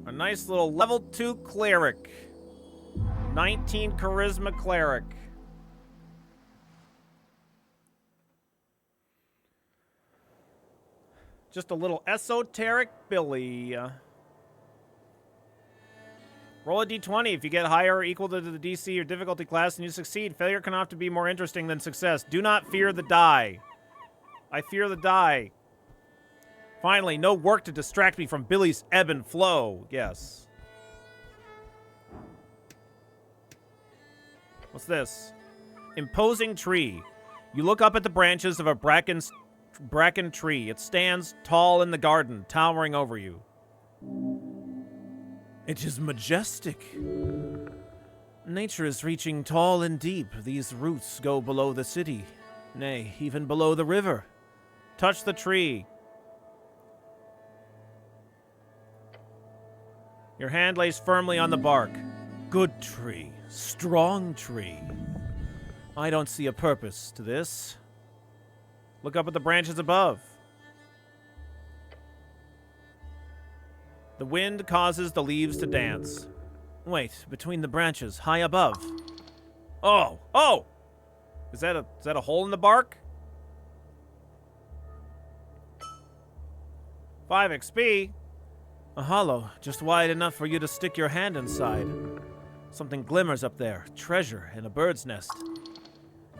A nice little level 2 cleric. 19 charisma cleric. Just a little esoteric Billy. Roll a d20. If you get higher or equal to the DC or difficulty class and you succeed, failure can often be more interesting than success. Do not fear the die. I fear the die. Finally, no work to distract me from Billy's ebb and flow. Yes. What's this? Imposing tree. You look up at the branches of a bracken tree. It stands tall in the garden, towering over you. It is majestic. Nature is reaching tall and deep. These roots go below the city. Nay, even below the river. Touch the tree. Your hand lays firmly on the bark. Good tree. Strong tree. I don't see a purpose to this. Look up at the branches above. The wind causes the leaves to dance. Wait, between the branches, high above. Oh! Oh! Is that a hole in the bark? 5 XP. A hollow, just wide enough for you to stick your hand inside. Something glimmers up there. Treasure in a bird's nest.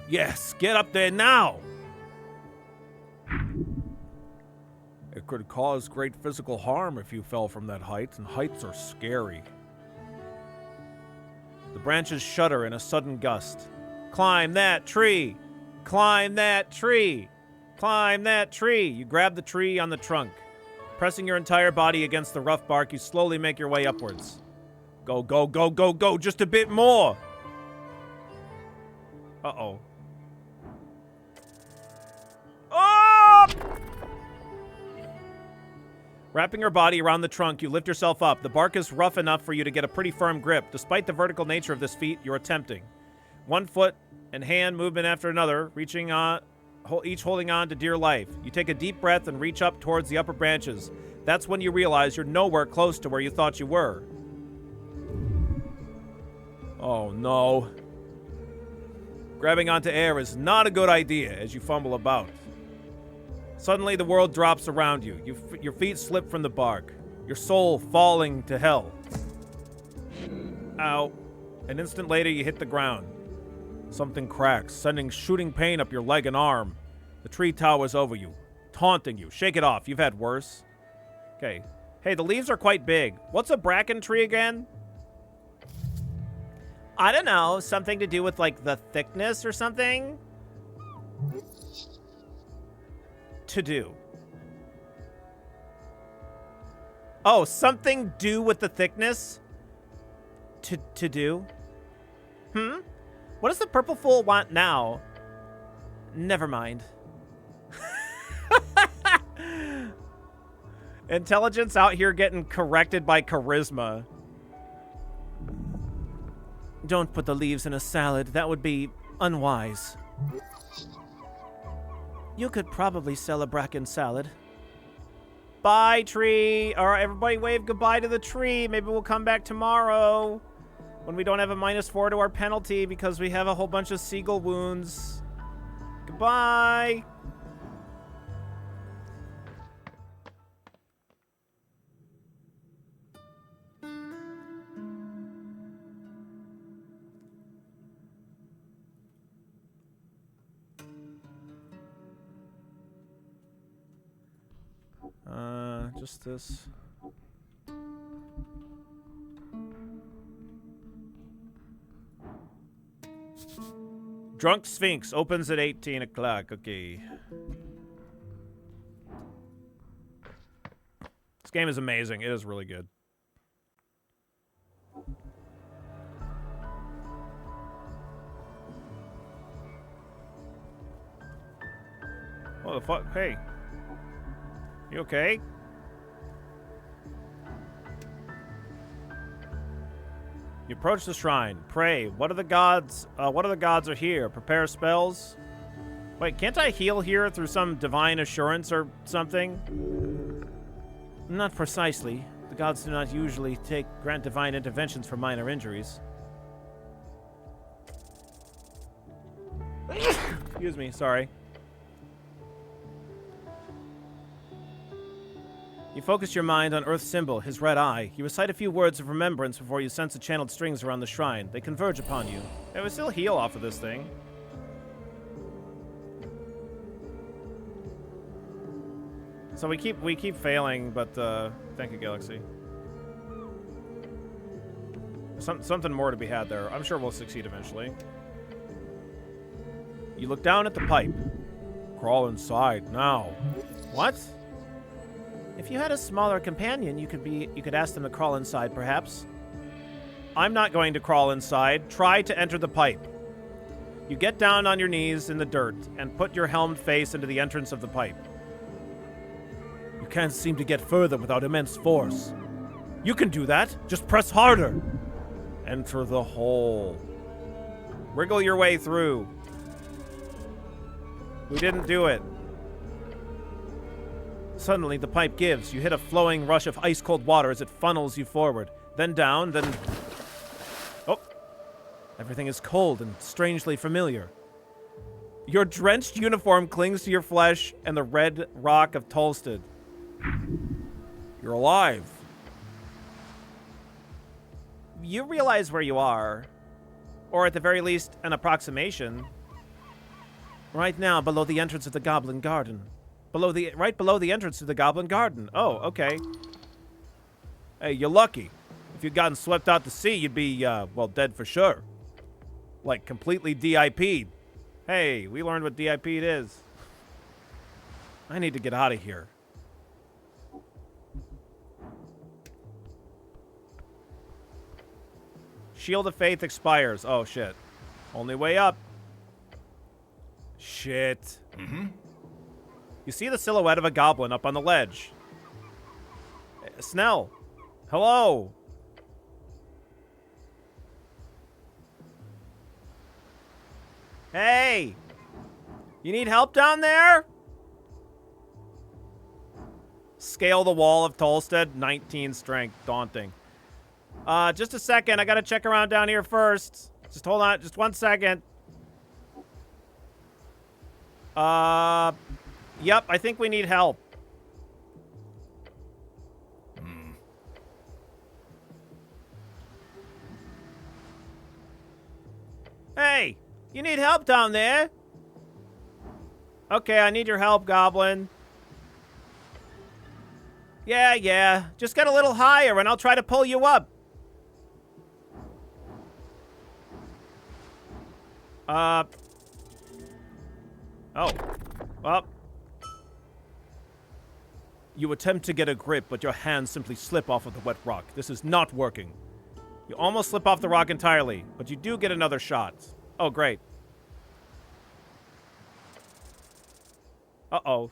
Yes, get up there now! It could cause great physical harm if you fell from that height, and heights are scary. The branches shudder in a sudden gust. Climb that tree! Climb that tree! Climb that tree! You grab the tree on the trunk. Pressing your entire body against the rough bark, you slowly make your way upwards. Go, go, go, go, go! Just a bit more! Uh-oh. Oh! Wrapping your body around the trunk, you lift yourself up. The bark is rough enough for you to get a pretty firm grip. Despite the vertical nature of this feat, you're attempting. One foot and hand movement after another, reaching on, each holding on to dear life. You take a deep breath and reach up towards the upper branches. That's when you realize you're nowhere close to where you thought you were. Oh no. Grabbing onto air is not a good idea as you fumble about. Suddenly, the world drops around you. Your feet slip from the bark. Your soul falling to hell. Ow. An instant later, you hit the ground. Something cracks, sending shooting pain up your leg and arm. The tree towers over you, taunting you. Shake it off. You've had worse. Okay. Hey, the leaves are quite big. What's a bracken tree again? I don't know. Something to do with, like, the thickness or something? To do. Oh, something do with the thickness? To do? What does the purple fool want now? Never mind. Intelligence out here getting corrected by charisma. Don't put the leaves in a salad. That would be unwise. You could probably sell a bracken salad. Bye, tree. All right, everybody wave goodbye to the tree. Maybe we'll come back tomorrow when we don't have a -4 to our penalty because we have a whole bunch of seagull wounds. Goodbye. Just this. Drunk Sphinx opens at 18 o'clock. Okay. This game is amazing. It is really good. What the fuck? Hey. You okay? You approach the shrine. Pray. What are the gods? Are here? Prepare spells. Wait, can't I heal here through some divine assurance or something? Not precisely. The gods do not usually grant divine interventions for minor injuries. Excuse me, sorry. You focus your mind on Earth's symbol, his red eye. You recite a few words of remembrance before you sense the channeled strings around the shrine. They converge upon you. Yeah, we still heal off of this thing. So we keep failing, but thank you, Galaxy. Something more to be had there. I'm sure we'll succeed eventually. You look down at the pipe. Crawl inside now. What? If you had a smaller companion, you could ask them to crawl inside, perhaps. I'm not going to crawl inside. Try to enter the pipe. You get down on your knees in the dirt and put your helmed face into the entrance of the pipe. You can't seem to get further without immense force. You can do that. Just press harder. Enter the hole. Wriggle your way through. We didn't do it. Suddenly, the pipe gives. You hit a flowing rush of ice-cold water as it funnels you forward. Then down, then... Oh! Everything is cold and strangely familiar. Your drenched uniform clings to your flesh and the red rock of Tolsted. You're alive. You realize where you are. Or at the very least, an approximation. Right now, below the entrance of the Goblin Garden. Right below the entrance to the Goblin Garden. Oh, okay. Hey, you're lucky. If you'd gotten swept out to sea, you'd be, well, dead for sure. Like, completely DIP'd. Hey, we learned what DIP'd is. I need to get out of here. Shield of Faith expires. Oh, shit. Only way up. Shit. Mm-hmm. You see the silhouette of a goblin up on the ledge. Snell. Hello. Hey. You need help down there? Scale the wall of Tolsted. 19 strength. Daunting. Just a second. I gotta check around down here first. Just hold on. Just 1 second. Yep, I think we need help. Hey, you need help down there? Okay, I need your help, Goblin. Yeah. Just get a little higher and I'll try to pull you up. Oh. Well. You attempt to get a grip, but your hands simply slip off of the wet rock. This is not working. You almost slip off the rock entirely, but you do get another shot. Oh, great. Uh-oh.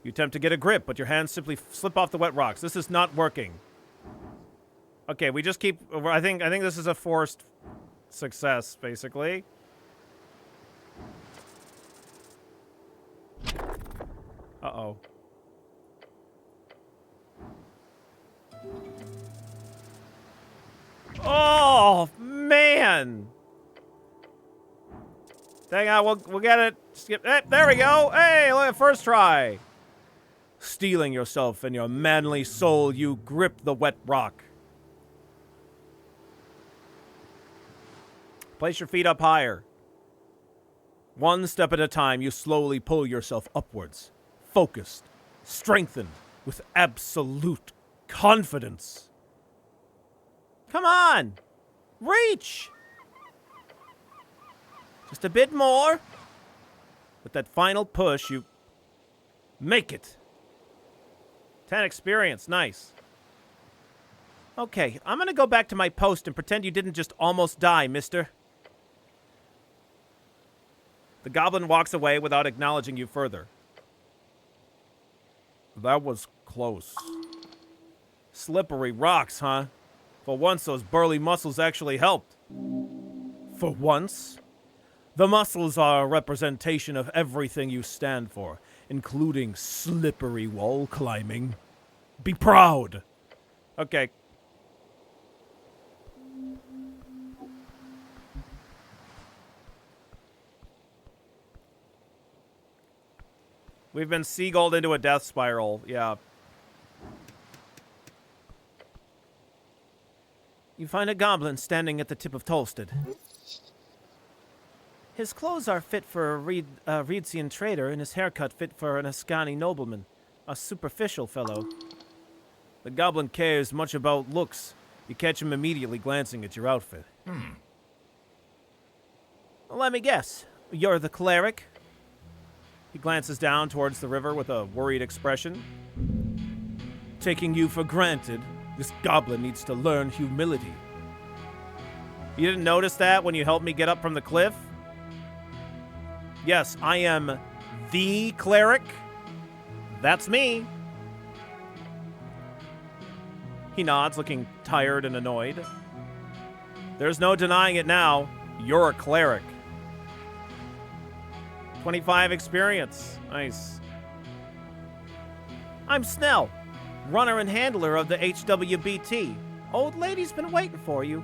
You attempt to get a grip, but your hands simply slip off the wet rocks. This is not working. Okay, we just keep... I think this is a forced success, basically. Uh-oh. Oh, man! Hang on, we'll get it. Skip. There we go! Hey, look at first try! Steeling yourself and your manly soul, you grip the wet rock. Place your feet up higher. One step at a time, you slowly pull yourself upwards. Focused, strengthened, with absolute confidence. Come on! Reach! Just a bit more. With that final push, you make it. 10 experience, nice. Okay, I'm gonna go back to my post and pretend you didn't just almost die, mister. The goblin walks away without acknowledging you further. That was close. Slippery rocks, huh? For once, those burly muscles actually helped. For once? The muscles are a representation of everything you stand for, including slippery wall climbing. Be proud. Okay. We've been seagulled into a death spiral. Yeah. You find a goblin standing at the tip of Tolstead. His clothes are fit for a Reedsian trader, and his haircut fit for an Ascani nobleman, a superficial fellow. The goblin cares much about looks. You catch him immediately glancing at your outfit. Well, let me guess. You're the cleric? He glances down towards the river with a worried expression. Taking you for granted, this goblin needs to learn humility. You didn't notice that when you helped me get up from the cliff? Yes, I am the cleric. That's me. He nods, looking tired and annoyed. There's no denying it now. You're a cleric. 25 experience. Nice. I'm Snell, runner and handler of the HWBT. Old lady's been waiting for you.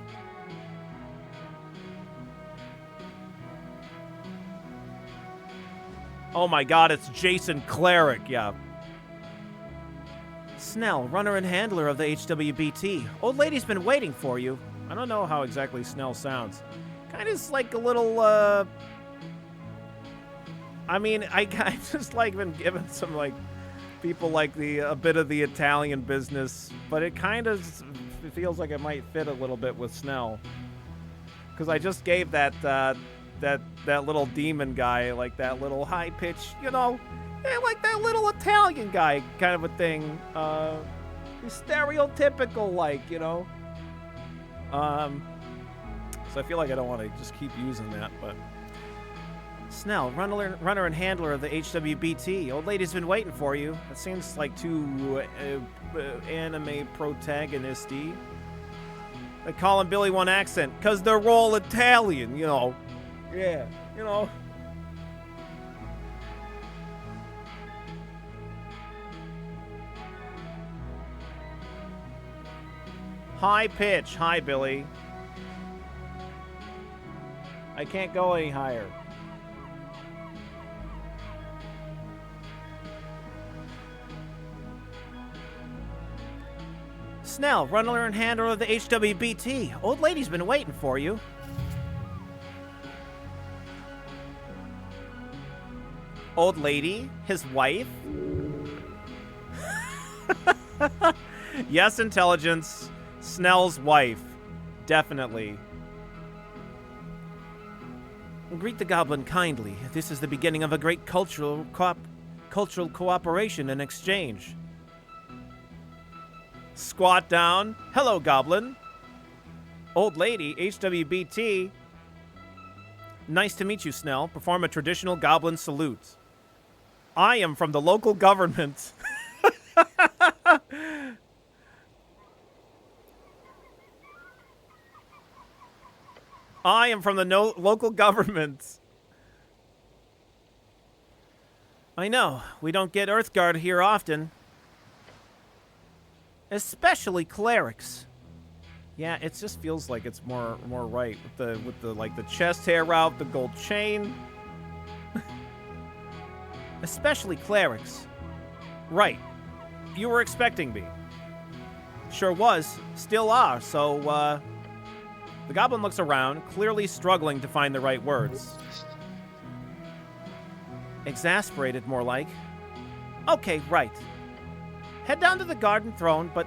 Oh my god, it's Jason Cleric, yeah. Snell, runner and handler of the HWBT. Old lady's been waiting for you. I don't know how exactly Snell sounds. Kind of like a little, I mean, I just like been given some, like, people like a bit of the Italian business, but it kind of feels like it might fit a little bit with Snell. Because I just gave that little demon guy, like that little high pitch, you know, like that little Italian guy kind of a thing. Stereotypical, like, you know. So I feel like I don't want to just keep using that, but. Snell, runner and handler of the HWBT. Old lady's been waiting for you. That seems like too anime protagonisty. They call him Billy One Accent, because they're all Italian, you know. Yeah, you know. High pitch. Hi, Billy. I can't go any higher. Snell, runner and handler of the HWBT. Old lady's been waiting for you. Old lady? His wife? Yes, intelligence. Snell's wife. Definitely. Greet the goblin kindly. This is the beginning of a great cultural cooperation and exchange. Squat down. Hello, goblin. Old lady, HWBT. Nice to meet you, Snell. Perform a traditional goblin salute. I am from the local government. I am from the local government. I know. We don't get Earthguard here often. Especially clerics. Yeah, it just feels like it's more right with the like the chest hair out, the gold chain. Especially clerics. Right. You were expecting me. Sure was. Still are, so the goblin looks around, clearly struggling to find the right words. Exasperated, more like. Okay, right. Head down to the garden throne, but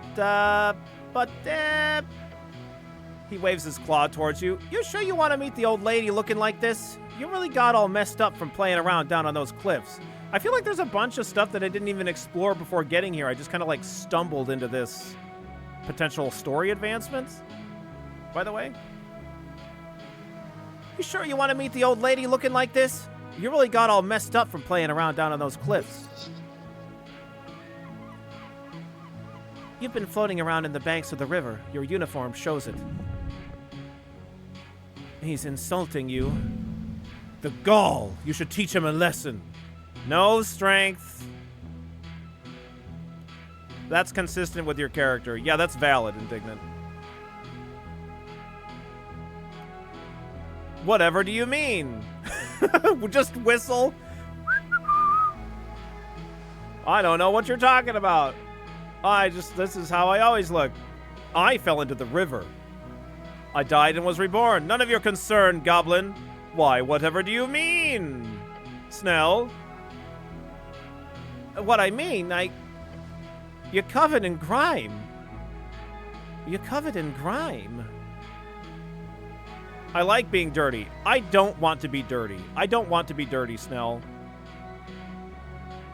he waves his claw towards you. You sure you want to meet the old lady looking like this? You really got all messed up from playing around down on those cliffs. I feel like there's a bunch of stuff that I didn't even explore before getting here. I just kind of like stumbled into this potential story advancement, by the way. You sure you want to meet the old lady looking like this? You really got all messed up from playing around down on those cliffs. You've been floating around in the banks of the river. Your uniform shows it. He's insulting you. The gall! You should teach him a lesson. No strength. That's consistent with your character. Yeah, that's valid, Indignant. Whatever do you mean? Just whistle? I don't know what you're talking about. This is how I always look. I fell into the river. I died and was reborn. None of your concern, Goblin. Why, whatever do you mean? Snell? What I mean, you're covered in grime. You're covered in grime. I like being dirty. I don't want to be dirty. I don't want to be dirty, Snell.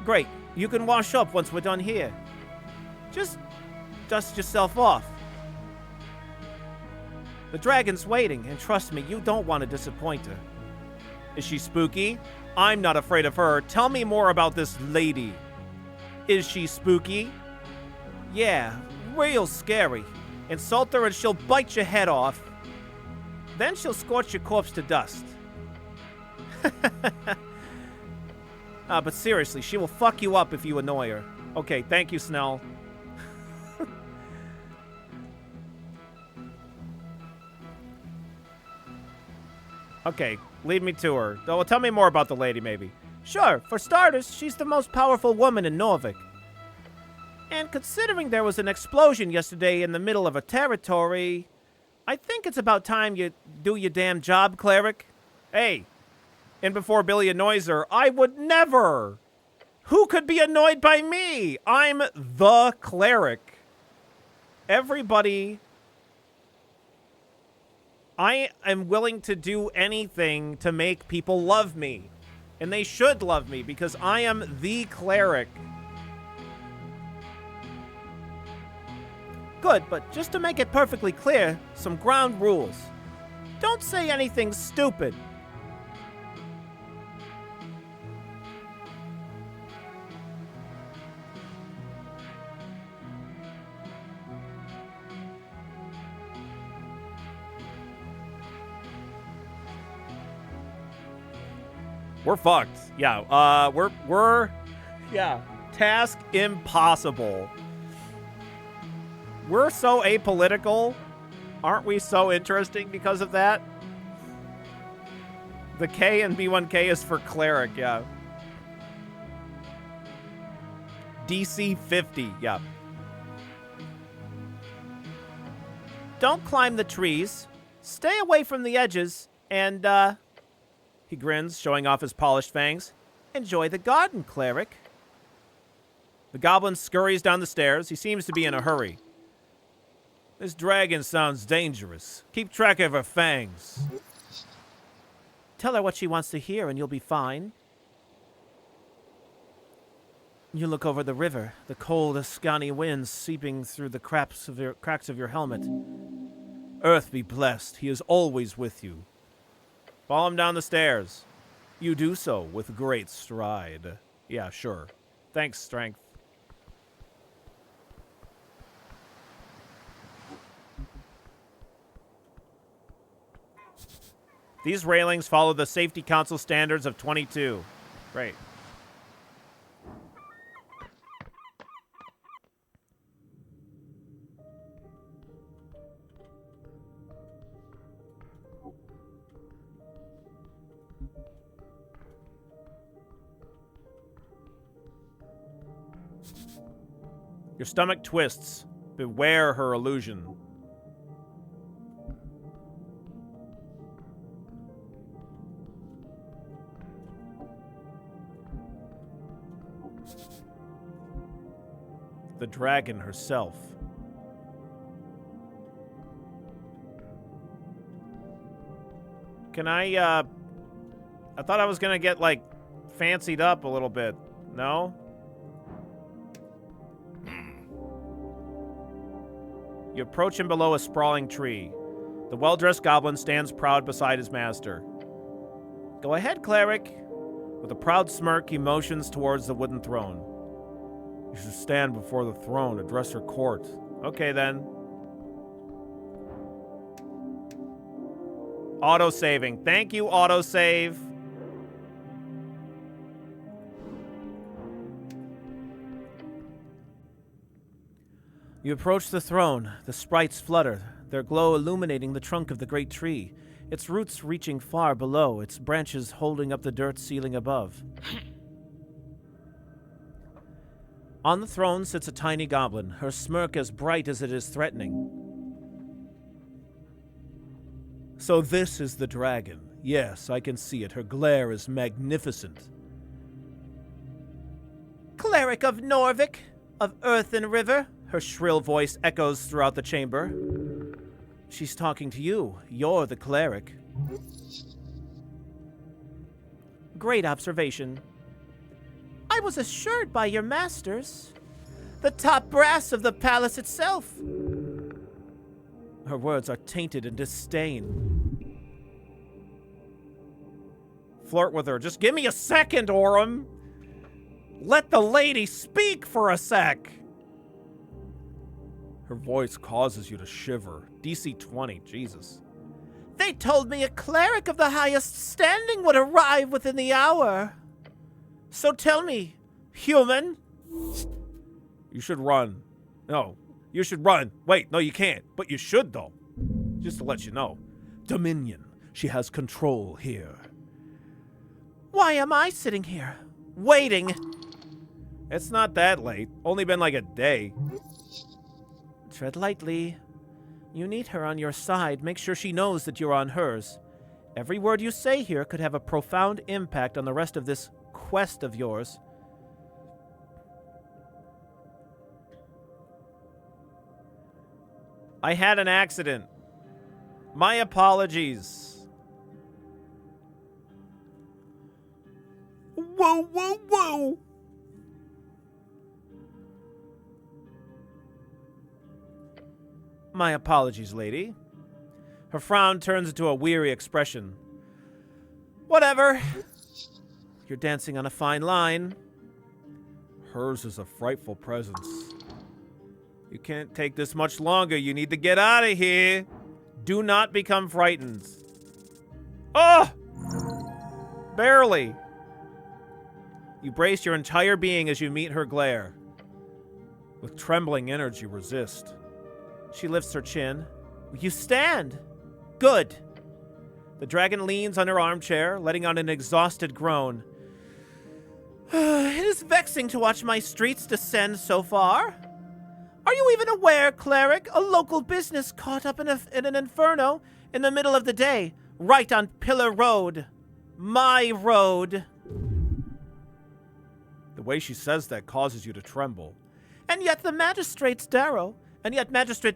Great. You can wash up once we're done here. Just dust yourself off. The dragon's waiting, and trust me, you don't want to disappoint her. Is she spooky? I'm not afraid of her. Tell me more about this lady. Is she spooky? Yeah, real scary. Insult her and she'll bite your head off. Then she'll scorch your corpse to dust. But seriously, she will fuck you up if you annoy her. Okay, thank you, Snell. Okay, lead me to her. Well, tell me more about the lady, maybe. Sure, for starters, she's the most powerful woman in Norvik. And considering there was an explosion yesterday in the middle of a territory, I think it's about time you do your damn job, cleric. Hey, and before Billy annoys her, I would never. Who could be annoyed by me? I'm the cleric. Everybody. I am willing to do anything to make people love me. And they should love me because I am the cleric. Good, but just to make it perfectly clear, some ground rules. Don't say anything stupid. We're fucked. Yeah, yeah, task impossible. We're so apolitical. Aren't we so interesting because of that? The K in B1K is for cleric, yeah. DC 50, yeah. Don't climb the trees. Stay away from the edges, and, he grins, showing off his polished fangs. Enjoy the garden, cleric. The goblin scurries down the stairs. He seems to be in a hurry. This dragon sounds dangerous. Keep track of her fangs. Tell her what she wants to hear and you'll be fine. You look over the river, the cold Ascani winds seeping through the cracks of your helmet. Earth be blessed, he is always with you. Follow him down the stairs. You do so with great stride. Yeah, sure. Thanks, Strength. These railings follow the Safety Council standards of 22. Great. Your stomach twists. Beware her illusion. The dragon herself. Can I thought I was gonna get, like, fancied up a little bit. No? You approach him below a sprawling tree. The well-dressed goblin stands proud beside his master. Go ahead, cleric. With a proud smirk, he motions towards the wooden throne. You should stand before the throne, address her court. Okay, then. Auto-saving. Thank you, autosave. You approach the throne. The sprites flutter, their glow illuminating the trunk of the great tree, its roots reaching far below, its branches holding up the dirt ceiling above. On the throne sits a tiny goblin, her smirk as bright as it is threatening. So this is the dragon. Yes, I can see it. Her glare is magnificent. Cleric of Norvik, of Earth and River, her shrill voice echoes throughout the chamber. She's talking to you. You're the cleric. Great observation. I was assured by your masters. The top brass of the palace itself. Her words are tainted in disdain. Flirt with her. Just give me a second, Orem. Let the lady speak for a sec. Her voice causes you to shiver. DC 20, Jesus. They told me a cleric of the highest standing would arrive within the hour. So tell me, human? You should run. No, you should run. Wait, no, you can't. But you should, though. Just to let you know. Dominion. She has control here. Why am I sitting here, waiting? It's not that late. Only been like a day. Tread lightly. You need her on your side. Make sure she knows that you're on hers. Every word you say here could have a profound impact on the rest of this quest of yours. I had an accident. My apologies. Whoa, whoa, whoa! My apologies, lady. Her frown turns into a weary expression. Whatever. You're dancing on a fine line. Hers is a frightful presence. You can't take this much longer. You need to get out of here. Do not become frightened. Oh! Barely. You brace your entire being as you meet her glare. With trembling energy, resist. She lifts her chin. You stand. Good. The dragon leans on her armchair, letting out an exhausted groan. It is vexing to watch my streets descend so far. Are you even aware, cleric, a local business caught up in an inferno in the middle of the day, right on Pillar Road? My road. The way she says that causes you to tremble. And yet Magistrate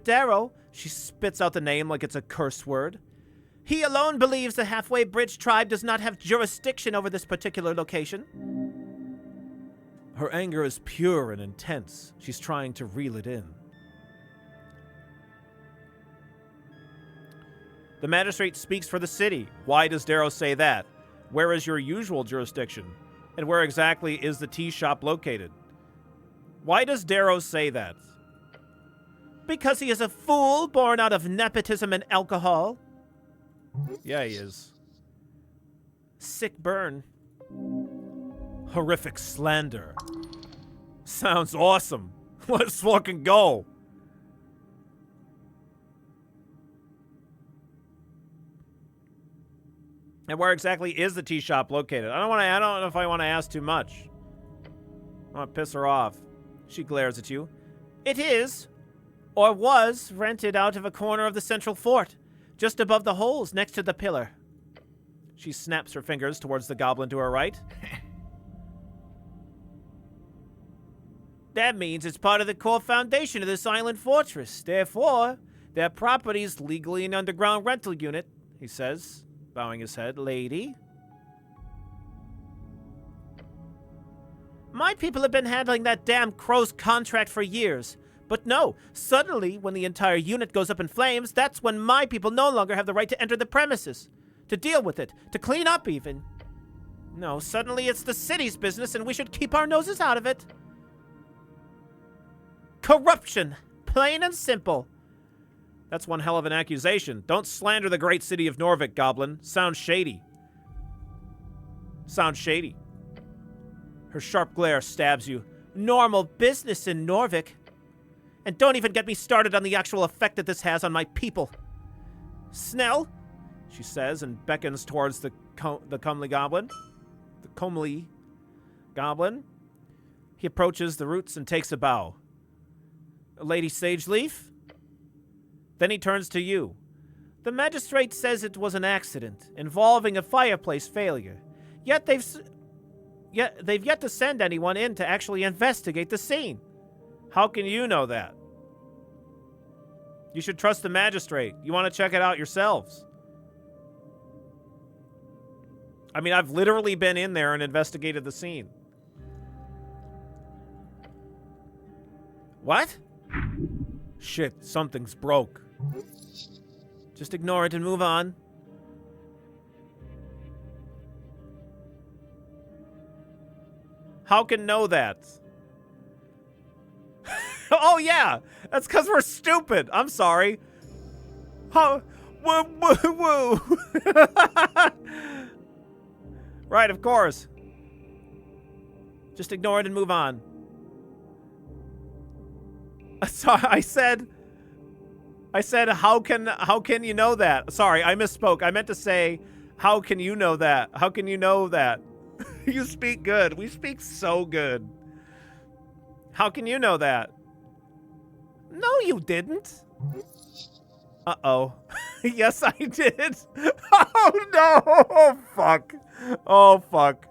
Darrow, she spits out the name like it's a curse word. He alone believes the Halfway Bridge tribe does not have jurisdiction over this particular location. Her anger is pure and intense. She's trying to reel it in. The magistrate speaks for the city. Why does Darrow say that? Where is your usual jurisdiction? And where exactly is the tea shop located? Why does Darrow say that? Because he is a fool born out of nepotism and alcohol. Yeah, he is. Sick burn. Horrific slander. Sounds awesome. Let's fucking go. And where exactly is the tea shop located? I don't know if I want to ask too much. I want to piss her off. She glares at you. It is, or was, rented out of a corner of the central fort, just above the holes next to the pillar. She snaps her fingers towards the goblin to her right. That means it's part of the core foundation of this island fortress. Therefore, their property's legally an underground rental unit, he says, bowing his head. Lady? My people have been handling that damn crow's contract for years. But no, suddenly, when the entire unit goes up in flames, that's when my people no longer have the right to enter the premises. To deal with it. To clean up, even. No, suddenly it's the city's business and we should keep our noses out of it. Corruption. Plain and simple. That's one hell of an accusation. Don't slander the great city of Norvik, Goblin. Sounds shady. Sounds shady. Her sharp glare stabs you. Normal business in Norvik. And don't even get me started on the actual effect that this has on my people. Snell, she says and beckons towards the comely goblin. The comely goblin. He approaches the roots and takes a bow. Lady Sageleaf? Then he turns to you. The magistrate says it was an accident involving a fireplace failure. Yet they've yet to send anyone in to actually investigate the scene. How can you know that? You should trust the magistrate. You want to check it out yourselves. I mean, I've literally been in there and investigated the scene. What? Shit, something's broke. Just ignore it and move on. How can know that? Oh, yeah. That's because we're stupid. I'm sorry. How? Woo, woo, woo. Right, of course. Just ignore it and move on. Sorry, I said, how can you know that? Sorry, I misspoke. I meant to say, how can you know that? How can you know that? You speak good. We speak so good. How can you know that? No, you didn't. Uh-oh. Yes, I did. Oh, no. Oh, fuck. Oh, fuck.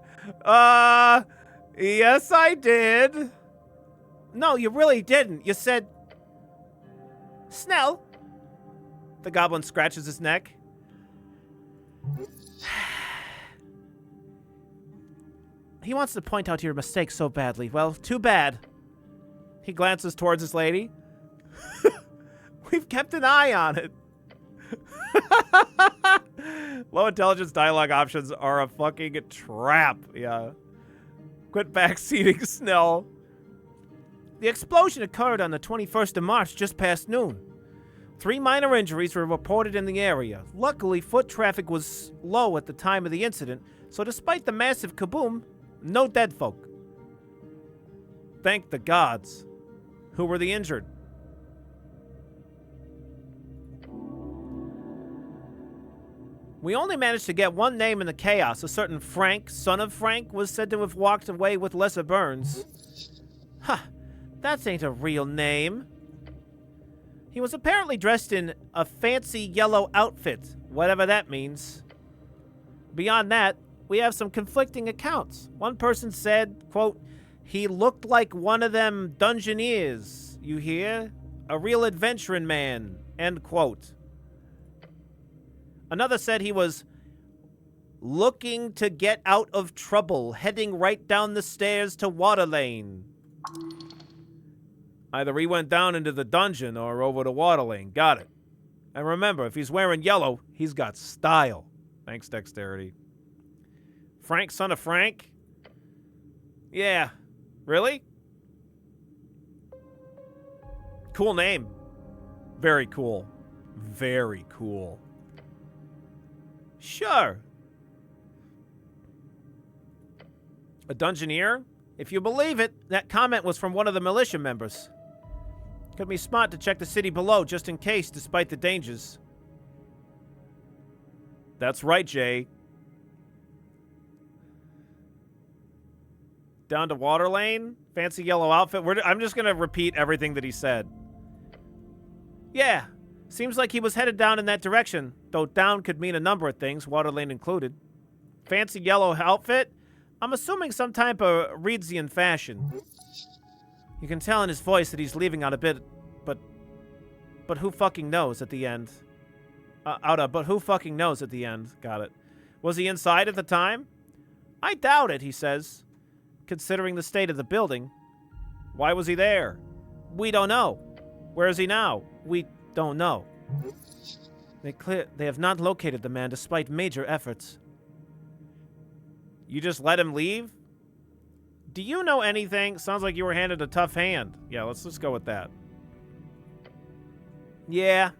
Yes, I did. No, you really didn't. You said... Snell. The goblin scratches his neck. He wants to point out your mistake so badly. Well, too bad. He glances towards his lady. We've kept an eye on it. Low intelligence dialogue options are a fucking trap. Yeah. Quit backseating, Snell. The explosion occurred on the 21st of March, just past noon. 3 minor injuries were reported in the area. Luckily, foot traffic was low at the time of the incident, so despite the massive kaboom, no dead folk. Thank the gods. Who were the injured? We only managed to get one name in the chaos. A certain Frank, son of Frank, was said to have walked away with lesser burns. Huh, that ain't a real name. He was apparently dressed in a fancy yellow outfit, whatever that means. Beyond that, we have some conflicting accounts. One person said, quote, he looked like one of them dungeoneers, you hear? A real adventuring man, end quote. Another said he was looking to get out of trouble, heading right down the stairs to Water Lane. Either he went down into the dungeon or over to Water Lane. Got it. And remember, if he's wearing yellow, he's got style. Thanks, Dexterity. Frank, son of Frank? Yeah. Really? Cool name. Very cool. Very cool. Sure. A dungeoneer? If you believe it, that comment was from one of the militia members. Could be smart to check the city below just in case, despite the dangers. That's right, Jay. Down to Water Lane? Fancy yellow outfit? I'm just gonna repeat everything that he said. Yeah. Seems like he was headed down in that direction, though down could mean a number of things, Water Lane included. Fancy yellow outfit? I'm assuming some type of Reedsian fashion. You can tell in his voice that he's leaving out a bit, but who fucking knows at the end? But who fucking knows at the end? Got it. Was he inside at the time? I doubt it, he says. Considering the state of the building. Why was he there? We don't know. Where is he now? We don't know. They have not located the man despite major efforts. You just let him leave? Do you know anything? Sounds like you were handed a tough hand. Yeah, let's just go with that. Yeah.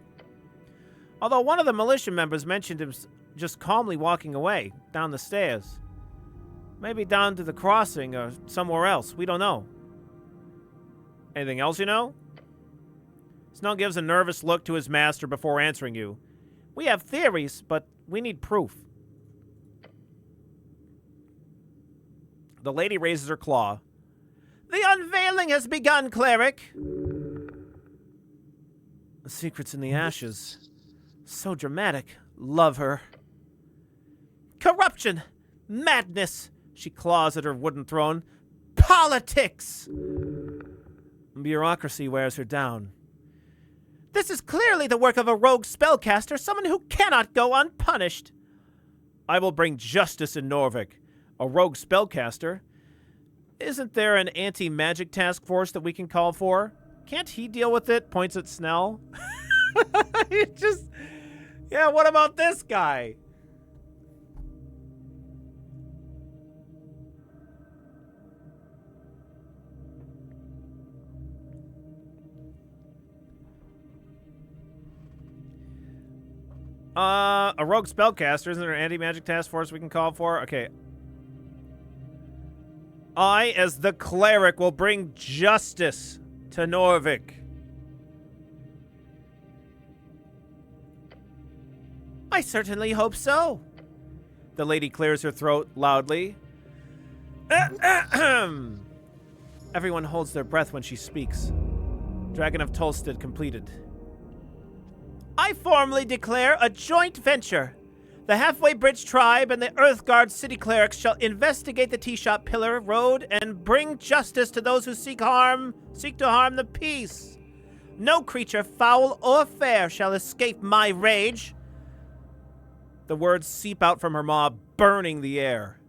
Although one of the militia members mentioned him just calmly walking away down the stairs. Maybe down to the crossing or somewhere else. We don't know. Anything else you know? Snell gives a nervous look to his master before answering you. We have theories, but we need proof. The lady raises her claw. The unveiling has begun, cleric! The secret's in the ashes. So dramatic. Love her. Corruption! Madness! She claws at her wooden throne. Politics! Bureaucracy wears her down. This is clearly the work of a rogue spellcaster, someone who cannot go unpunished. I will bring justice in Norvik. A rogue spellcaster? Isn't there an anti-magic task force that we can call for? Can't he deal with it? Points at Snell. Yeah, what about this guy? A rogue spellcaster. Isn't there an anti-magic task force we can call for? Okay. I, as the cleric, will bring justice to Norvik. I certainly hope so. The lady clears her throat loudly. Everyone holds their breath when she speaks. Dragon of Tolstead completed. I formally declare a joint venture. The Halfway Bridge tribe and the Earthguard city clerics shall investigate the tea shop pillar road and bring justice to those who seek to harm the peace. No creature, foul or fair, shall escape my rage. The words seep out from her maw, burning the air.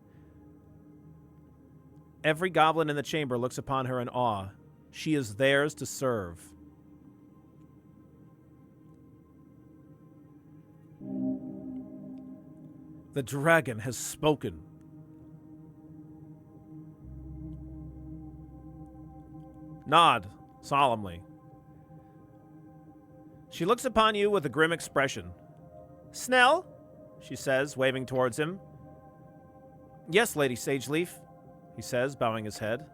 Every goblin in the chamber looks upon her in awe. She is theirs to serve. The dragon has spoken. Nod, solemnly. She looks upon you with a grim expression. Snell? She says, waving towards him. Yes, Lady Sageleaf, he says, bowing his head.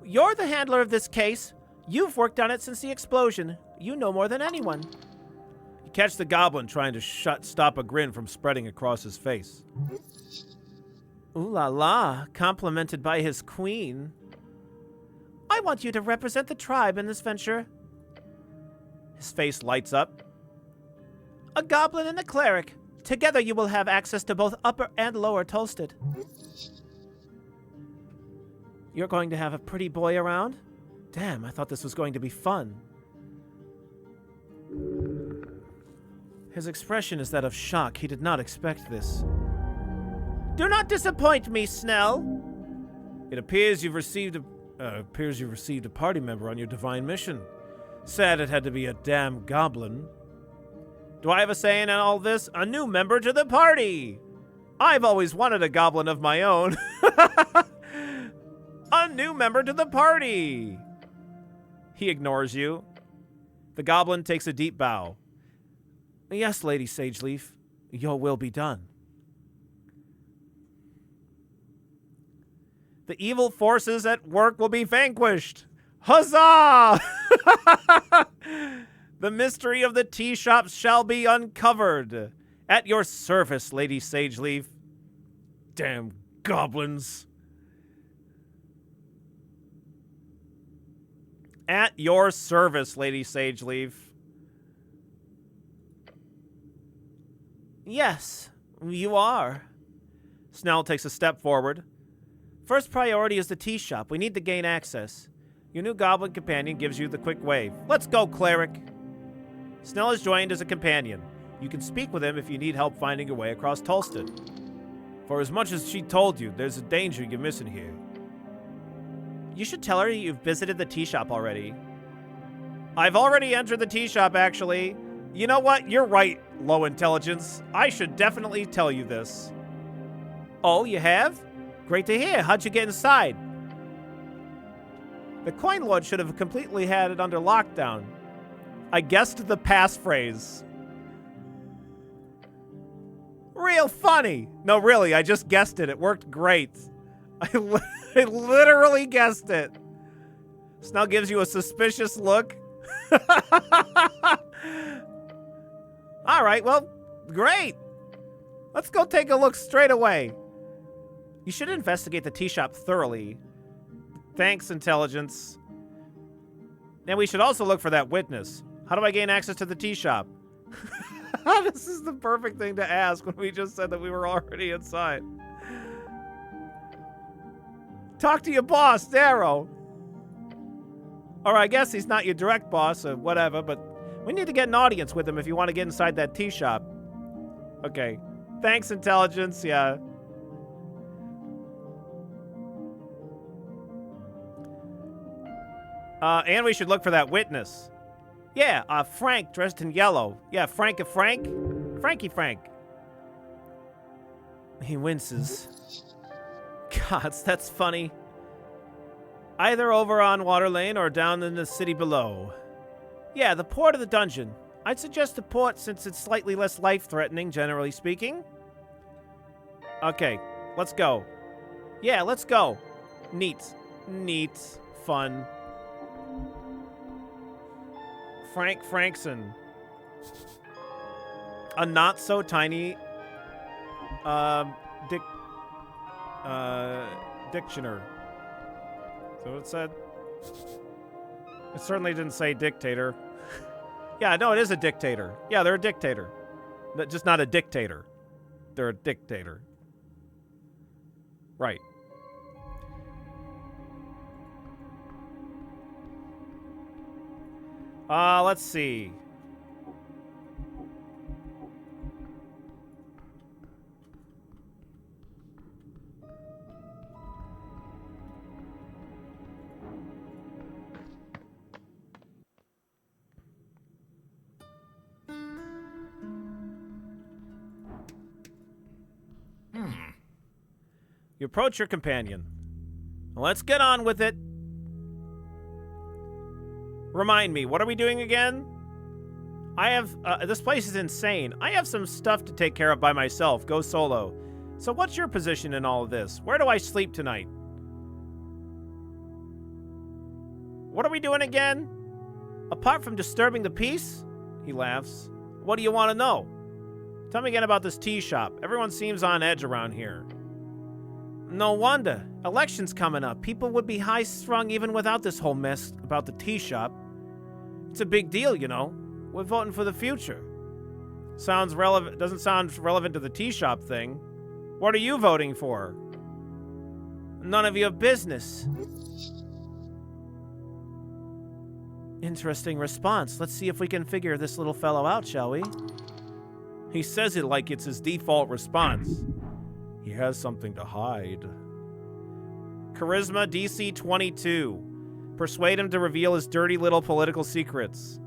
You're the handler of this case. You've worked on it since the explosion. You know more than anyone. You catch the goblin trying to stop a grin from spreading across his face. Ooh la la, complimented by his queen. I want you to represent the tribe in this venture. His face lights up. A goblin and a cleric. Together you will have access to both Upper and Lower Tolstead. You're going to have a pretty boy around? Damn, I thought this was going to be fun. His expression is that of shock. He did not expect this. Do not disappoint me, Snell. It appears you've received a party member on your divine mission. Sad it had to be a damn goblin. Do I have a say in all this? A new member to the party! I've always wanted a goblin of my own. A new member to the party! He ignores you. The goblin takes a deep bow. Yes, Lady Sageleaf, your will be done. The evil forces at work will be vanquished. Huzzah! The mystery of the tea shops shall be uncovered. At your service, Lady Sageleaf. Damn goblins. At your service, Lady Sageleaf. Yes, you are. Snell takes a step forward. First priority is the tea shop. We need to gain access. Your new goblin companion gives you the quick wave. Let's go, cleric. Snell is joined as a companion. You can speak with him if you need help finding your way across Tolstead. For as much as she told you, there's a danger you're missing here. You should tell her you've visited the tea shop already. I've already entered the tea shop, actually. You know what? You're right, low intelligence. I should definitely tell you this. Oh, you have? Great to hear. How'd you get inside? The Coin Lord should have completely had it under lockdown. I guessed the passphrase. Real funny. No, really, I just guessed it. It worked great. I literally guessed it. Snell gives you a suspicious look. All right, well, great. Let's go take a look straight away. You should investigate the tea shop thoroughly. Thanks, intelligence. And we should also look for that witness. How do I gain access to the tea shop? This is the perfect thing to ask when we just said that we were already inside. Talk to your boss, Darrow. Or I guess he's not your direct boss or whatever, but we need to get an audience with him if you want to get inside that tea shop. Okay. Thanks, intelligence. Yeah. And we should look for that witness. Yeah, Frank dressed in yellow. Yeah, Frankie Frank. He winces. Gods, that's funny. Either over on Water Lane or down in the city below. Yeah, the port of the dungeon. I'd suggest the port since it's slightly less life-threatening, generally speaking. Okay, let's go. Yeah, let's go. Neat. Fun. Frank Frankson. A not-so-tiny... dictioner. So it said. It certainly didn't say dictator. Yeah, no, it is a dictator. Yeah, they're a dictator. Just not a dictator. They're a dictator. Right. Let's see. You approach your companion. Let's get on with it. Remind me, what are we doing again? I have, this place is insane. I have some stuff to take care of by myself. Go solo. So what's your position in all of this? Where do I sleep tonight? What are we doing again? Apart from disturbing the peace? He laughs. What do you want to know? Tell me again about this tea shop. Everyone seems on edge around here. No wonder. Election's coming up. People would be high-strung even without this whole mess about the tea shop. It's a big deal, you know. We're voting for the future. Sounds relevant. Doesn't sound relevant to the tea shop thing. What are you voting for? None of your business. Interesting response. Let's see if we can figure this little fellow out, shall we? He says it like it's his default response. He has something to hide. Charisma DC 22. Persuade him to reveal his dirty little political secrets.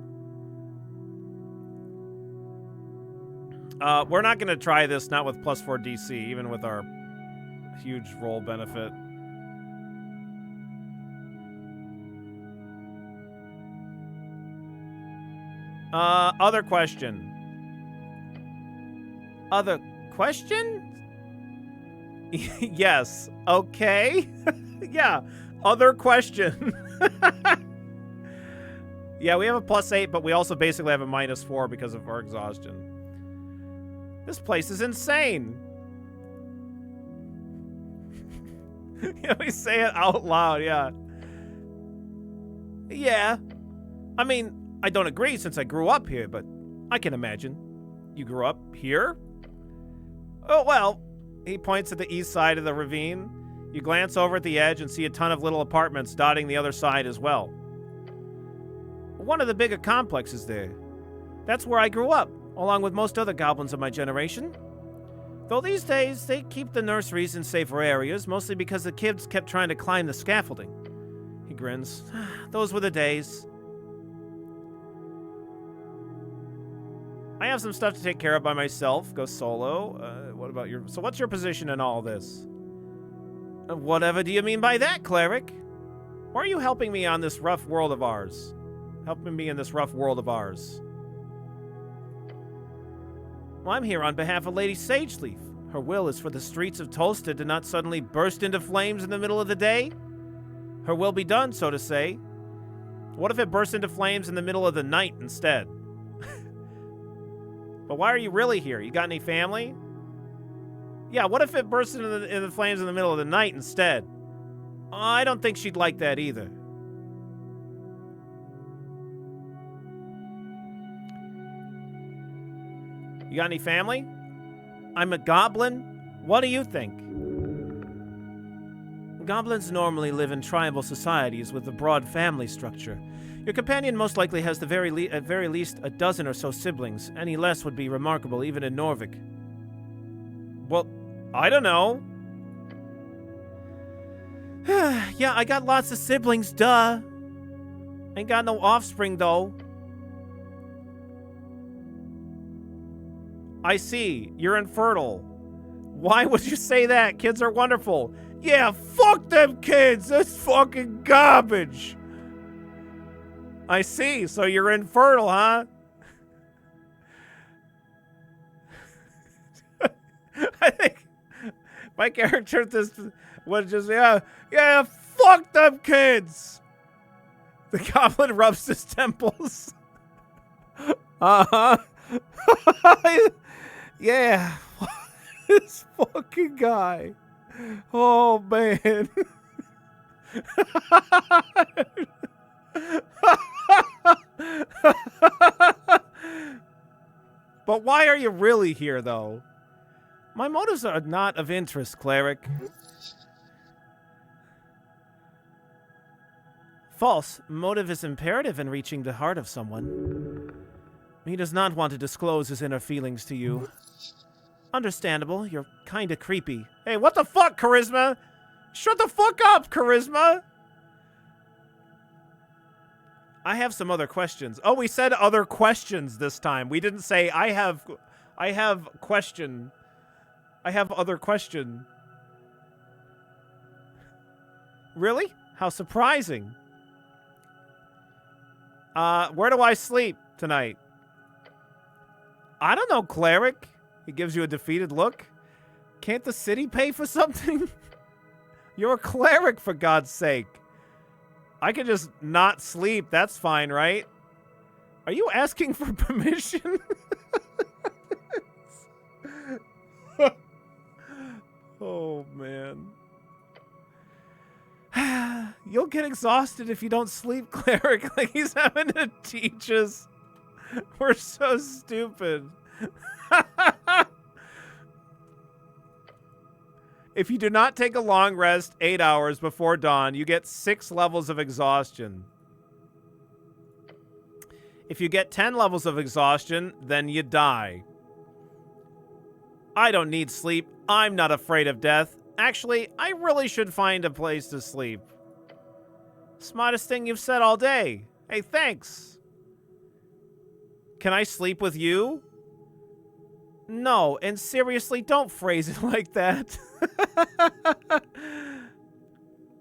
We're not going to try this, not with +4 DC, even with our huge roll benefit. Other question. Other question? Yes. Okay. Yeah. Other question. Yeah, we have a +8, but we also basically have a -4 because of our exhaustion. This place is insane. Yeah, we say it out loud, yeah. Yeah. I mean, I don't agree since I grew up here, but I can imagine. You grew up here? Oh, well. He points at the east side of the ravine. You glance over at the edge and see a ton of little apartments dotting the other side as well. One of the bigger complexes there. That's where I grew up, along with most other goblins of my generation. Though these days, they keep the nurseries in safer areas, mostly because the kids kept trying to climb the scaffolding. He grins. Those were the days. I have some stuff to take care of by myself. Go solo. What about your... So what's your position in all this? Whatever do you mean by that, cleric? Why are you helping me on this rough world of ours? Helping me in this rough world of ours. Well, I'm here on behalf of Lady Sageleaf. Her will is for the streets of Tolstead to not suddenly burst into flames in the middle of the day. Her will be done, so to say. What if it bursts into flames in the middle of the night instead? But why are you really here? You got any family? Yeah, what if it bursts into the flames in the middle of the night instead? I don't think she'd like that either. You got any family? I'm a goblin? What do you think? Goblins normally live in tribal societies with a broad family structure. Your companion most likely has at very least a dozen or so siblings. Any less would be remarkable, even in Norvik. Well, I don't know. Yeah, I got lots of siblings, duh. Ain't got no offspring, though. I see. You're infertile. Why would you say that? Kids are wonderful. Yeah, fuck them kids. That's fucking garbage. I see. So you're infertile, huh? I think my character this was just, yeah, fuck them kids. The goblin rubs his temples. Uh-huh. Yeah. This fucking guy. Oh, man. But why are you really here, though? My motives are not of interest, cleric. False. Motive is imperative in reaching the heart of someone. He does not want to disclose his inner feelings to you. Understandable. You're kinda creepy. Hey, what the fuck, Charisma? Shut the fuck up, Charisma! I have some other questions. Oh, we said other questions this time. We didn't say I have question. I have other question. Really? How surprising. Where do I sleep tonight? I don't know, cleric. He gives you a defeated look. Can't the city pay for something? You're a cleric, for God's sake. I could just not sleep. That's fine, right? Are you asking for permission? Oh, man. You'll get exhausted if you don't sleep, cleric. Like he's having to teach us. We're so stupid. If you do not take a long rest 8 hours before dawn, you get 6 levels of exhaustion. If you get 10 levels of exhaustion, then you die. I don't need sleep. I'm not afraid of death. Actually, I really should find a place to sleep. Smartest thing you've said all day. Hey, thanks. Can I sleep with you? No, and seriously, don't phrase it like that.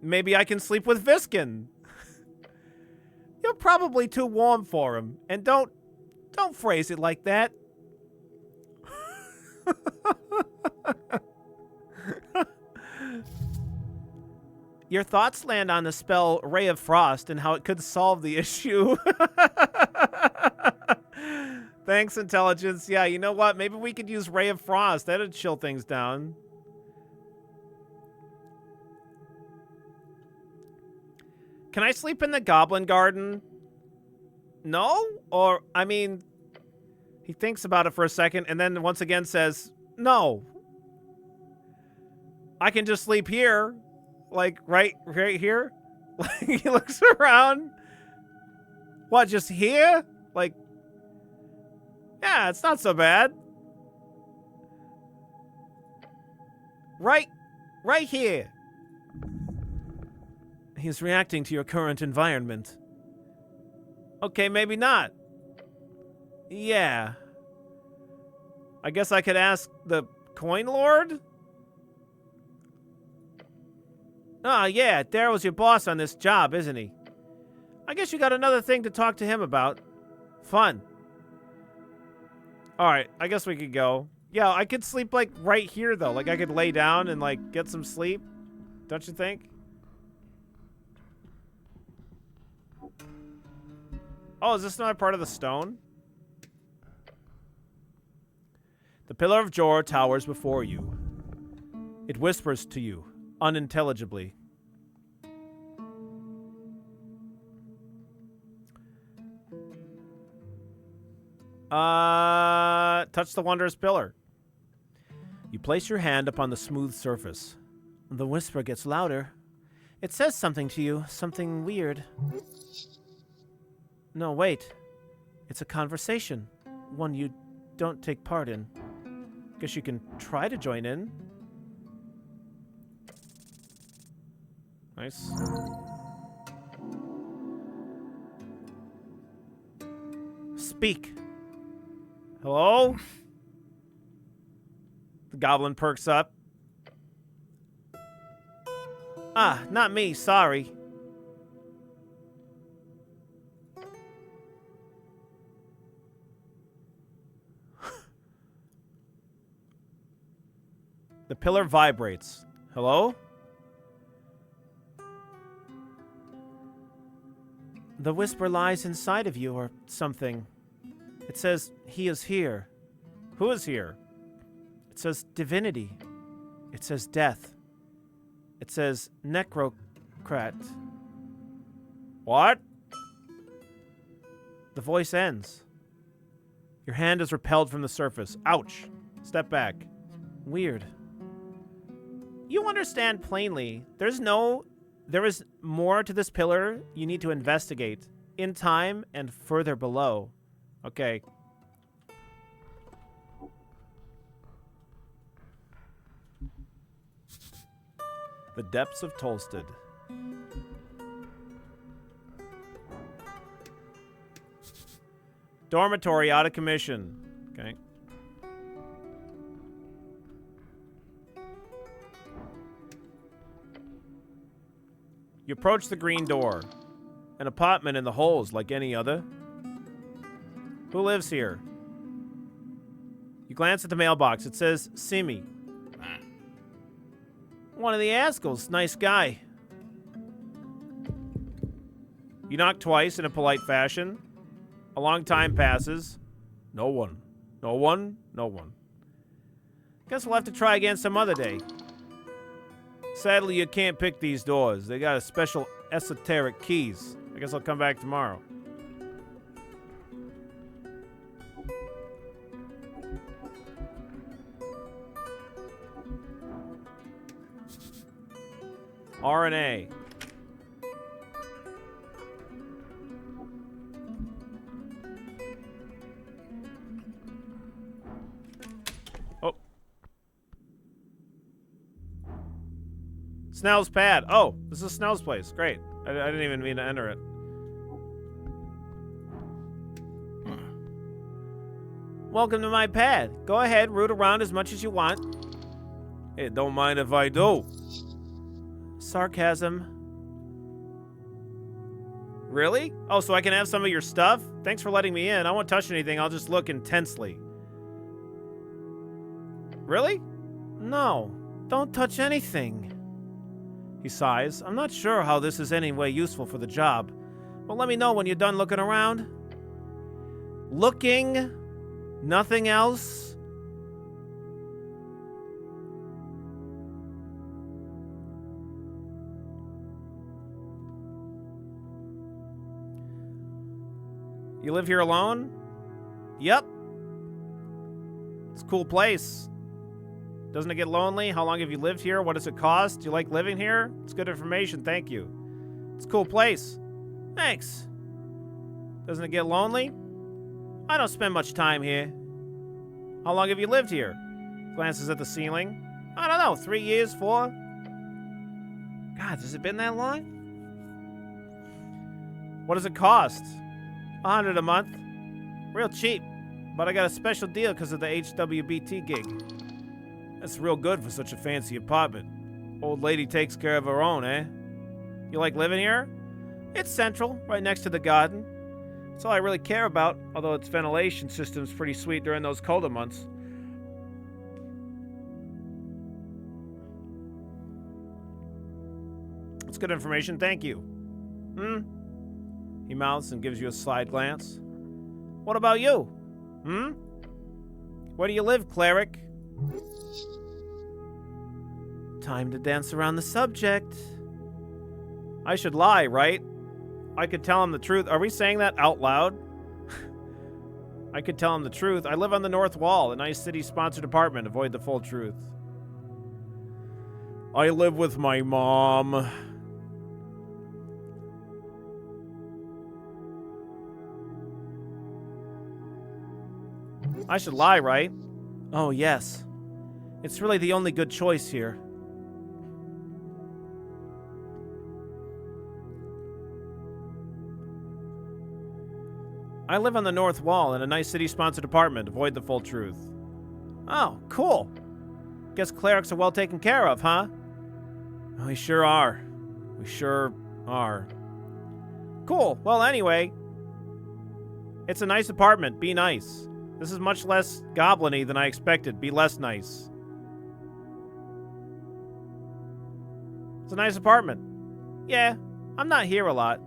Maybe I can sleep with Viskin. You're probably too warm for him. And don't phrase it like that. Your thoughts land on the spell Ray of Frost and how it could solve the issue. Thanks, intelligence. Yeah, you know what? Maybe we could use Ray of Frost. That'd chill things down. Can I sleep in the Goblin Garden? No? Or, I mean, he thinks about it for a second and then once again says, no. I can just sleep here. Like, right here? He looks around. What, just here? Like, yeah, it's not so bad. Right here. He's reacting to your current environment. Okay, maybe not. Yeah. I guess I could ask the Coin Lord? Ah, yeah, Daryl's your boss on this job, isn't he? I guess you got another thing to talk to him about. Fun. Alright, I guess we could go. Yeah, I could sleep, like, right here, though. Like, I could lay down and, like, get some sleep. Don't you think? Oh, is this not part of the stone? The pillar of Jor towers before you. It whispers to you, unintelligibly. Touch the wondrous pillar. You place your hand upon the smooth surface. The whisper gets louder. It says something to you, something weird. No, wait. It's a conversation. One you don't take part in. Guess you can try to join in. Nice. Speak. Hello? The goblin perks up. Ah, not me, sorry. The pillar vibrates. Hello? The whisper lies inside of you or something. It says, he is here. Who is here? It says divinity. It says death. It says necrocrat. What? The voice ends. Your hand is repelled from the surface. Ouch. Step back. Weird. You understand plainly. There is more to this pillar you need to investigate. In time and further below. Okay. The depths of Tolsted. Dormitory out of commission. Okay. You approach the green door. An apartment in the holes like any other. Who lives here? You glance at the mailbox. It says, Simi. One of the Askells. Nice guy. You knock twice in a polite fashion. A long time passes. No one. No one. No one. Guess we'll have to try again some other day. Sadly, you can't pick these doors. They got a special esoteric keys. I guess I'll come back tomorrow. RNA. Oh. Snell's pad. Oh, this is Snell's place. Great. I didn't even mean to enter it. Welcome to my pad. Go ahead, root around as much as you want. Hey, don't mind if I do. Sarcasm. Really? Oh, so I can have some of your stuff? Thanks for letting me in. I won't touch anything. I'll just look intensely. Really? No. Don't touch anything. He sighs. I'm not sure how this is any way useful for the job. Well, let me know when you're done looking around. Looking? Nothing else? You live here alone? Yep. It's a cool place. Doesn't it get lonely? How long have you lived here? What does it cost? Do you like living here? It's good information, thank you. It's a cool place. Thanks. Doesn't it get lonely? I don't spend much time here. How long have you lived here? Glances at the ceiling. I don't know, 3 years, 4? God, has it been that long? What does it cost? $100 a month. Real cheap. But I got a special deal because of the HWBT gig. That's real good for such a fancy apartment. Old lady takes care of her own, eh? You like living here? It's central, right next to the garden. That's all I really care about, although its ventilation system's pretty sweet during those colder months. That's good information, thank you. He mouths and gives you a side glance. What about you? Where do you live, cleric? Time to dance around the subject. I should lie, right? I could tell him the truth. Are we saying that out loud? I could tell him the truth. I live on the North Wall, a nice city-sponsored apartment. Avoid the full truth. I live with my mom. I should lie, right? Oh, yes. It's really the only good choice here. I live on the North Wall in a nice city-sponsored apartment. Avoid the full truth. Oh, cool. Guess clerics are well taken care of, huh? We sure are. We sure are. Cool. Well, anyway. It's a nice apartment. Be nice. This is much less goblin-y than I expected. Be less nice. It's a nice apartment. Yeah, I'm not here a lot.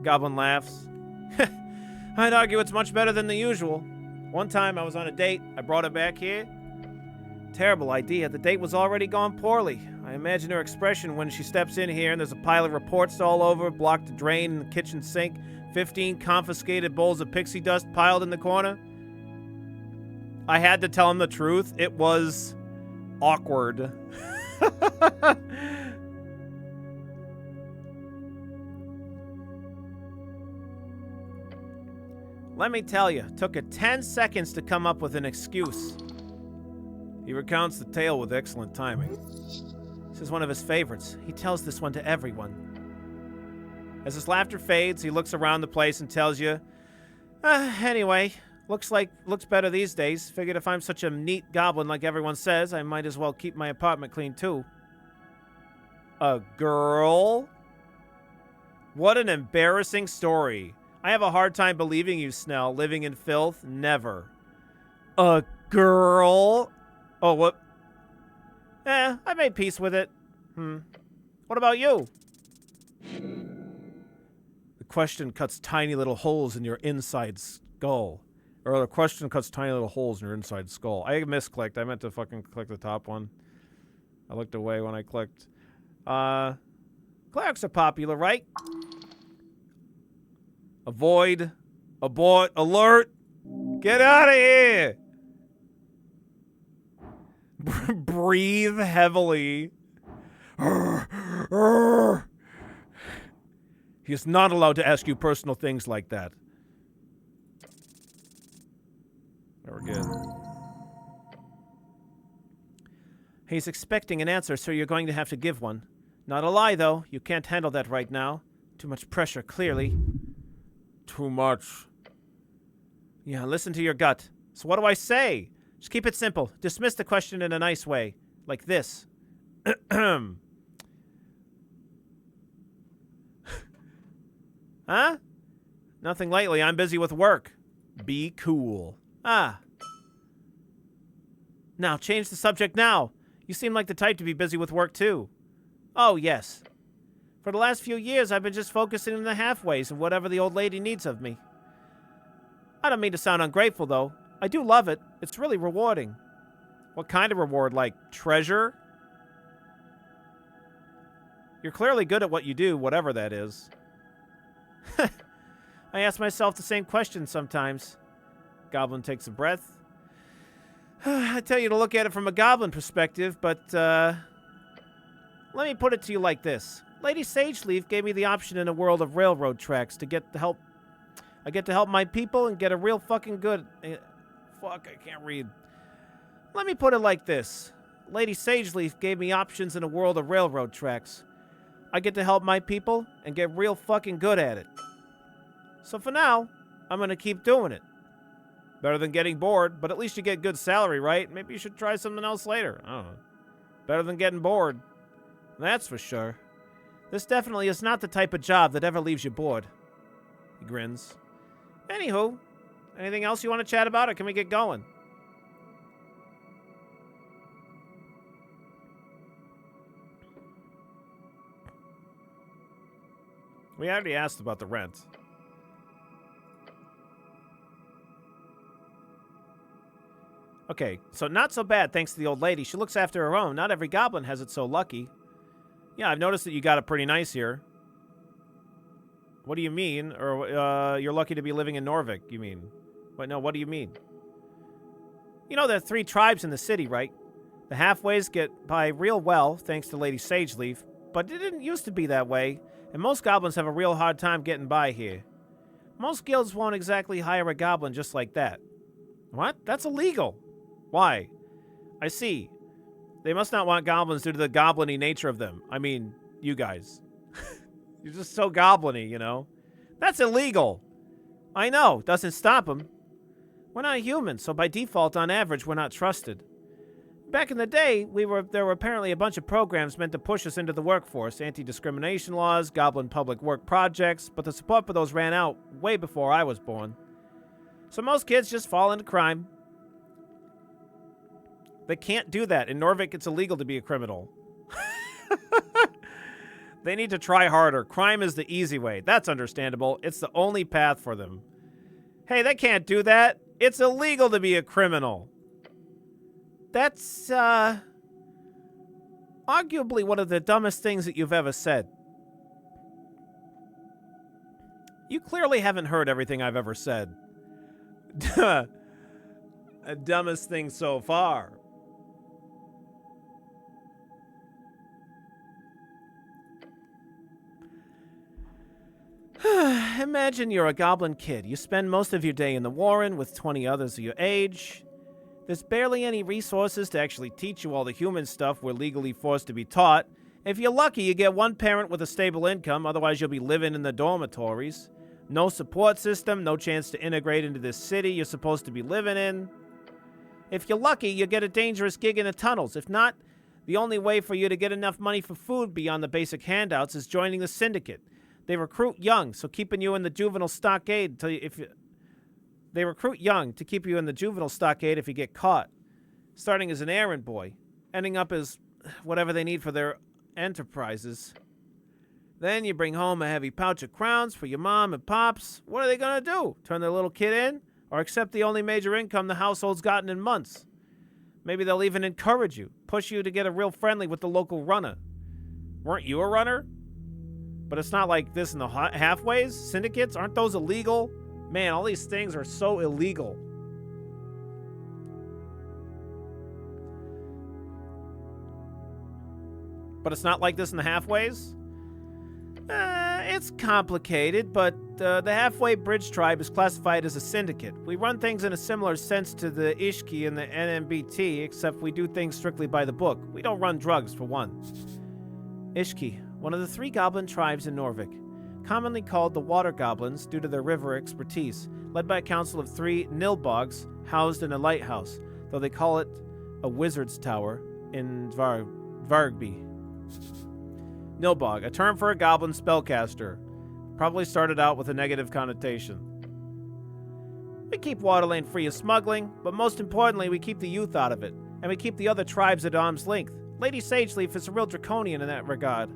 Goblin laughs. I'd argue it's much better than the usual. One time I was on a date. I brought her back here. Terrible idea. The date was already gone poorly. I imagine her expression when she steps in here and there's a pile of reports all over, blocked drain in the kitchen sink, 15 confiscated bowls of pixie dust piled in the corner. I had to tell him the truth. It was awkward. Let me tell you, took it 10 seconds to come up with an excuse. He recounts the tale with excellent timing. This is one of his favorites. He tells this one to everyone. As his laughter fades, he looks around the place and tells you, anyway, looks better these days. Figured if I'm such a neat goblin like everyone says, I might as well keep my apartment clean too. A girl? What an embarrassing story. I have a hard time believing you, Snell. Living in filth? Never. A girl? Oh, what? I made peace with it. What about you? The question cuts tiny little holes in your inside skull. Or the question cuts tiny little holes in your inside skull. I misclicked. I meant to fucking click the top one. I looked away when I clicked. Clerics are popular, right? Avoid. Abort. Alert. Get out of here. Breathe heavily. He is not allowed to ask you personal things like that. There we're good. He's expecting an answer, so you're going to have to give one. Not a lie, though. You can't handle that right now. Too much pressure, clearly. Too much. Yeah, listen to your gut. So what do I say? Just keep it simple. Dismiss the question in a nice way. Like this. Huh? Nothing lately. I'm busy with work. Be cool. Ah. Now, change the subject now. You seem like the type to be busy with work, too. Oh, yes. For the last few years, I've been just focusing on the halfways and whatever the old lady needs of me. I don't mean to sound ungrateful, though. I do love it. It's really rewarding. What kind of reward? Like treasure? You're clearly good at what you do, whatever that is. I ask myself the same question sometimes. Goblin takes a breath. I tell you to look at it from a goblin perspective, but let me put it to you like this. Lady Sageleaf gave me the option in a world of railroad tracks to get the help. I get to help my people and get a real fucking good... fuck, I can't read. Let me put it like this. Lady Sageleaf gave me options in a world of railroad tracks. I get to help my people and get real fucking good at it. So for now, I'm gonna keep doing it. Better than getting bored, but at least you get good salary, right? Maybe you should try something else later. I don't know. Better than getting bored. That's for sure. This definitely is not the type of job that ever leaves you bored. He grins. Anywho, anything else you want to chat about, or can we get going? We already asked about the rent. Okay, so not so bad thanks to the old lady. She looks after her own. Not every goblin has it so lucky. Yeah, I've noticed that you got it pretty nice here. What do you mean? Or you're lucky to be living in Norvik, you mean? Wait, no, what do you mean? You know there are 3 tribes in the city, right? The halfways get by real well, thanks to Lady Sageleaf, but it didn't used to be that way, and most goblins have a real hard time getting by here. Most guilds won't exactly hire a goblin just like that. What? That's illegal. Why? I see. They must not want goblins due to the goblin-y nature of them. I mean, you guys. You're just so goblin-y, you know? That's illegal. I know. Doesn't stop them. We're not human, so by default, on average, we're not trusted. Back in the day, there were apparently a bunch of programs meant to push us into the workforce, anti-discrimination laws, goblin public work projects, but the support for those ran out way before I was born. So most kids just fall into crime. They can't do that. In Norvik, it's illegal to be a criminal. They need to try harder. Crime is the easy way. That's understandable. It's the only path for them. Hey, they can't do that. It's illegal to be a criminal. That's, arguably one of the dumbest things that you've ever said. You clearly haven't heard everything I've ever said. Dumbest thing so far. Imagine you're a goblin kid. You spend most of your day in the Warren with 20 others of your age. There's barely any resources to actually teach you all the human stuff we're legally forced to be taught. If you're lucky, you get one parent with a stable income, otherwise you'll be living in the dormitories. No support system, no chance to integrate into this city you're supposed to be living in. If you're lucky, you'll get a dangerous gig in the tunnels. If not, the only way for you to get enough money for food beyond the basic handouts is joining the syndicate. They recruit young, so keeping you in the juvenile stockade They recruit young to keep you in the juvenile stockade if you get caught. Starting as an errand boy, ending up as whatever they need for their enterprises. Then you bring home a heavy pouch of crowns for your mom and pops. What are they going to do? Turn their little kid in? Or accept the only major income the household's gotten in months? Maybe they'll even encourage you, push you to get a real friendly with the local runner. Weren't you a runner? But it's not like this in the halfways. Syndicates, aren't those illegal? Man, all these things are so illegal. But it's not like this in the halfways? It's complicated, but the Halfway Bridge Tribe is classified as a syndicate. We run things in a similar sense to the Ishki and the NMBT, except we do things strictly by the book. We don't run drugs, for one. Ishki, one of the 3 goblin tribes in Norvik, commonly called the Water Goblins due to their river expertise, led by a council of 3 Nilbogs housed in a lighthouse, though they call it a wizard's tower in Vargby. Nilbog, a term for a goblin spellcaster. Probably started out with a negative connotation. We keep Waterlane free of smuggling, but most importantly, we keep the youth out of it, and we keep the other tribes at arm's length. Lady Sageleaf is a real draconian in that regard.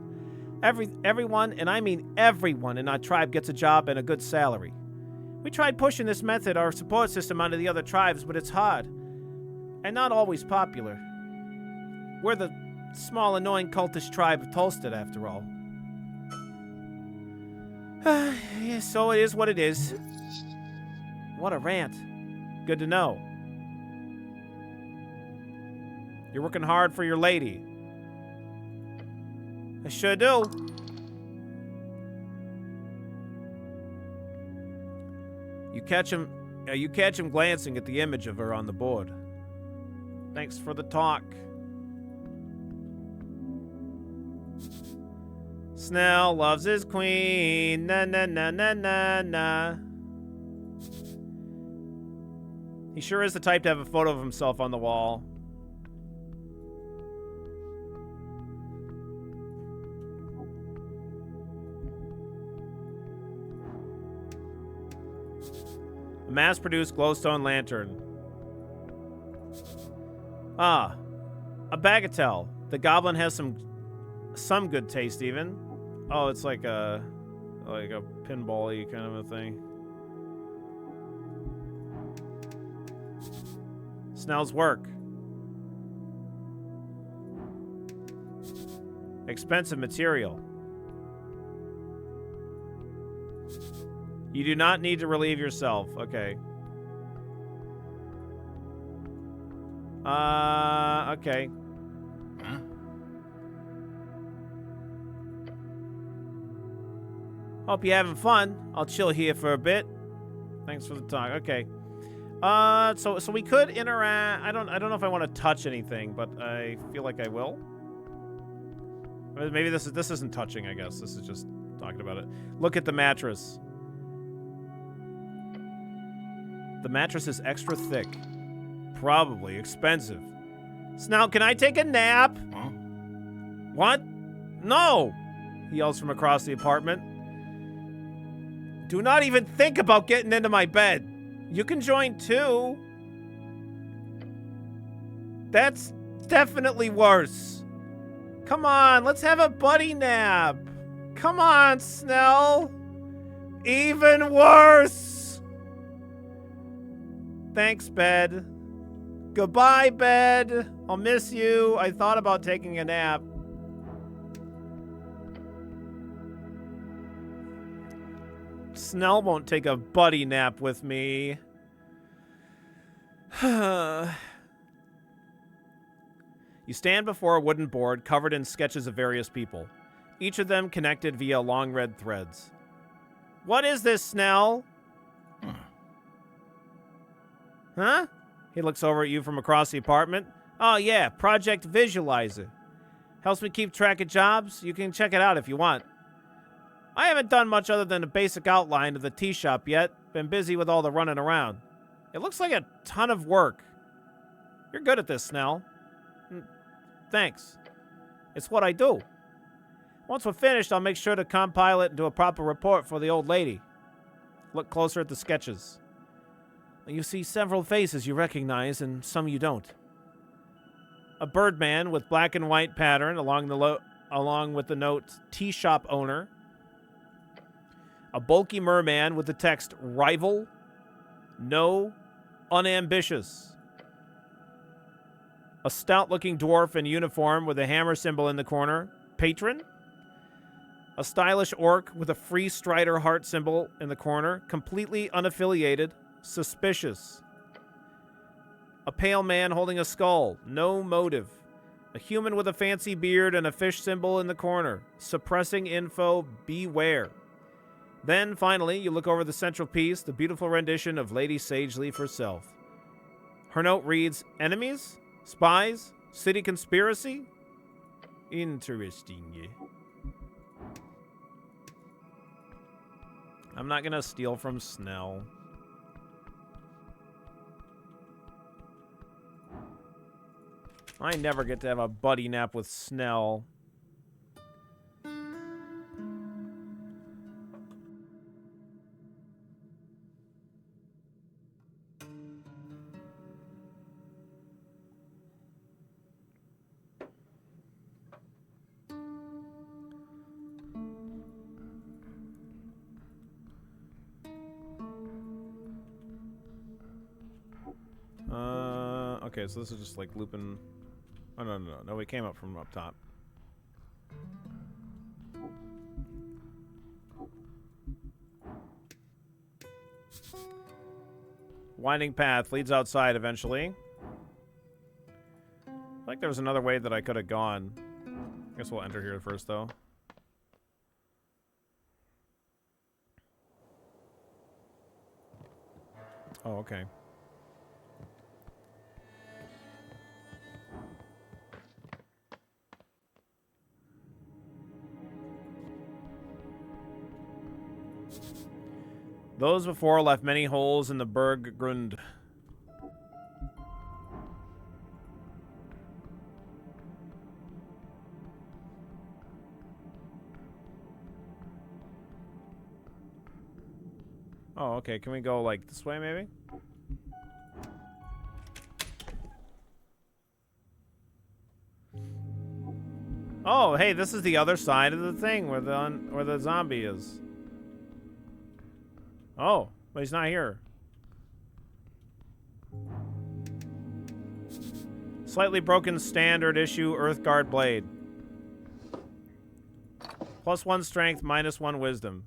Everyone, and I mean everyone in our tribe gets a job and a good salary. We tried pushing this method, our support system, onto the other tribes, but it's hard. And not always popular. We're the small, annoying, cultish tribe of Tolstead, after all. Yeah, so it is what it is. What a rant. Good to know. You're working hard for your lady. I sure do. You catch him glancing at the image of her on the board. Thanks for the talk. Snell loves his queen. Na na na na na na. He sure is the type to have a photo of himself on the wall. A mass-produced glowstone lantern. Ah, a bagatelle. The goblin has some good taste, even. Oh, it's like a pinball-y kind of a thing. Snell's work. Expensive material. You do not need to relieve yourself. Okay. Okay. Huh? Hope you're having fun. I'll chill here for a bit. Thanks for the talk. Okay. So we could interact. I don't know if I want to touch anything, but I feel like I will. Maybe this isn't touching, I guess. This is just talking about it. Look at the mattress. The mattress is extra thick. Probably expensive. Snell, can I take a nap? Huh? What? No! He yells from across the apartment. Do not even think about getting into my bed. You can join too. That's definitely worse. Come on, let's have a buddy nap. Come on, Snell. Even worse. Thanks, bed. Goodbye, bed. I'll miss you. I thought about taking a nap. Snell won't take a buddy nap with me. You stand before a wooden board covered in sketches of various people, each of them connected via long red threads. What is this, Snell? Huh? He looks over at you from across the apartment. Oh yeah, Project Visualizer. Helps me keep track of jobs. You can check it out if you want. I haven't done much other than a basic outline of the tea shop yet. Been busy with all the running around. It looks like a ton of work. You're good at this, Snell. Thanks. It's what I do. Once we're finished, I'll make sure to compile it into a proper report for the old lady. Look closer at the sketches. You see several faces you recognize and some you don't. A birdman with black and white pattern along with the note tea shop owner. A bulky merman with the text rival, no, unambitious. A stout-looking dwarf in uniform with a hammer symbol in the corner, patron. A stylish orc with a free strider heart symbol in the corner, completely unaffiliated, suspicious. A pale man holding a skull, no motive. A human with a fancy beard and a fish symbol in the corner, suppressing info, beware. Then, finally, you look over the central piece, the beautiful rendition of Lady Sageleaf herself. Her note reads, enemies? Spies? City conspiracy? Interesting. I'm not gonna steal from Snell. I never get to have a buddy nap with Snell. Okay, so this is just like looping. Oh, no, we came up from up top. Winding path leads outside eventually. I feel like there was another way that I could have gone. I guess we'll enter here first, though. Oh, okay. Those before left many holes in the Berggrund. Oh, okay. Can we go, like, this way, maybe? Oh, hey, this is the other side of the thing where the zombie is. Oh, but he's not here. Slightly broken standard issue Earthguard blade. +1 strength, -1 wisdom.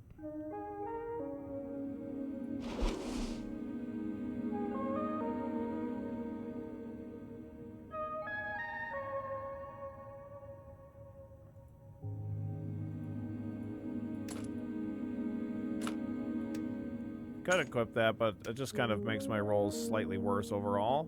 Could equip that, but it just kind of makes my rolls slightly worse overall.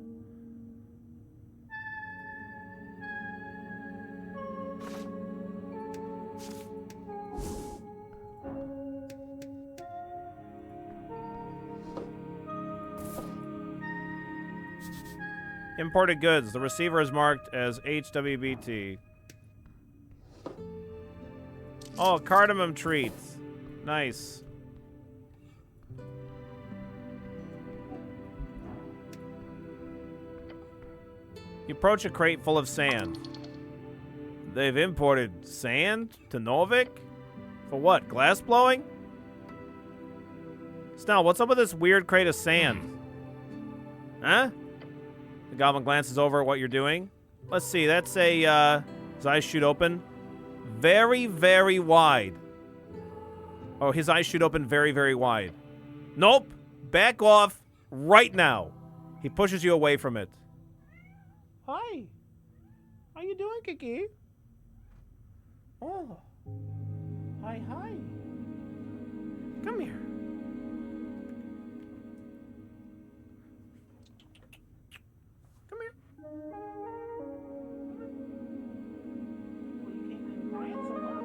Imported goods. The receiver is marked as HWBT. Oh, cardamom treats. Nice. You approach a crate full of sand. They've imported sand to Norvik? For what, glass blowing? Snell, what's up with this weird crate of sand? Huh? The goblin glances over at what you're doing. Let's see, that's a, his eyes shoot open. Very, very wide. Oh, his eyes shoot open very, very wide. Nope. Back off right now. He pushes you away from it. Hi. How you doing, Kiki? Oh. Hi, hi. Come here. Come here. Well, you came in crying so much.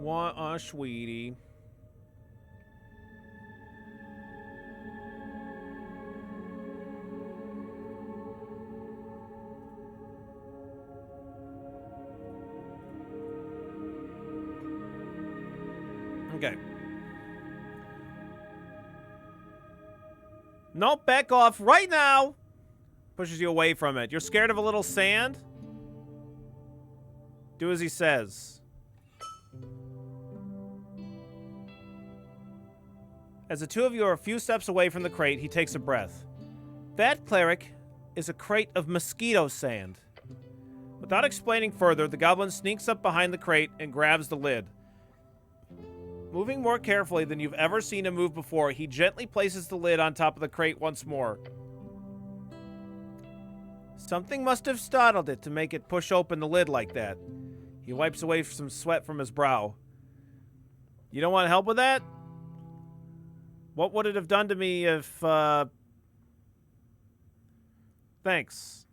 What a sweetie. Okay. Nope, back off right now. Pushes you away from it. You're scared of a little sand? Do as he says. As the two of you are a few steps away from the crate, he takes a breath. That, cleric, is a crate of mosquito sand. Without explaining further, the goblin sneaks up behind the crate and grabs the lid. Moving more carefully than you've ever seen him move before, he gently places the lid on top of the crate once more. Something must have startled it to make it push open the lid like that. He wipes away some sweat from his brow. You don't want help with that? What would it have done to me if, Thanks.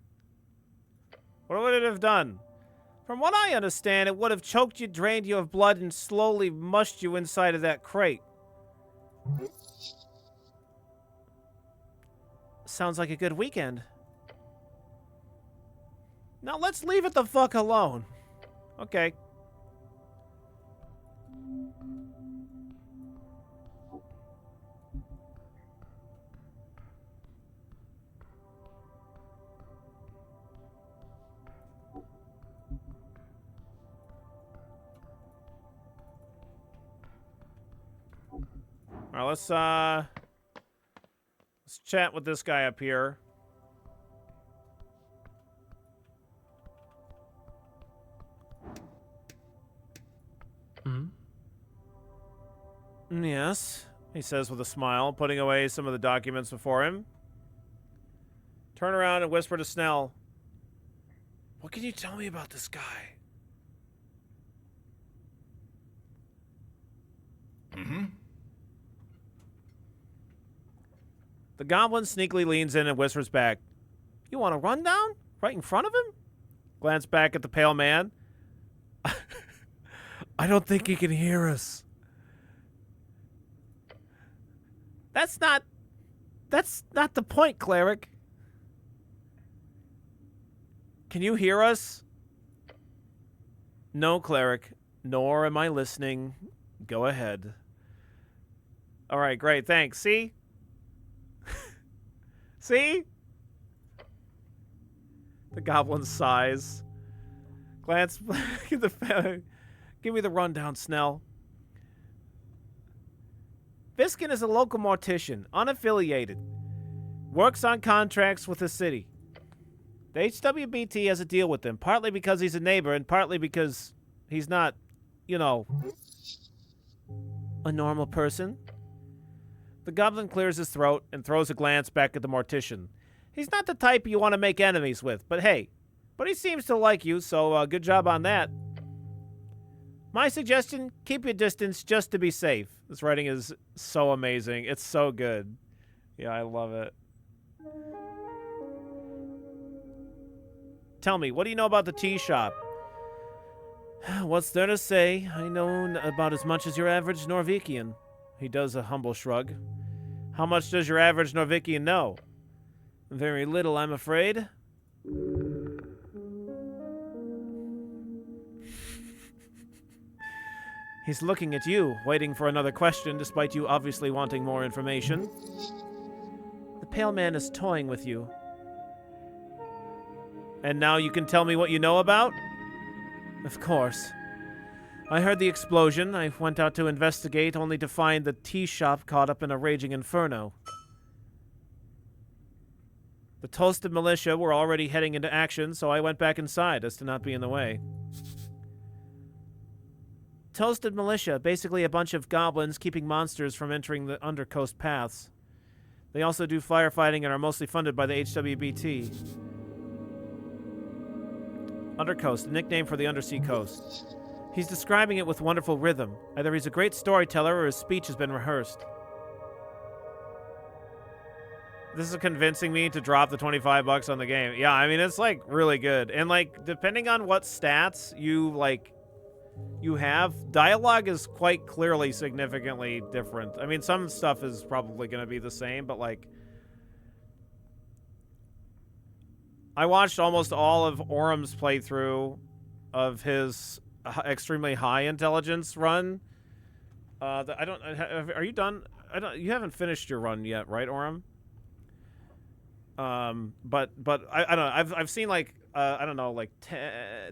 What would it have done? From what I understand, it would have choked you, drained you of blood, and slowly mushed you inside of that crate. Sounds like a good weekend. Now let's leave it the fuck alone. Okay. All right, let's chat with this guy up here. Yes, he says with a smile, putting away some of the documents before him. Turn around and whisper to Snell. What can you tell me about this guy? The goblin sneakily leans in and whispers back. You want a rundown? Right in front of him? Glance back at the pale man. I don't think he can hear us. That's not the point, cleric. Can you hear us? No, cleric. Nor am I listening. Go ahead. All right, great. Thanks. See? See? The goblin sighs. Glance. Give me the rundown, Snell. Viskin is a local mortician, unaffiliated. Works on contracts with the city. The HWBT has a deal with him, partly because he's a neighbor and partly because he's not, you know, a normal person. The goblin clears his throat and throws a glance back at the mortician. He's not the type you want to make enemies with, but hey. But he seems to like you, so good job on that. My suggestion, keep your distance just to be safe. This writing is so amazing. It's so good. Yeah, I love it. Tell me, what do you know about the tea shop? What's there to say? I know about as much as your average Norvikian. He does a humble shrug. How much does your average Norvikian know? Very little, I'm afraid. He's looking at you, waiting for another question, despite you obviously wanting more information. The pale man is toying with you. And now you can tell me what you know about? Of course. I heard the explosion. I went out to investigate, only to find the tea shop caught up in a raging inferno. The toasted militia were already heading into action, so I went back inside as to not be in the way. Toasted militia, basically a bunch of goblins keeping monsters from entering the undercoast paths. They also do firefighting and are mostly funded by the HWBT. Undercoast, a nickname for the undersea coast. He's describing it with wonderful rhythm. Either he's a great storyteller or his speech has been rehearsed. This is convincing me to drop the $25 on the game. Yeah, I mean, it's, like, really good. And, like, depending on what stats you, like, you have. Dialogue is quite clearly significantly different. I mean, some stuff is probably going to be the same, but like, I watched almost all of Orum's playthrough of his extremely high intelligence run. I don't. Are you done? You haven't finished your run yet, right, Orum? But I don't know. I've seen like I don't know, like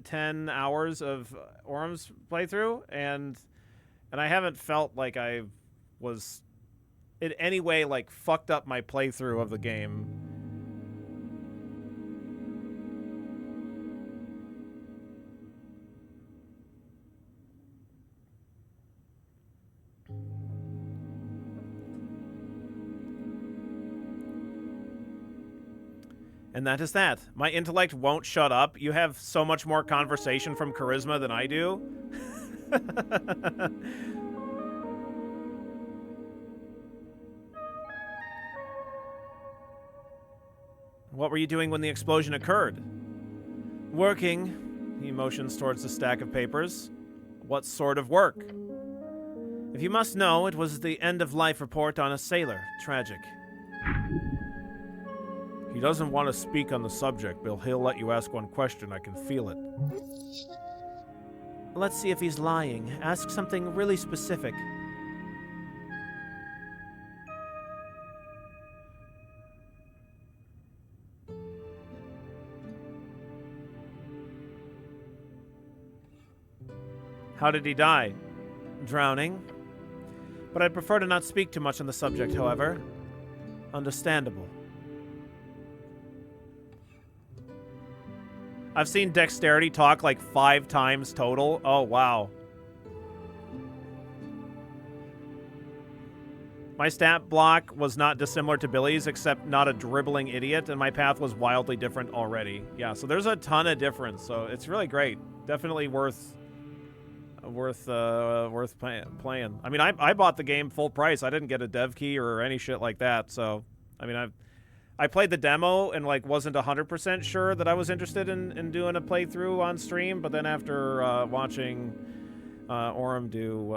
10 hours of Orum's playthrough, and I haven't felt like I was in any way like fucked up my playthrough of the game. And that is that. My intellect won't shut up. You have so much more conversation from charisma than I do. What were you doing when the explosion occurred? Working. He motions towards the stack of papers. What sort of work? If you must know, it was the end-of-life report on a sailor. Tragic. He doesn't want to speak on the subject, but he'll let you ask one question. I can feel it. Let's see if he's lying. Ask something really specific. How did he die? Drowning. But I'd prefer to not speak too much on the subject, however. Understandable. I've seen Dexterity talk like 5 times total. Oh, wow. My stat block was not dissimilar to Billy's, except not a dribbling idiot, and my path was wildly different already. Yeah, so there's a ton of difference, so it's really great. Definitely worth playing. I mean, I bought the game full price. I didn't get a dev key or any shit like that, so, I mean, I played the demo and like wasn't 100% sure that I was interested in doing a playthrough on stream, but then after watching Orum do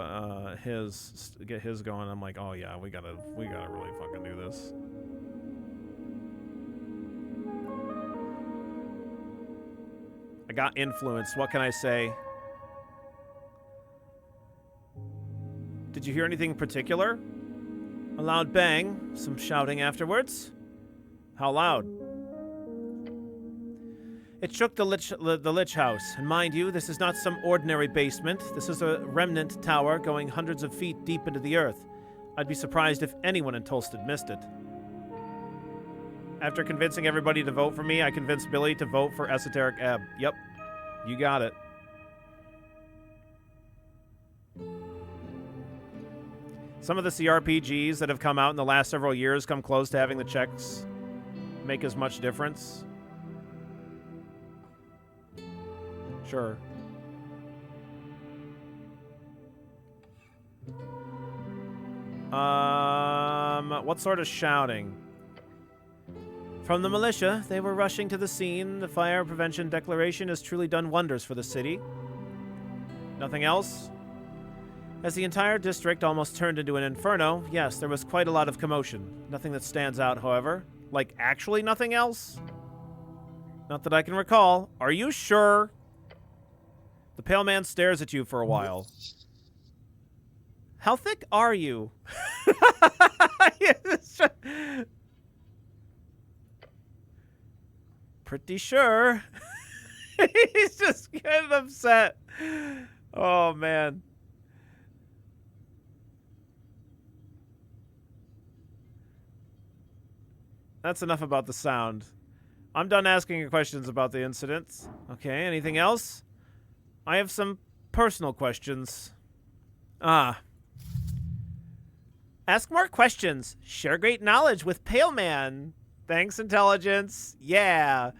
get his going, I'm like, oh yeah, we gotta really fucking do this. I got influence. What can I say? Did you hear anything particular? A loud bang, some shouting afterwards. How loud? It shook the Lich House, and mind you, this is not some ordinary basement. This is a remnant tower going hundreds of feet deep into the earth. I'd be surprised if anyone in Tolstead missed it. After convincing everybody to vote for me, I convinced Billy to vote for Esoteric Ebb. Yep, you got it. Some of the CRPGs that have come out in the last several years come close to having the checks make as much difference. Sure. What sort of shouting? From the militia, they were rushing to the scene. The fire prevention declaration has truly done wonders for the city. Nothing else? As the entire district almost turned into an inferno, yes, there was quite a lot of commotion. Nothing that stands out, however. Like, actually nothing else? Not that I can recall. Are you sure? The pale man stares at you for a while. How thick are you? Pretty sure. He's just getting upset. Oh, man. That's enough about the sound. I'm done asking you questions about the incidents. Okay, anything else? I have some personal questions. Ask more questions. Share great knowledge with Pale Man. Thanks, intelligence. Yeah.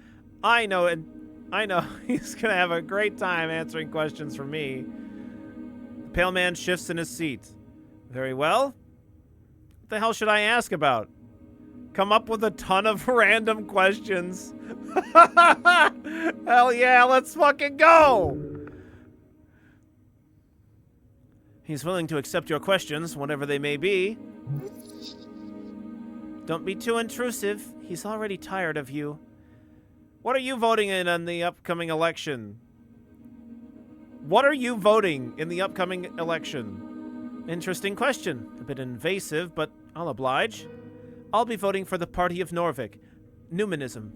I know he's gonna have a great time answering questions from me. The Pale Man shifts in his seat. Very well. What the hell should I ask about? Come up with a ton of random questions. Hell yeah, let's fucking go! He's willing to accept your questions, whatever they may be. Don't be too intrusive. He's already tired of you. What are you voting in the upcoming election? What are you voting in the upcoming election? Interesting question. A bit invasive, but I'll oblige. I'll be voting for the Party of Norvik. Numanism.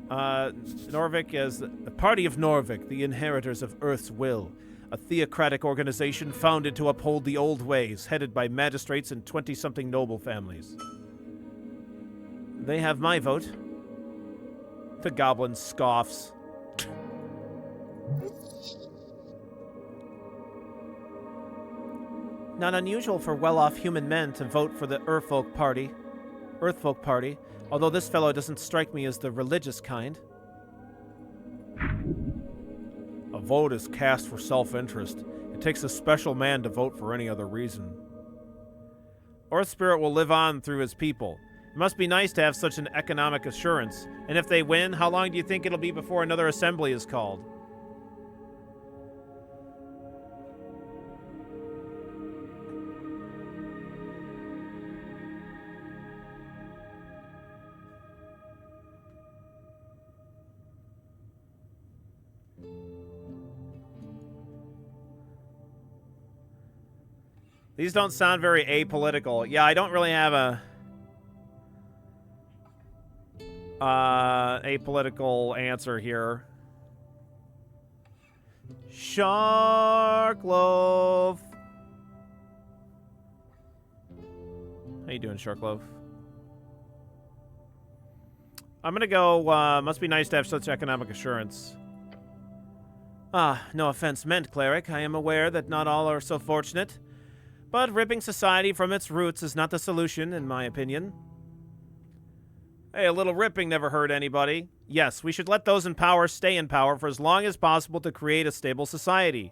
Norvik is the Party of Norvik, the inheritors of Earth's will. A theocratic organization founded to uphold the old ways, headed by magistrates and 20-something noble families. They have my vote. The goblin scoffs. Not unusual for well-off human men to vote for the Earthfolk Party, although this fellow doesn't strike me as the religious kind. A vote is cast for self-interest. It takes a special man to vote for any other reason. Earth Spirit will live on through his people. It must be nice to have such an economic assurance. And if they win, how long do you think it'll be before another assembly is called? These don't sound very apolitical. Yeah, I don't really have a apolitical answer here. Sharkloaf. How you doing, Sharkloaf? I'm gonna go, must be nice to have such economic assurance. Ah, no offense meant, cleric. I am aware that not all are so fortunate. But ripping society from its roots is not the solution, in my opinion. Hey, a little ripping never hurt anybody. Yes, we should let those in power stay in power for as long as possible to create a stable society.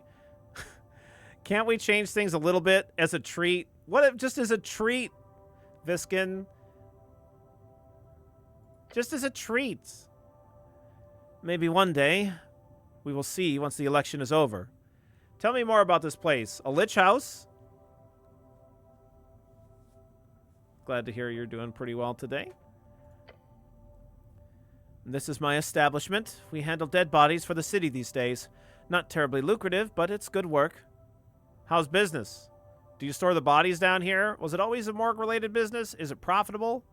Can't we change things a little bit as a treat? What if just as a treat, Viskin? Just as a treat. Maybe one day. We will see once the election is over. Tell me more about this place. A lich house? Glad to hear you're doing pretty well today. This is my establishment. We handle dead bodies for the city these days. Not terribly lucrative, but it's good work. How's business? Do you store the bodies down here? Was it always a morgue-related business? Is it profitable?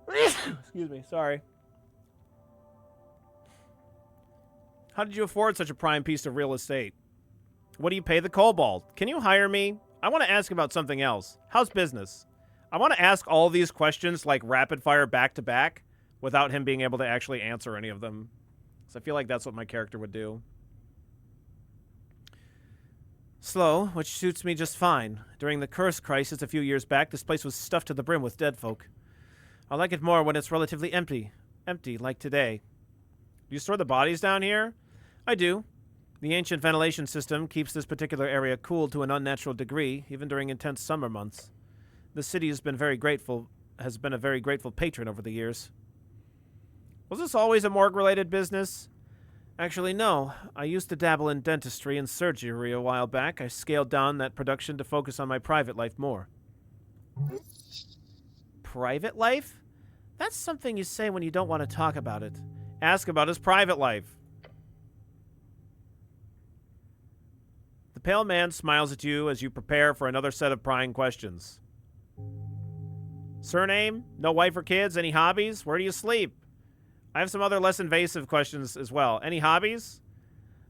Excuse me, sorry. How did you afford such a prime piece of real estate? What do you pay the kobold? Can you hire me? I want to ask about something else. How's business? I want to ask all these questions like rapid fire back to back without him being able to actually answer any of them. So I feel like that's what my character would do. Slow, which suits me just fine. During the curse crisis a few years back, this place was stuffed to the brim with dead folk. I like it more when it's relatively empty. Empty, like today. Do you store the bodies down here? I do. The ancient ventilation system keeps this particular area cool to an unnatural degree, even during intense summer months. The city has been a very grateful patron over the years. Was this always a morgue-related business? Actually, no. I used to dabble in dentistry and surgery a while back. I scaled down that production to focus on my private life more. Private life? That's something you say when you don't want to talk about it. Ask about his private life. The pale man smiles at you as you prepare for another set of prying questions. Surname? No wife or kids? Any hobbies? Where do you sleep? I have some other less invasive questions as well. Any hobbies?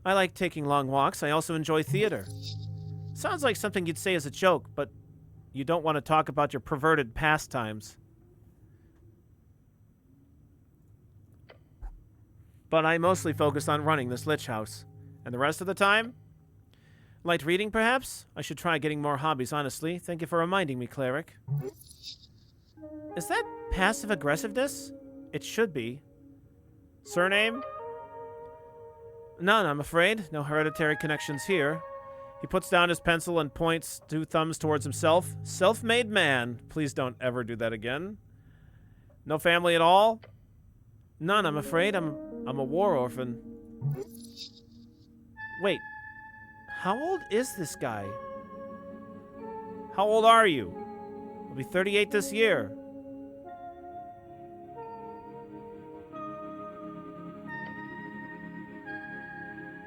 I like taking long walks. I also enjoy theater. Sounds like something you'd say as a joke, but you don't want to talk about your perverted pastimes. But I mostly focus on running this lich house. And the rest of the time? Light reading, perhaps? I should try getting more hobbies, honestly. Thank you for reminding me, cleric. Is that passive aggressiveness? It should be. Surname? None, I'm afraid. No hereditary connections here. He puts down his pencil and points 2 thumbs towards himself. Self-made man. Please don't ever do that again. No family at all? None, I'm afraid. I'm a war orphan. Wait, How old is this guy? How old are you? I'll be 38 this year.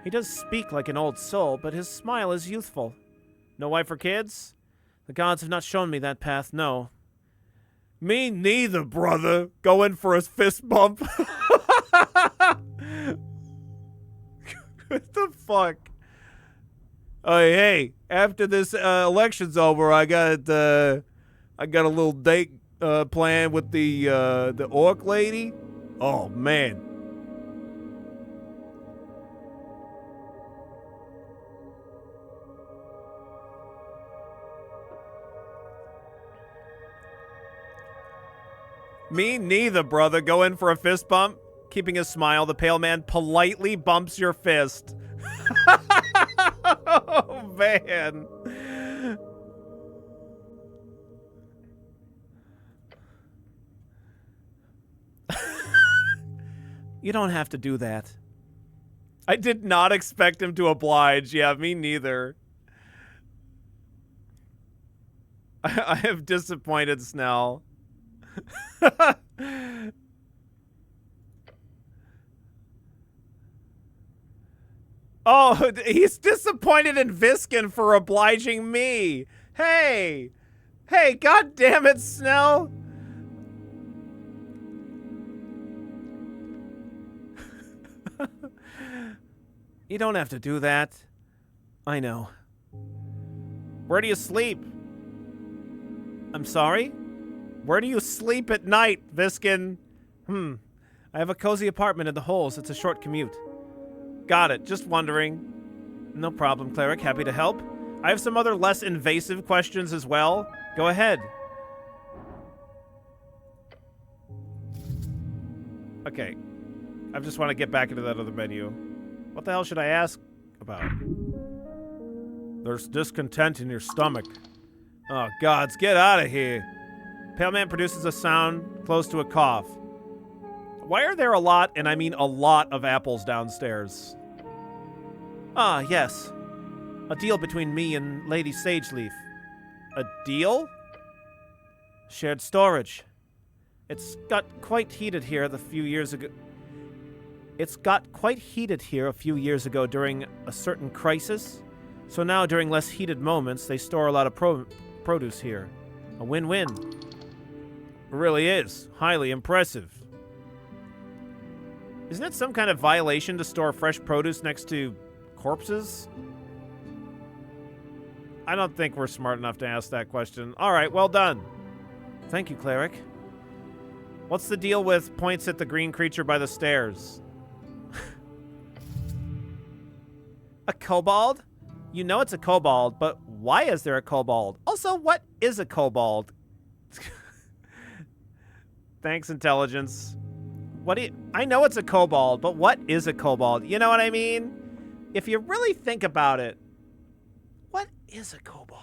He does speak like an old soul, but his smile is youthful. No wife or kids? The gods have not shown me that path, no. Me neither, brother. Go in for a fist bump. What the fuck? Oh, hey, after this election's over, I got a little date planned with the orc lady. Oh, man. Me neither, brother. Go in for a fist bump. Keeping his smile, the pale man politely bumps your fist. Oh, man. You don't have to do that. I did not expect him to oblige. Yeah, me neither. I have disappointed Snell. Oh, he's disappointed in Viskin for obliging me. Hey, God damn it, Snell. You don't have to do that. I know. Where do you sleep? I'm sorry? Where do you sleep at night, Viskin? I have a cozy apartment in the Holes. It's a short commute. Got it. Just wondering. No problem, Cleric. Happy to help. I have some other less invasive questions as well. Go ahead. Okay. I just want to get back into that other menu. What the hell should I ask about? There's discontent in your stomach. Oh, gods, get out of here. Pale man produces a sound close to a cough. Why are there a lot, and I mean a lot, of apples downstairs? Ah, yes. A deal between me and Lady Sageleaf. A deal? Shared storage. It's got quite heated here a few years ago. During a certain crisis. So now, during less heated moments, they store a lot of produce here. A win-win. It really is. Highly impressive. Isn't it some kind of violation to store fresh produce next to corpses? I don't think we're smart enough to ask that question. All right, well done. Thank you, Cleric. What's the deal with points at the green creature by the stairs? A kobold? You know it's a kobold, but why is there a kobold? Also, what is a kobold? Thanks, intelligence. I know it's a kobold, but what is a kobold? You know what I mean? If you really think about it, what is a kobold?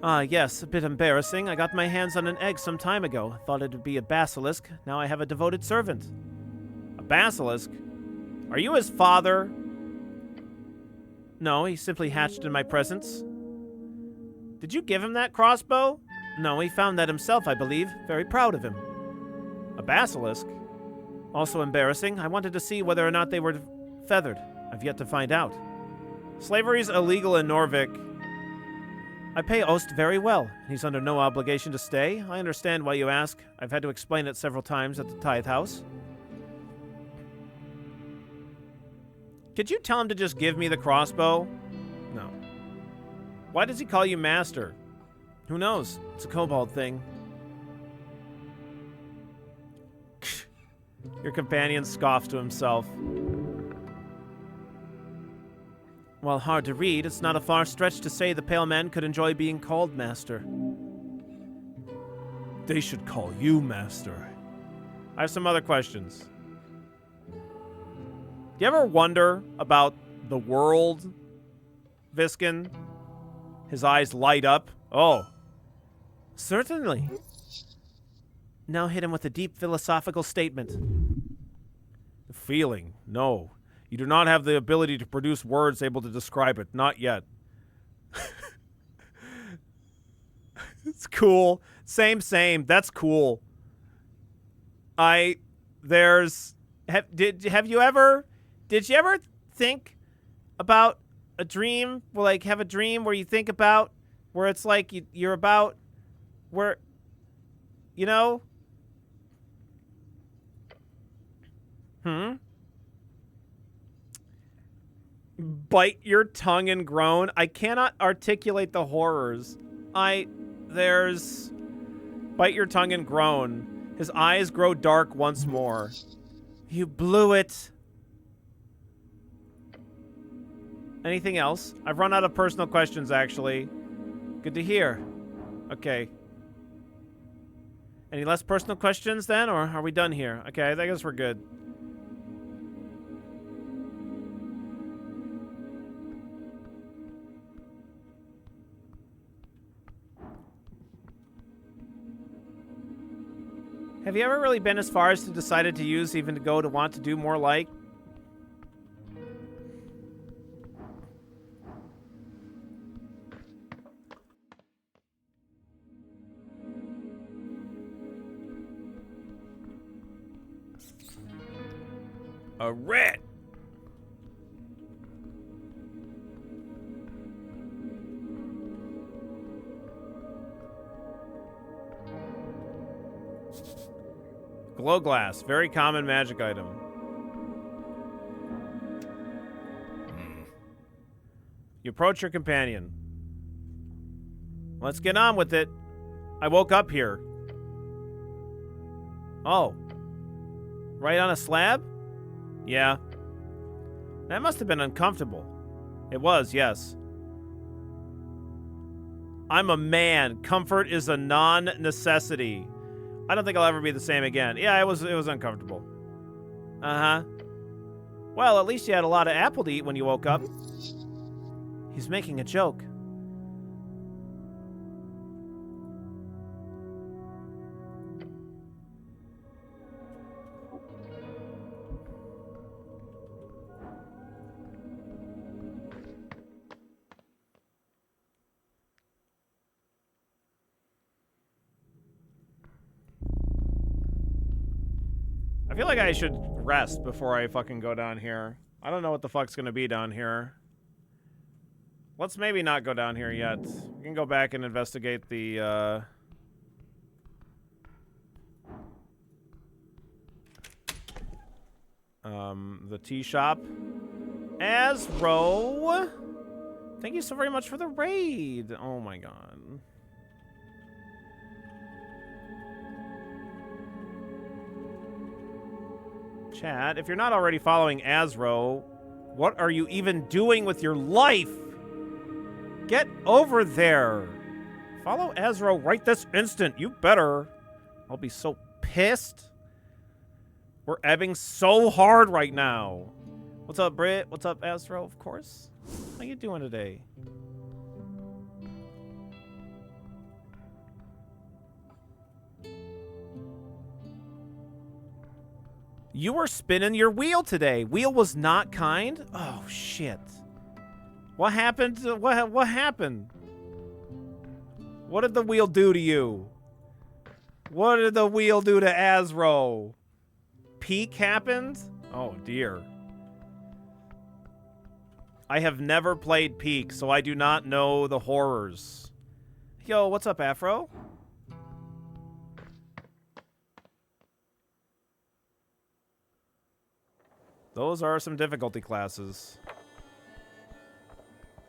Ah, yes, a bit embarrassing. I got my hands on an egg some time ago. Thought it would be a basilisk. Now I have a devoted servant. A basilisk? Are you his father? No, he simply hatched in my presence. Did you give him that crossbow? No, he found that himself, I believe. Very proud of him. A basilisk? Also embarrassing. I wanted to see whether or not they were feathered. I've yet to find out. Slavery's illegal in Norvik. I pay Ost very well. He's under no obligation to stay. I understand why you ask. I've had to explain it several times at the tithe house. Could you tell him to just give me the crossbow? No. Why does he call you master? Who knows? It's a kobold thing. Your companion scoffs to himself. While hard to read, it's not a far stretch to say the pale man could enjoy being called master. They should call you master. I have some other questions. Do you ever wonder about the world, Viskin? His eyes light up. Oh, certainly. Now hit him with a deep philosophical statement. Feeling. No. You do not have the ability to produce words able to describe it. Not yet. It's cool. Same. That's cool. Did you ever think about a dream? Well, like, have a dream where you think about, where it's like you're about, where, you know? Bite your tongue and groan. I cannot articulate the horrors. There's... Bite your tongue and groan. His eyes grow dark once more. You blew it. Anything else? I've run out of personal questions, actually. Good to hear. Okay. Any less personal questions, then? Or are we done here? Okay, I guess we're good. Have you ever really been as far as to decided to use, even to go to want to do more like? A rat! Glow glass, very common magic item. You approach your companion. Let's get on with it. I woke up here. Oh. Right on a slab? Yeah. That must have been uncomfortable. It was, yes. I'm a man. Comfort is a non-necessity. I don't think I'll ever be the same again. Yeah, it was uncomfortable. Uh-huh. Well, at least you had a lot of apple to eat when you woke up. He's making a joke. I feel like I should rest before I fucking go down here. I don't know what the fuck's gonna be down here. Let's maybe not go down here yet. We can go back and investigate the tea shop. Azro! Thank you so very much for the raid. Oh my god. Chat, if you're not already following Azro, what are you even doing with your life? Get over there. Follow Azro right this instant. You better. I'll be so pissed. We're ebbing so hard right now. What's up, Britt? What's up, Azro? Of course. How you doing today? You were spinning your wheel today. Wheel was not kind? Oh, shit. What happened? What happened? What did the wheel do to you? What did the wheel do to Azro? Peak happened? Oh, dear. I have never played Peak, so I do not know the horrors. Yo, what's up, Afro? Those are some difficulty classes.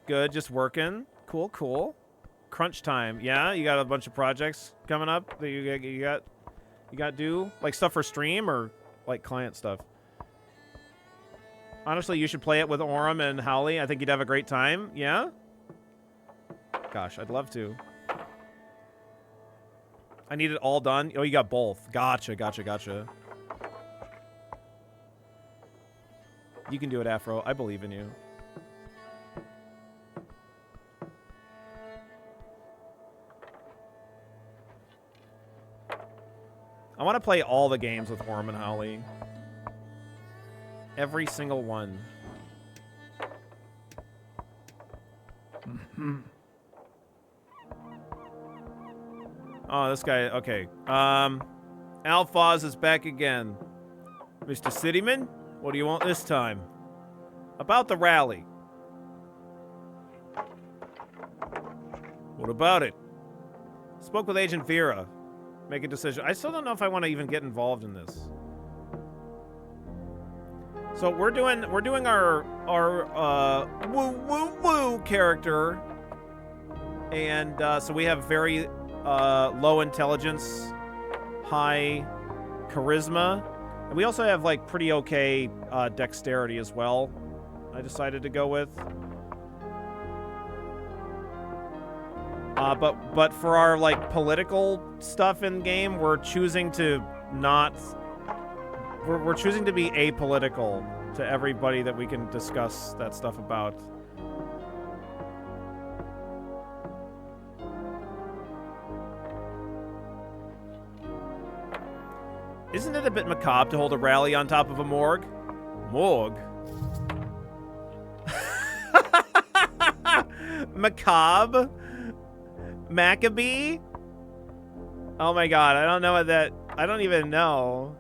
Good, just working. Cool, cool. Crunch time. Yeah, you got a bunch of projects coming up that you got due? Like stuff for stream or like client stuff? Honestly, you should play it with Orem and Howley. I think you'd have a great time. Yeah? Gosh, I'd love to. I need it all done. Oh, you got both. Gotcha, gotcha, gotcha. You can do it, Afro. I believe in you. I want to play all the games with Orm and Holly. Every single one. Oh, this guy. Okay. Alphaz is back again. Mr. Cityman, what do you want this time? About the rally. What about it? Spoke with Agent Vera. Make a decision. I still don't know if I want to even get involved in this. So we're doing our woo woo woo character, and so we have very low intelligence, high charisma, and we also have like pretty okay dexterity as well. I decided to go with. But for our like political stuff in game, we're choosing to not. We're choosing to be apolitical to everybody that we can discuss that stuff about. Isn't it a bit macabre to hold a rally on top of a morgue? Morgue? Macabre? Maccabee? Oh my god, I don't know what that... I don't even know.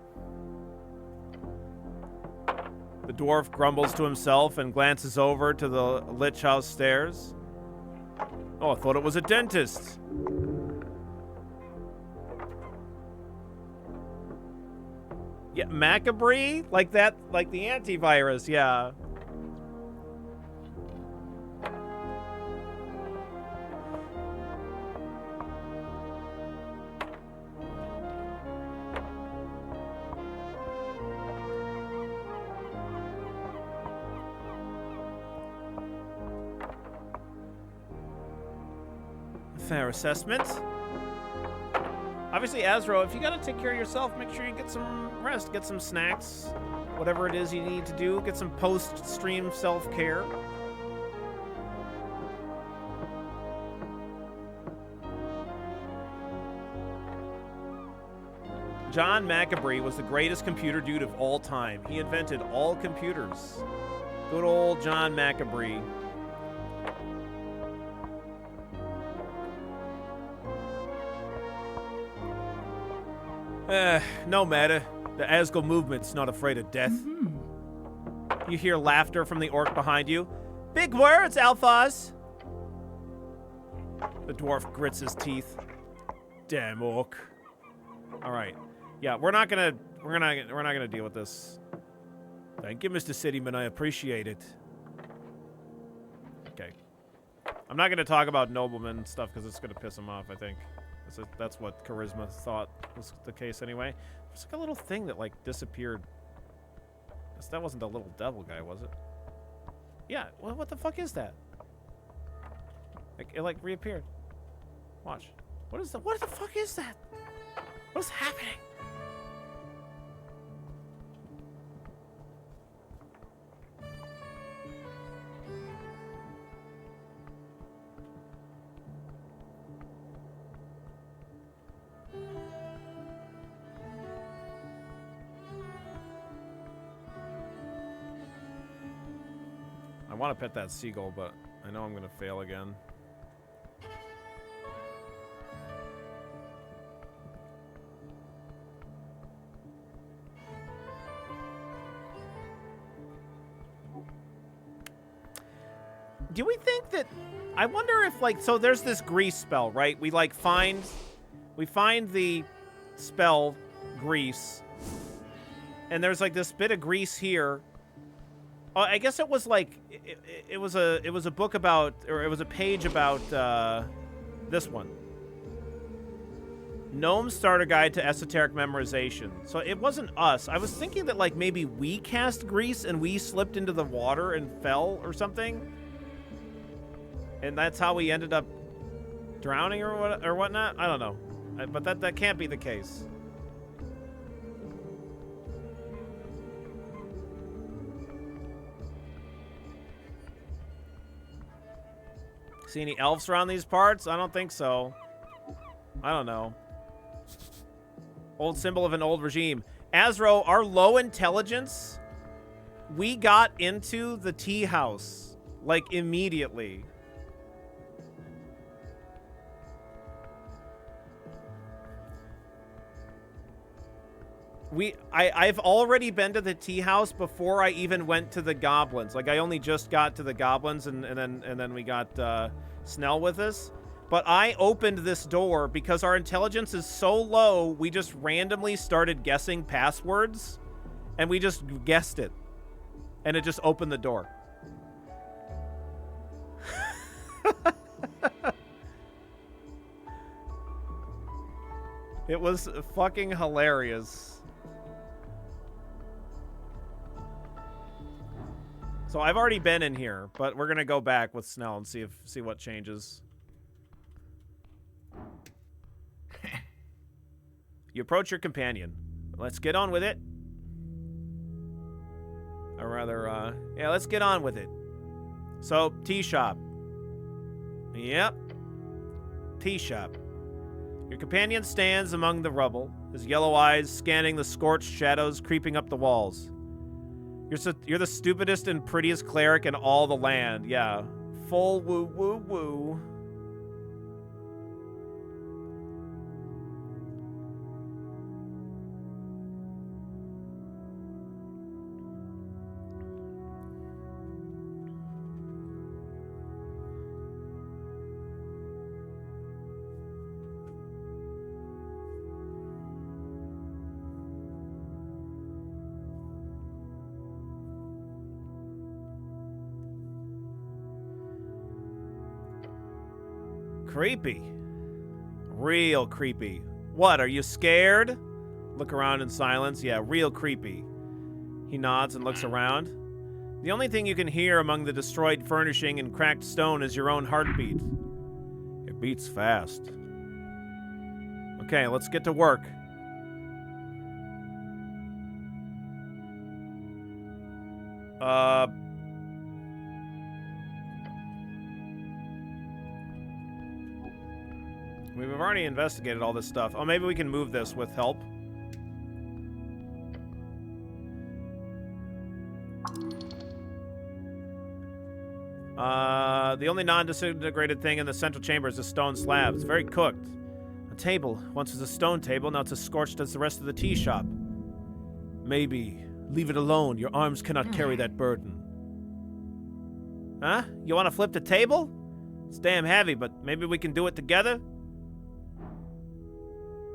The dwarf grumbles to himself and glances over to the Lich House stairs. Oh, I thought it was a dentist. Yeah, Macabre? Like that, like the antivirus, yeah. Fair assessment. Obviously, Azro, if you gotta take care of yourself, make sure you get some rest, get some snacks, whatever it is you need to do, get some post-stream self-care. John Macabre was the greatest computer dude of all time. He invented all computers. Good old John Macabre. No matter. The Asgul movement's not afraid of death. You hear laughter from the orc behind you. Big words, Alphaz! The dwarf grits his teeth. Damn orc. Alright. Yeah, we're not gonna deal with this. Thank you, Mr. Cityman, I appreciate it. Okay. I'm not gonna talk about noblemen stuff because it's gonna piss him off, I think. That's what Charisma thought was the case anyway. There's like a little thing that like disappeared. That wasn't the little devil guy, was it? Yeah, well, what the fuck is that? Like, it like reappeared. Watch. What the fuck is that? What's happening? I want to pet that seagull, but I know I'm going to fail again. Do we think that... I wonder if, like... So there's this grease spell, right? We, like, find... We find the spell grease. And there's, like, this bit of grease here. I guess it was like it was a book about, or it was a page about this one. Gnome Starter Guide to Esoteric Memorization. So it wasn't us. I was thinking that like maybe we cast grease and we slipped into the water and fell or something, and that's how we ended up drowning or whatnot. I don't know, but that can't be the case. See any elves around these parts? I don't think so. I don't know. Old symbol of an old regime. Azro, our low intelligence, we got into the tea house, like, immediately. I've already been to the tea house before I even went to the goblins. Like, I only just got to the goblins, and then we got Snell with us. But I opened this door because our intelligence is so low, we just randomly started guessing passwords, and we just guessed it. And it just opened the door. It was fucking hilarious. So I've already been in here, but we're gonna go back with Snell and see what changes. You approach your companion. Let's get on with it. Or rather, yeah, let's get on with it. So, tea shop. Yep. Tea shop. Your companion stands among the rubble, his yellow eyes scanning the scorched shadows creeping up the walls. You're the stupidest and prettiest cleric in all the land. Yeah. Full woo woo woo. Creepy. Real creepy. What, are you scared? Look around in silence. Yeah, real creepy. He nods and looks around. The only thing you can hear among the destroyed furnishing and cracked stone is your own heartbeat. It beats fast. Okay, let's get to work. We've already investigated all this stuff. Oh, maybe we can move this with help. The only non-disintegrated thing in the central chamber is a stone slab. It's very cooked. A table. Once was a stone table, now it's as scorched as the rest of the tea shop. Maybe. Leave it alone. Your arms cannot carry that burden. Huh? You want to flip the table? It's damn heavy, but maybe we can do it together?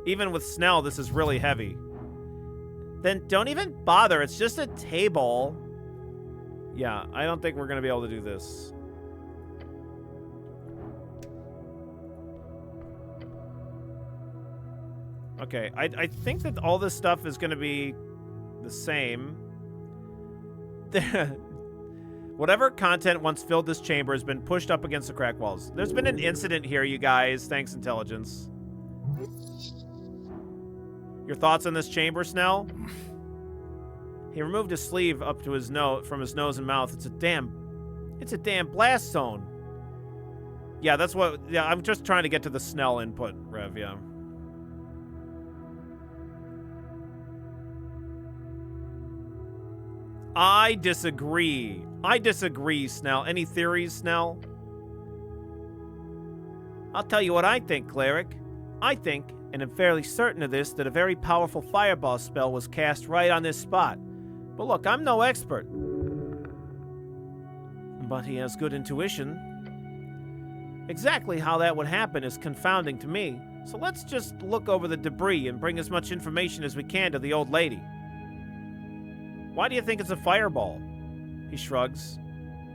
Even with Snell, this is really heavy. Then don't even bother. It's just a table. Yeah, I don't think we're going to be able to do this. Okay, I think that all this stuff is going to be the same. Whatever content once filled this chamber has been pushed up against the crack walls. There's been an incident here, you guys. Thanks, intelligence. Your thoughts on this chamber, Snell? He removed his sleeve up to his nose, from his nose and mouth. It's a damn blast zone. Yeah, that's what. Yeah, I'm just trying to get to the Snell input, Rev. Yeah. I disagree. I disagree, Snell. Any theories, Snell? I'll tell you what I think, Cleric. I think, and I'm fairly certain of this, that a very powerful fireball spell was cast right on this spot. But look, I'm no expert. But he has good intuition. Exactly how that would happen is confounding to me. So let's just look over the debris and bring as much information as we can to the old lady. Why do you think it's a fireball? He shrugs.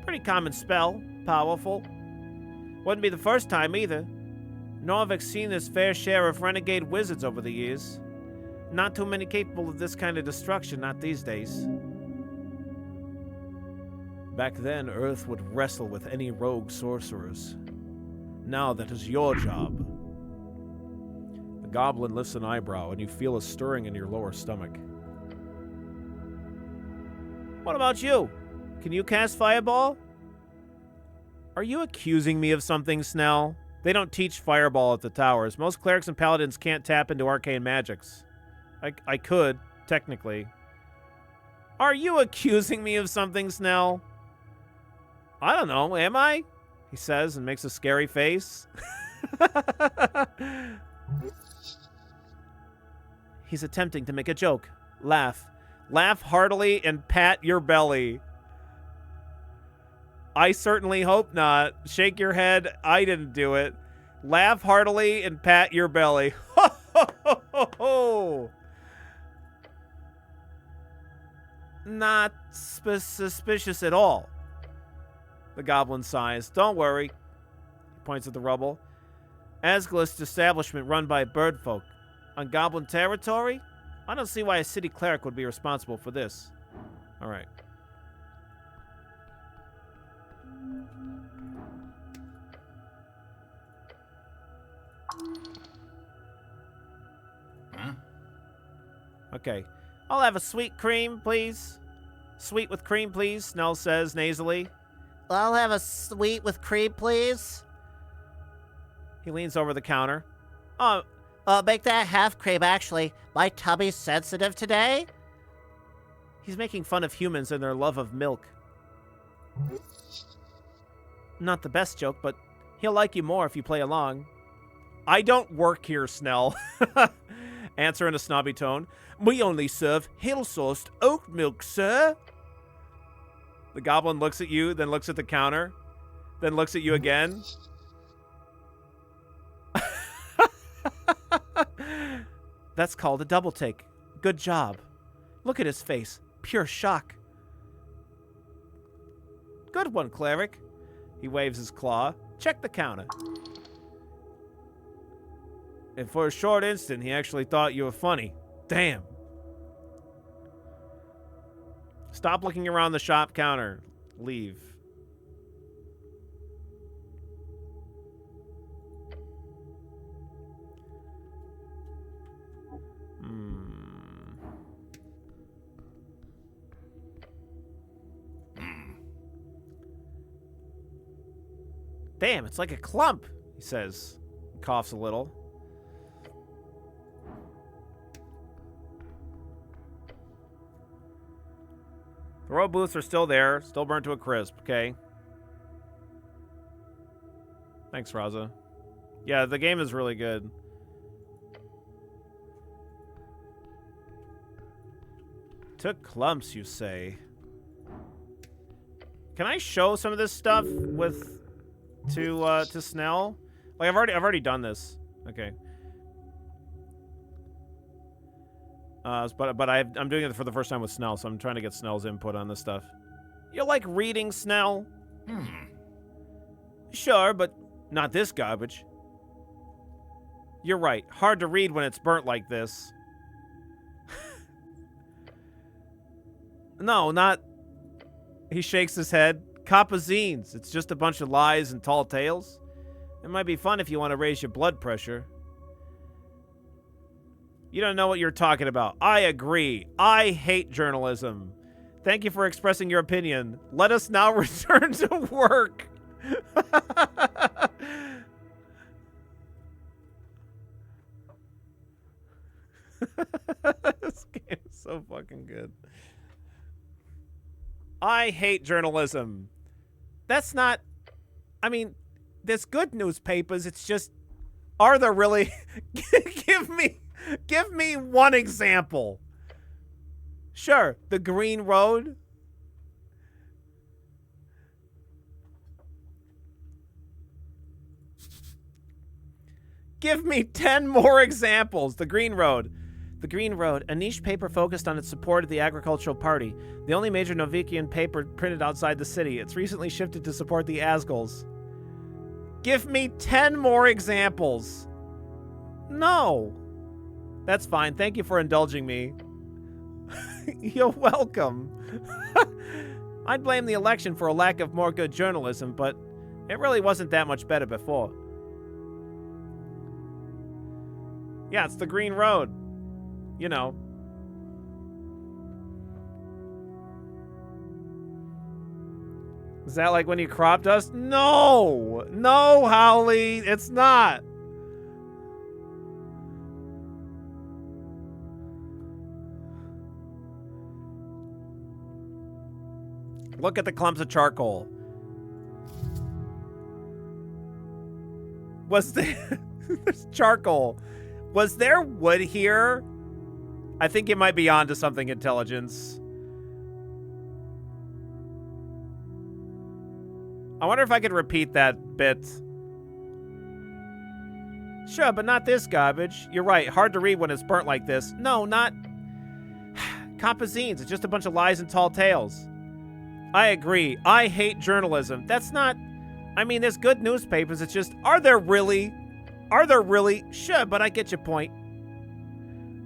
Pretty common spell. Powerful. Wouldn't be the first time either. Nor have I seen this fair share of renegade wizards over the years. Not too many capable of this kind of destruction, not these days. Back then, Earth would wrestle with any rogue sorcerers. Now that is your job. The goblin lifts an eyebrow, and you feel a stirring in your lower stomach. What about you? Can you cast Fireball? Are you accusing me of something, Snell? They don't teach Fireball at the towers. Most clerics and paladins can't tap into arcane magics. I could, technically. Are you accusing me of something, Snell? I don't know, am I? He says and makes a scary face. He's attempting to make a joke. Laugh. Laugh heartily and pat your belly. I certainly hope not. Shake your head. I didn't do it. Laugh heartily and pat your belly. Ho, ho, ho, ho, ho. Not suspicious at all. The goblin sighs. Don't worry. He points at the rubble. Asglist establishment run by birdfolk. On goblin territory? I don't see why a city cleric would be responsible for this. Alright. Huh? Okay. I'll have a sweet cream, please. Sweet with cream, please, Snell says nasally. I'll have a sweet with cream, please. He leans over the counter. Make that half cream, actually. My tummy's sensitive today. He's making fun of humans and their love of milk. Not the best joke, but he'll like you more if you play along. I don't work here, Snell. Answer in a snobby tone. We only serve hill-sourced oat milk, sir. The goblin looks at you, then looks at the counter, then looks at you again. That's called a double take. Good job. Look at his face. Pure shock. Good one, cleric. He waves his claw. Check the counter. And for a short instant, he actually thought you were funny. Damn. Stop looking around the shop counter. Leave. Damn, it's like a clump, he says. He coughs a little. The road booths are still there, still burnt to a crisp, okay? Thanks, Raza. Yeah, the game is really good. Took clumps, you say? Can I show some of this stuff with to Snell? Like I've already done this. Okay. But I'm doing it for the first time with Snell, so I'm trying to get Snell's input on this stuff. You like reading, Snell? Sure, but not this garbage. You're right. Hard to read when it's burnt like this. No, not... He shakes his head. Copazines. It's just a bunch of lies and tall tales. It might be fun if you want to raise your blood pressure. You don't know what you're talking about. I agree. I hate journalism. Thank you for expressing your opinion. Let us now return to work. This game is so fucking good. I hate journalism. That's not... I mean, there's good newspapers. It's just... Are there really... Give me one example. Sure, the Green Road. Give me 10 more examples. The Green Road. The Green Road, a niche paper focused on its support of the agricultural party. The only major Novikian paper printed outside the city. It's recently shifted to support the Asgulls. Give me 10 more examples. No. That's fine. Thank you for indulging me. You're welcome. I'd blame the election for a lack of more good journalism, but it really wasn't that much better before. Yeah, it's the Green Road. You know. Is that like when you cropped us? No! No, Howley! It's not! Look at the clumps of charcoal. Was there... There's charcoal. Was there wood here? I think it might be onto something, intelligence. I wonder if I could repeat that bit. Sure, but not this garbage. You're right. Hard to read when it's burnt like this. No, not... Compazines. It's just a bunch of lies and tall tales. I agree. I hate journalism. That's not... I mean, there's good newspapers. It's just... Are there really? Are there really? Sure, but I get your point.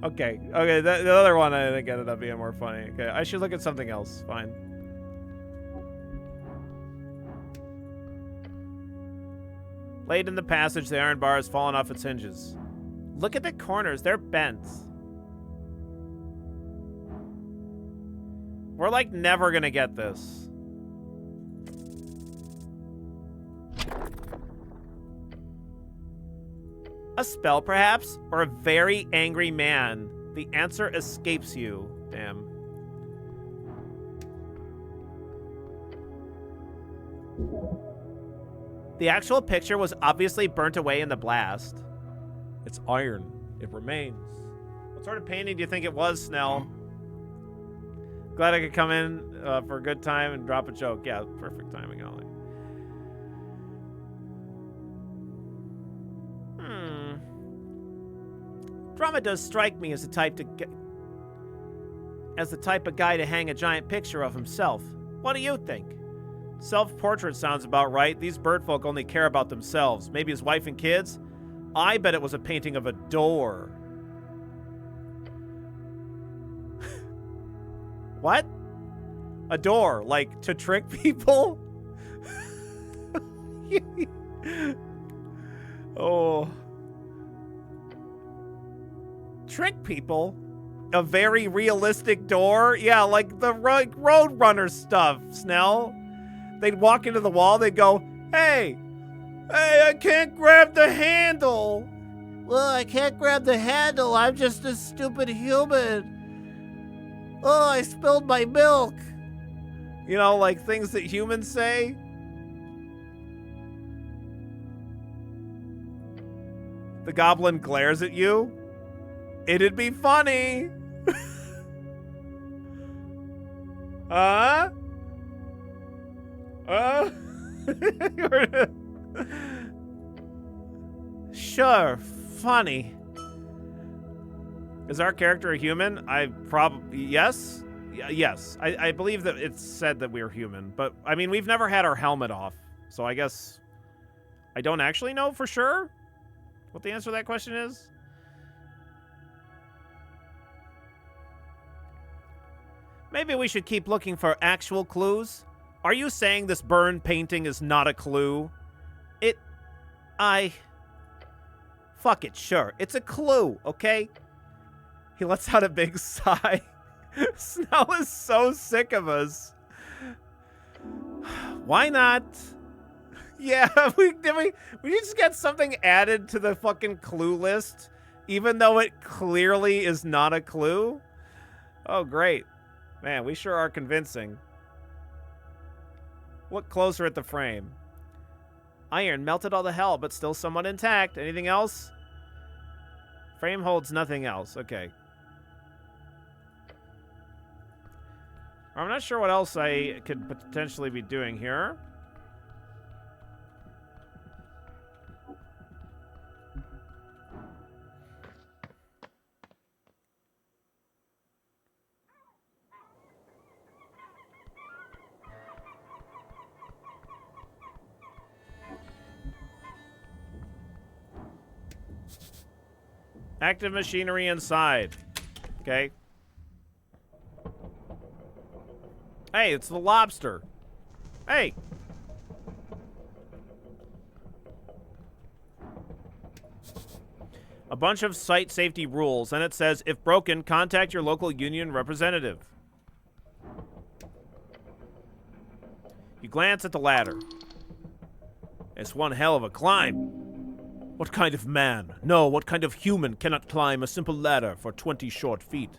Okay. Okay, the other one I think ended up being more funny. Okay, I should look at something else. Fine. Late in the passage, the iron bar has fallen off its hinges. Look at the corners. They're bent. We're like never gonna get this. A spell, perhaps? Or a very angry man? The answer escapes you. Damn. The actual picture was obviously burnt away in the blast. It's iron. It remains. What sort of painting do you think it was, Snell? Glad I could come in for a good time and drop a joke. Yeah, perfect timing, Ollie. Drama does strike me as the type of guy to hang a giant picture of himself. What do you think? Self-portrait sounds about right. These bird folk only care about themselves. Maybe his wife and kids? I bet it was a painting of a door. What? A door, like to trick people? Oh. Trick people? A very realistic door? Yeah, like the Roadrunner stuff, Snell. They'd walk into the wall, they'd go, hey, I can't grab the handle. Well, I can't grab the handle. I'm just a stupid human. Oh, I spilled my milk. You know, like things that humans say. The goblin glares at you. It'd be funny. Sure, funny. Is our character a human? Yes? Yes. I believe that it's said that we're human, but I mean, we've never had our helmet off, so I guess I don't actually know for sure what the answer to that question is. Maybe we should keep looking for actual clues. Are you saying this burned painting is not a clue? Fuck it, sure. It's a clue, okay? He lets out a big sigh. Snell is so sick of us. Why not? Yeah, we just get something added to the fucking clue list, even though it clearly is not a clue? Oh, great. Man, we sure are convincing. Look closer at the frame. Iron melted all to hell, but still somewhat intact. Anything else? Frame holds nothing else. Okay. I'm not sure what else I could potentially be doing here. Active machinery inside. Okay. Hey, it's the lobster. Hey. A bunch of site safety rules, and it says, if broken, contact your local union representative. You glance at the ladder. It's one hell of a climb. What kind of man, no, what kind of human cannot climb a simple ladder for 20 short feet?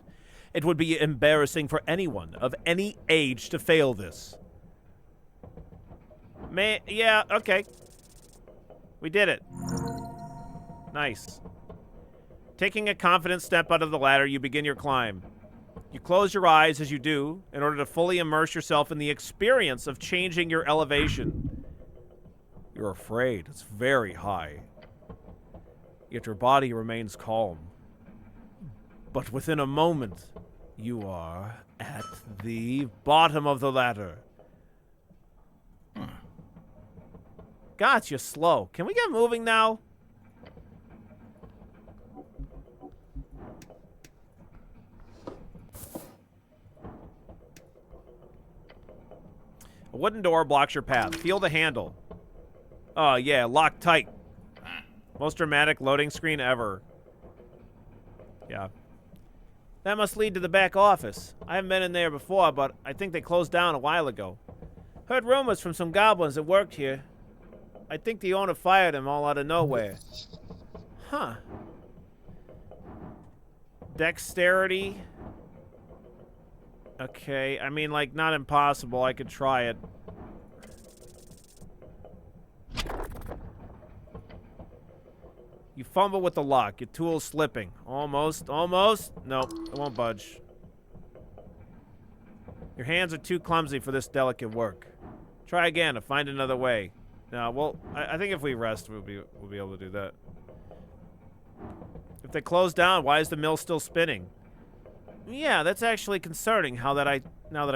It would be embarrassing for anyone of any age to fail this. Yeah, okay. We did it. Nice. Taking a confident step out of the ladder, you begin your climb. You close your eyes as you do, in order to fully immerse yourself in the experience of changing your elevation. You're afraid. It's very high. Yet your body remains calm. But within a moment, you are at the bottom of the ladder. God, you're slow. Can we get moving now? A wooden door blocks your path. Feel the handle. Oh, yeah, locked tight. Most dramatic loading screen ever. Yeah. That must lead to the back office. I haven't been in there before, but I think they closed down a while ago. Heard rumors from some goblins that worked here. I think the owner fired him all out of nowhere. Huh. Dexterity. Okay, I mean, like, not impossible. I could try it. You fumble with the lock. Your tool's slipping. Almost. Nope, it won't budge. Your hands are too clumsy for this delicate work. Try again to find another way. No, well, I think if we rest, we'll be able to do that. If they close down, why is the mill still spinning? Yeah, that's actually concerning now that I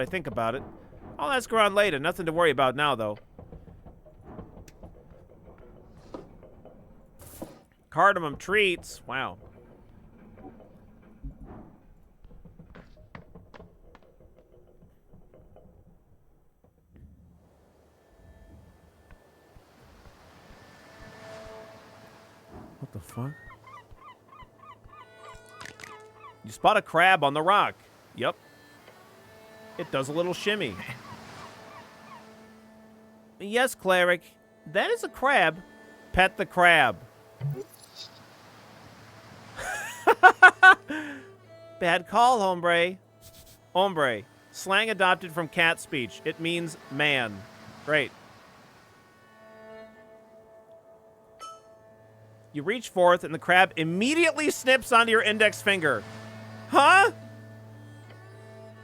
think about it. I'll ask around later. Nothing to worry about now, though. Cardamom treats. Wow. What the fuck? You spot a crab on the rock. Yep. It does a little shimmy. Yes, cleric. That is a crab. Pet the crab. Bad call, hombre. Hombre. Slang adopted from cat speech. It means man. Great. You reach forth, and the crab immediately snips onto your index finger. Huh?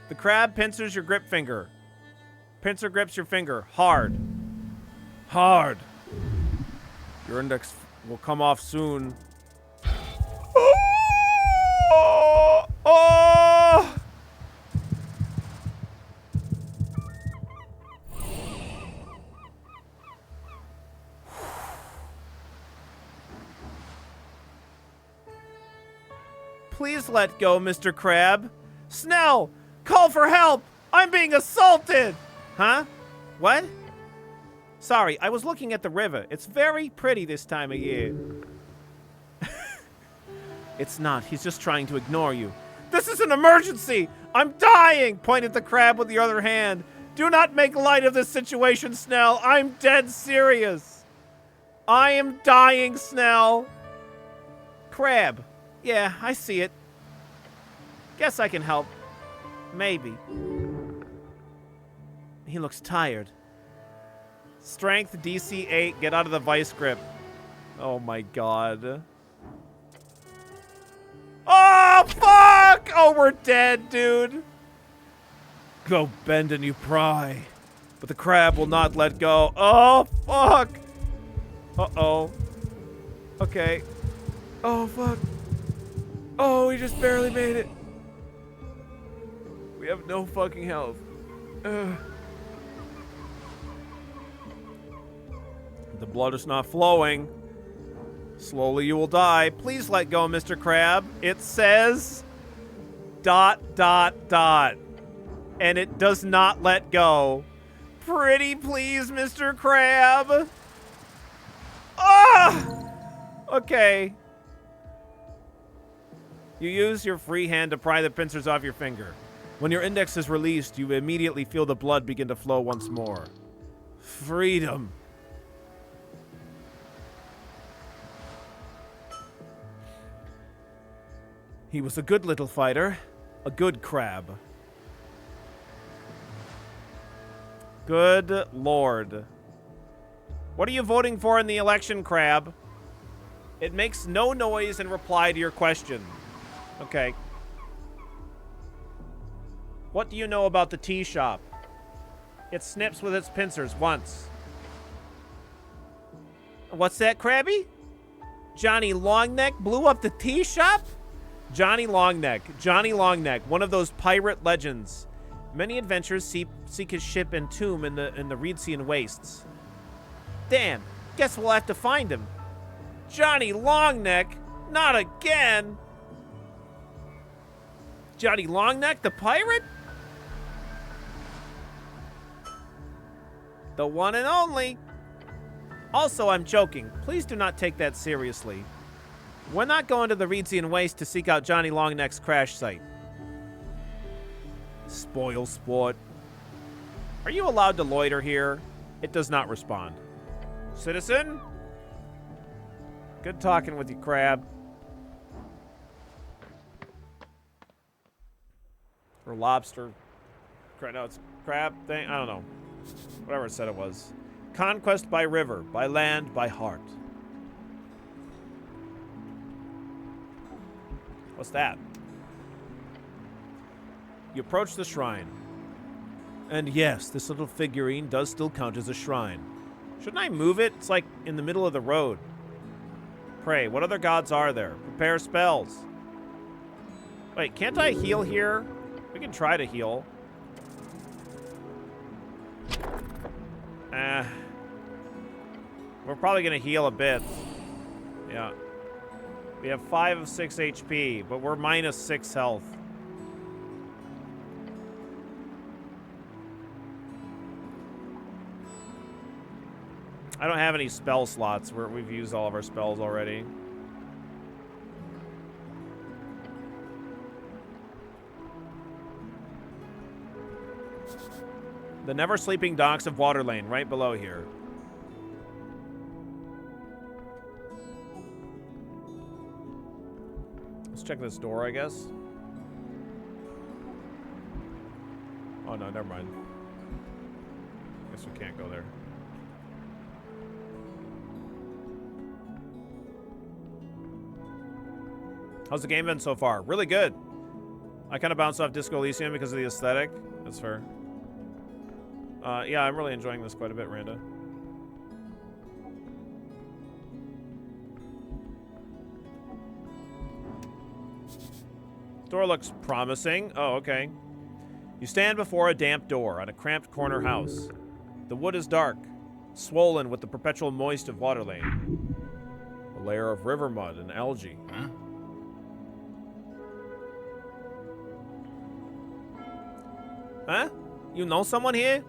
The crab pincers your grip finger. Pincer grips your finger. Hard. Hard. Your index will come off soon. Oh! Oh! Please let go, Mr. Crab. Snell, call for help! I'm being assaulted! Huh? What? Sorry, I was looking at the river. It's very pretty this time of year. It's not. He's just trying to ignore you. This is an emergency! I'm dying! Pointed the crab with the other hand. Do not make light of this situation, Snell. I'm dead serious. I am dying, Snell. Crab. Yeah, I see it. Guess I can help. Maybe. He looks tired. Strength DC 8. Get out of the vice grip. Oh my god. Oh, fuck! Oh, we're dead, dude. Go bend and you pry. But the crab will not let go. Oh, fuck. Uh-oh. Okay. Oh, fuck. Oh, we just barely made it. We have no fucking health. Ugh. The blood is not flowing. Slowly you will die. Please let go, Mr. Crab. It says... ... And it does not let go. Pretty please, Mr. Crab. Ah! Okay. You use your free hand to pry the pincers off your finger. When your index is released, you immediately feel the blood begin to flow once more. Freedom. He was a good little fighter. A good crab. Good lord. What are you voting for in the election, Crab? It makes no noise in reply to your question. Okay. What do you know about the tea shop? It snips with its pincers once. What's that, Krabby? Johnny Longneck blew up the tea shop? Johnny Longneck, one of those pirate legends. Many adventurers seek his ship and tomb in the Reedsian wastes. Damn, guess we'll have to find him. Johnny Longneck? Not again! Johnny Longneck, the pirate? The one and only. Also, I'm joking. Please do not take that seriously. We're not going to the Reedsian Waste to seek out Johnny Longneck's crash site. Spoil sport. Are you allowed to loiter here? It does not respond. Citizen? Good talking with you, Crab. Or lobster. No, it's crab thing. I don't know. Whatever it said it was. Conquest by river, by land, by heart. What's that? You approach the shrine. And yes, this little figurine does still count as a shrine. Shouldn't I move it? It's like in the middle of the road. Pray. What other gods are there? Prepare spells. Wait, can't I heal here? We can try to heal. We're probably going to heal a bit. Yeah. We have 5 of 6 HP, but we're minus 6 health. I don't have any spell slots. We've used all of our spells already. The never sleeping docks of Waterlane, right below here. Let's check this door, I guess. Oh no, never mind. Guess we can't go there. How's the game been so far? Really good. I kind of bounced off Disco Elysium because of the aesthetic. That's fair. Yeah, I'm really enjoying this quite a bit, Randa. Door looks promising. Oh, okay. You stand before a damp door on a cramped corner house. The wood is dark, swollen with the perpetual moist of Waterlane. A layer of river mud and algae. Huh? Huh? You know someone here?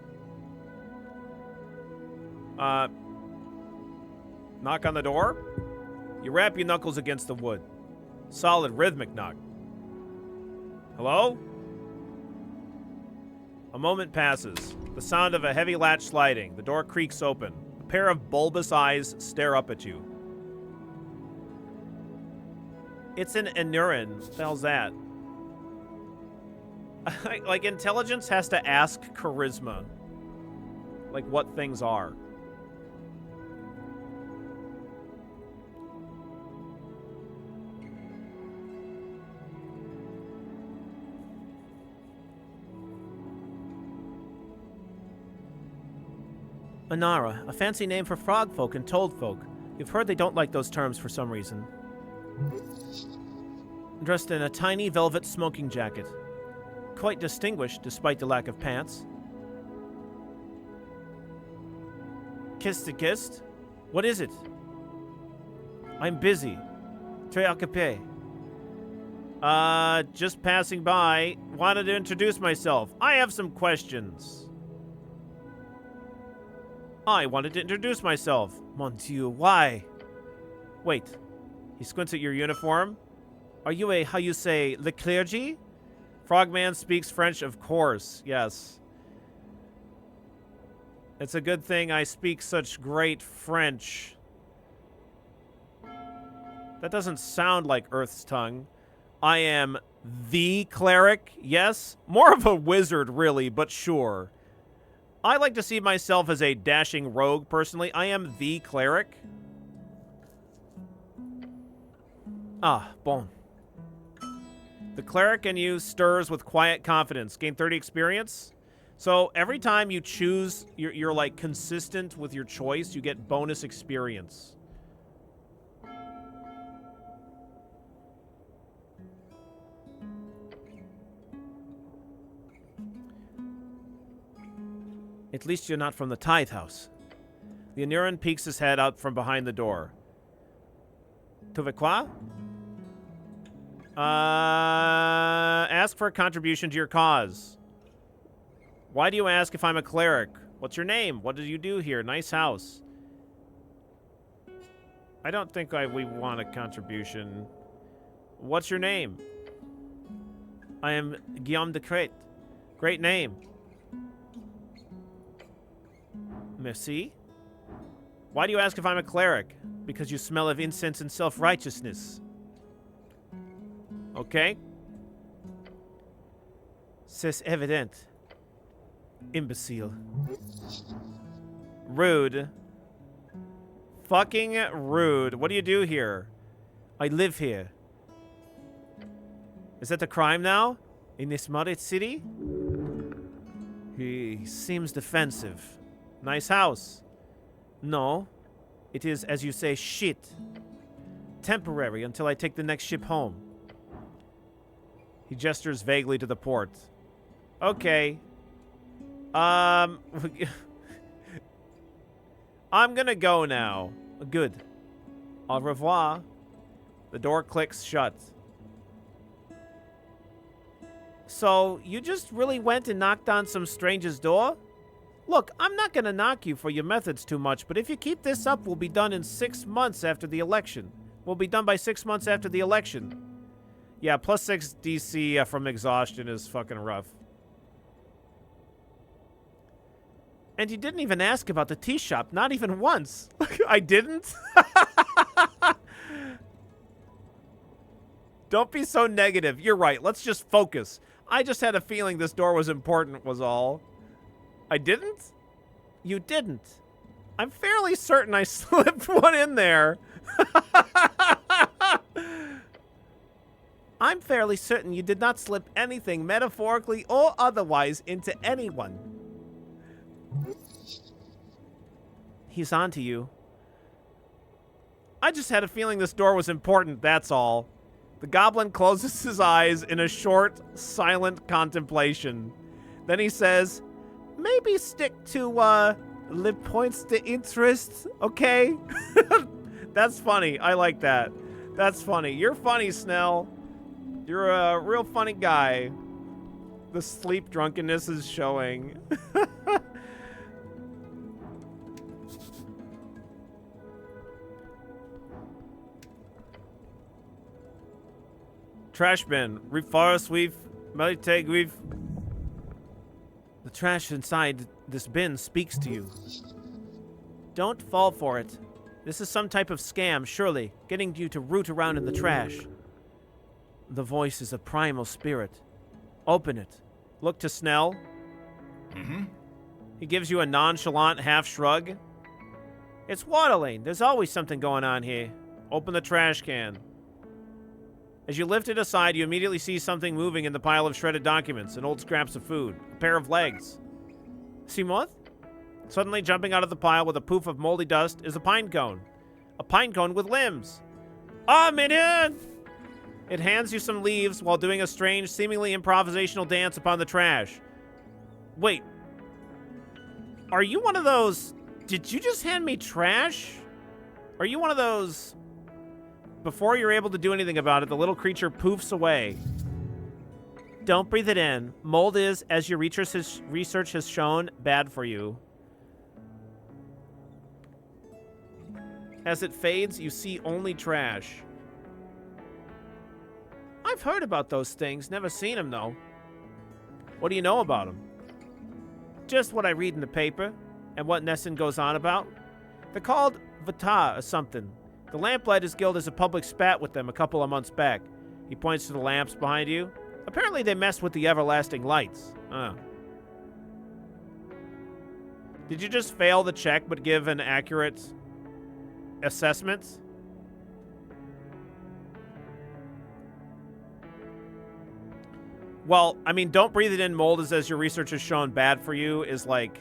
Knock on the door? You rap your knuckles against the wood. Solid rhythmic knock. Hello? A moment passes. The sound of a heavy latch sliding. The door creaks open. A pair of bulbous eyes stare up at you. It's an Inurin. What the hell's that? Like, intelligence has to ask charisma. Like, what things are. Inara, a fancy name for frog folk and toad folk. You've heard they don't like those terms for some reason. Dressed in a tiny velvet smoking jacket. Quite distinguished despite the lack of pants. Kissed to kissed? What is it? I'm busy. Très occupé. Just passing by. Wanted to introduce myself. I have some questions. I wanted to introduce myself. Mon Dieu, why? Wait. He squints at your uniform. Are you a, how you say, le clergy? Frogman speaks French, of course. Yes. It's a good thing I speak such great French. That doesn't sound like Earth's tongue. I am the cleric, yes? More of a wizard, really, but sure. I like to see myself as a dashing rogue, personally. I am the cleric. Ah, bon. The cleric in you stirs with quiet confidence. Gain 30 experience. So every time you choose, you're like consistent with your choice, you get bonus experience. At least you're not from the Tithe House. The Anuran peeks his head out from behind the door. Tu veux quoi? Ask for a contribution to your cause. Why do you ask if I'm a cleric? What's your name? What do you do here? Nice house. I don't think we want a contribution. What's your name? I am Guillaume de Crete. Great name. Merci. Why do you ask if I'm a cleric? Because you smell of incense and self-righteousness. Okay. C'est évident. Imbecile. Rude. Fucking rude. What do you do here? I live here. Is that a crime now? In this modded city? He seems defensive. Nice house. No. It is, as you say, shit. Temporary until I take the next ship home. He gestures vaguely to the port. Okay. I'm gonna go now. Good. Au revoir. The door clicks shut. So, you just really went and knocked on some stranger's door? Look, I'm not gonna knock you for your methods too much, but if you keep this up, we'll be done in 6 months after the election. We'll be done by 6 months after the election. Yeah, plus 6 DC from exhaustion is fucking rough. And you didn't even ask about the tea shop, not even once. I didn't? Don't be so negative. You're right, let's just focus. I just had a feeling this door was important, was all. I didn't? You didn't. I'm fairly certain I slipped one in there. I'm fairly certain you did not slip anything, metaphorically or otherwise, into anyone. He's on to you. I just had a feeling this door was important, that's all. The goblin closes his eyes in a short, silent contemplation. Then he says, maybe stick to, le points de interest, okay? That's funny. I like that. That's funny. You're funny, Snell. You're a real funny guy. The sleep drunkenness is showing. Trash bin. Reforest weave. Meliteg weave. The trash inside this bin speaks to you. Don't fall for it. This is some type of scam, surely, getting you to root around in the trash. The voice is a primal spirit. Open it. Look to Snell. Mm-hmm. He gives you a nonchalant half shrug. It's Waterlane. There's always something going on here. Open the trash can. As you lift it aside, you immediately see something moving in the pile of shredded documents and old scraps of food. A pair of legs. Simoth? Suddenly jumping out of the pile with a poof of moldy dust is a pine cone. A pine cone with limbs. Ah, Minion! It hands you some leaves while doing a strange, seemingly improvisational dance upon the trash. Wait. Are you one of those... Did you just hand me trash? Are you one of those... Before you're able to do anything about it, the little creature poofs away. Don't breathe it in. Mold is, as your research has shown, bad for you. As it fades, you see only trash. I've heard about those things, never seen them, though. What do you know about them? Just what I read in the paper, and what Nessun goes on about. They're called Vata or something. The Lamplighters Guild has a public spat with them a couple of months back. He points to the lamps behind you. Apparently they mess with the everlasting lights. Did you just fail the check but give an accurate assessment? Well, I mean, don't breathe it in mold as your research has shown bad for you is like...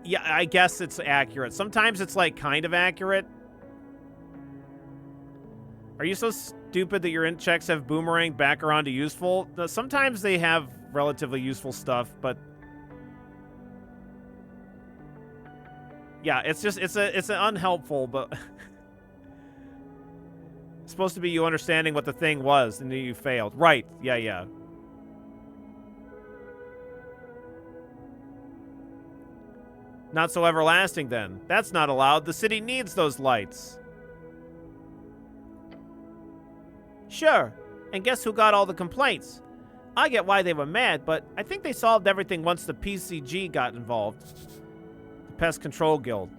Yeah, I guess it's accurate. Sometimes it's like kind of accurate. Are you so stupid that your int checks have boomerang back around to useful? No, sometimes they have relatively useful stuff, but... Yeah, it's just, it's an unhelpful, but... It's supposed to be you understanding what the thing was, and then you failed. Right, yeah. Not so everlasting, then. That's not allowed. The city needs those lights. Sure. And guess who got all the complaints? I get why they were mad, but I think they solved everything once the PCG got involved. The Pest Control Guild.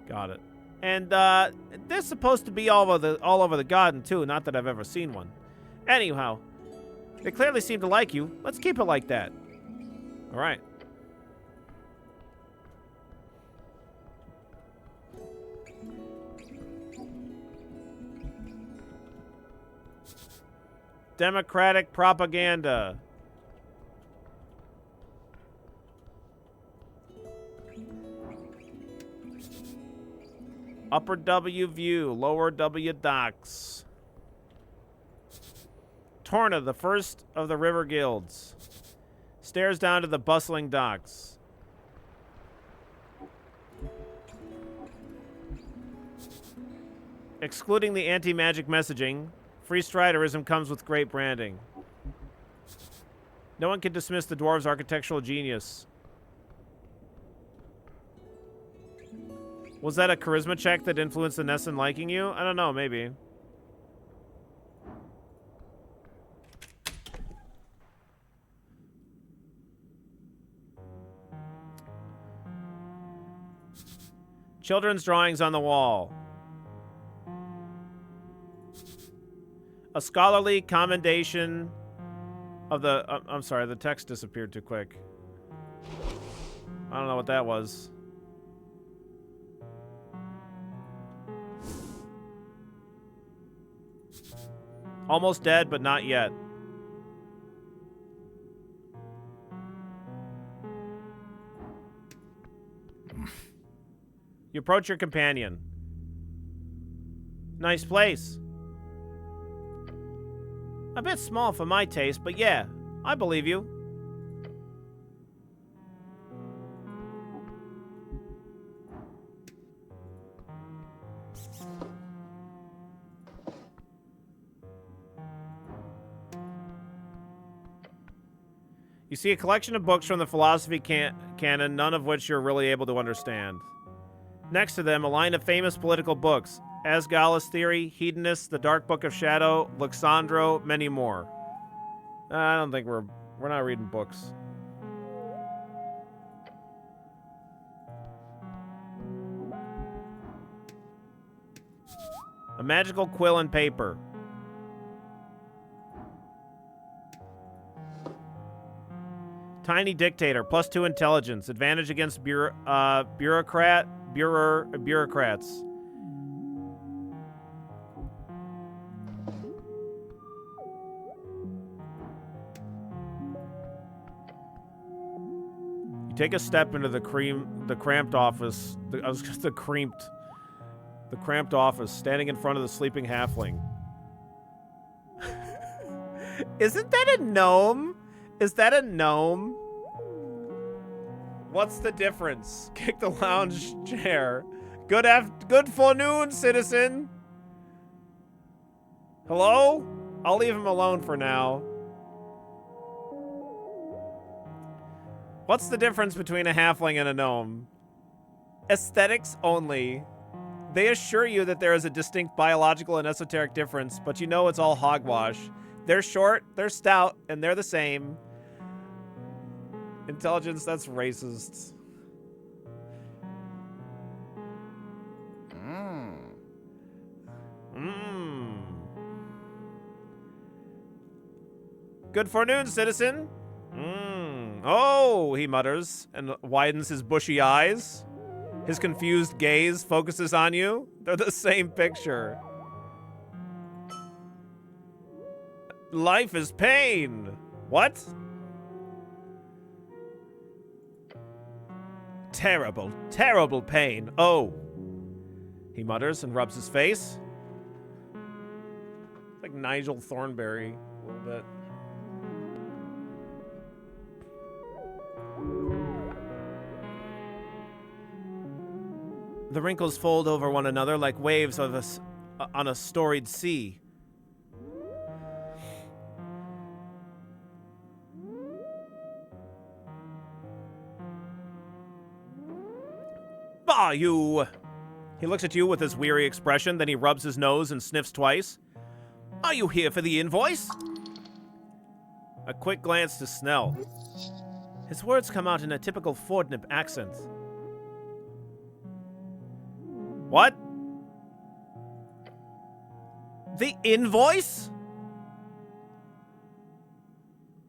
Got it. And, they're supposed to be all over the garden, too. Not that I've ever seen one. Anyhow, they clearly seem to like you. Let's keep it like that. All right. Democratic propaganda. Upper W view, lower W docks. Torna, the first of the river guilds, stares down to the bustling docks. Excluding the anti-magic messaging, free striderism comes with great branding. No one can dismiss the dwarves' architectural genius. Was that a charisma check that influenced the Nessun liking you? I don't know, maybe. Children's drawings on the wall. A scholarly commendation of the... I'm sorry, the text disappeared too quick. I don't know what that was. Almost dead, but not yet. You approach your companion. Nice place. A bit small for my taste, but yeah, I believe you. You see a collection of books from the philosophy canon, none of which you're really able to understand. Next to them, a line of famous political books. Asgala's Theory, Hedonist, The Dark Book of Shadow, Luxandro, many more. I don't think we're not reading books. A magical quill and paper. Tiny dictator, +2 intelligence, advantage against bureaucrats. You take a step into the cramped office. The cramped office, standing in front of the sleeping halfling. Isn't that a gnome? Is that a gnome? What's the difference? Kick the lounge chair. Good forenoon, citizen. Hello? I'll leave him alone for now. What's the difference between a halfling and a gnome? Aesthetics only. They assure you that there is a distinct biological and esoteric difference, but you know it's all hogwash. They're short, they're stout, and they're the same. Intelligence, that's racist. Good forenoon, citizen. Oh, he mutters and widens his bushy eyes. His confused gaze focuses on you. They're the same picture. Life is pain. What? Terrible, terrible pain. Oh. He mutters and rubs his face. It's like Nigel Thornberry a little bit. The wrinkles fold over one another like waves on a storied sea. Bah, you! He looks at you with his weary expression, then he rubs his nose and sniffs twice. Are you here for the invoice? A quick glance to Snell. His words come out in a typical Fordnip accent. What? The invoice?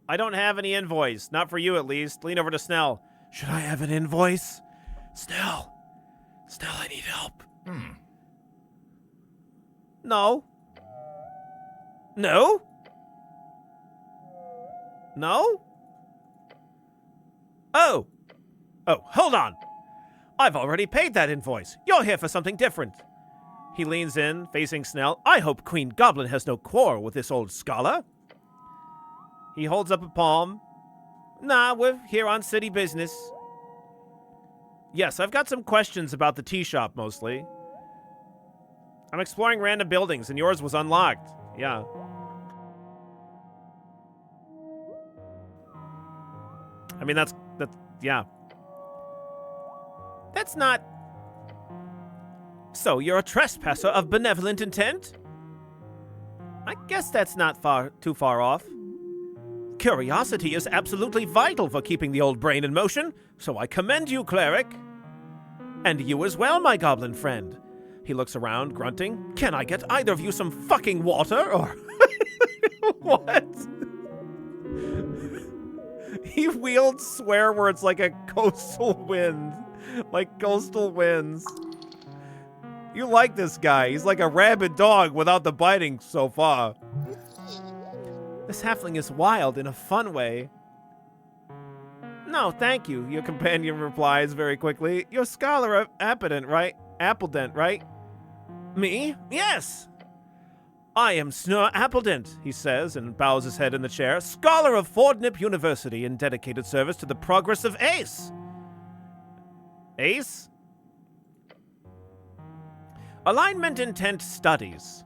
I don't have any invoice. Not for you, at least. Lean over to Snell. Should I have an invoice? Snell, I need help. No. No? No? Oh, hold on. I've already paid that invoice. You're here for something different. He leans in, facing Snell. I hope Queen Goblin has no quarrel with this old scholar. He holds up a palm. Nah, we're here on city business. Yes, I've got some questions about the tea shop, mostly. I'm exploring random buildings, and yours was unlocked. Yeah. I mean, yeah. That's not... So, you're a trespasser of benevolent intent? I guess that's not too far off. Curiosity is absolutely vital for keeping the old brain in motion, so I commend you, cleric. And you as well, my goblin friend. He looks around, grunting. Can I get either of you some fucking water, or... What? He wields swear words like a coastal wind. Like coastal winds. You like this guy. He's like a rabid dog without the biting so far. This halfling is wild in a fun way. No, thank you, your companion replies very quickly. You're Scholar of Appledent, right? Me? Yes! I am Snur Appledent, he says, and bows his head in the chair. Scholar of Fordnip University in dedicated service to the progress of Ace. Ace? Alignment Intent Studies.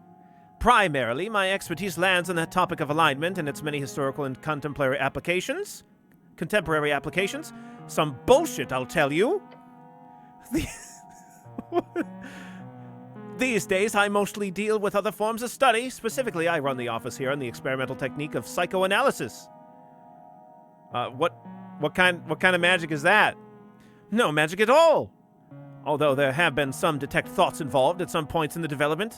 Primarily, my expertise lands on the topic of alignment and its many historical and contemporary applications. Some bullshit, I'll tell you. These days, I mostly deal with other forms of study. Specifically, I run the office here on the experimental technique of psychoanalysis. What kind of magic is that? No magic at all. Although there have been some detect thoughts involved at some points in the development.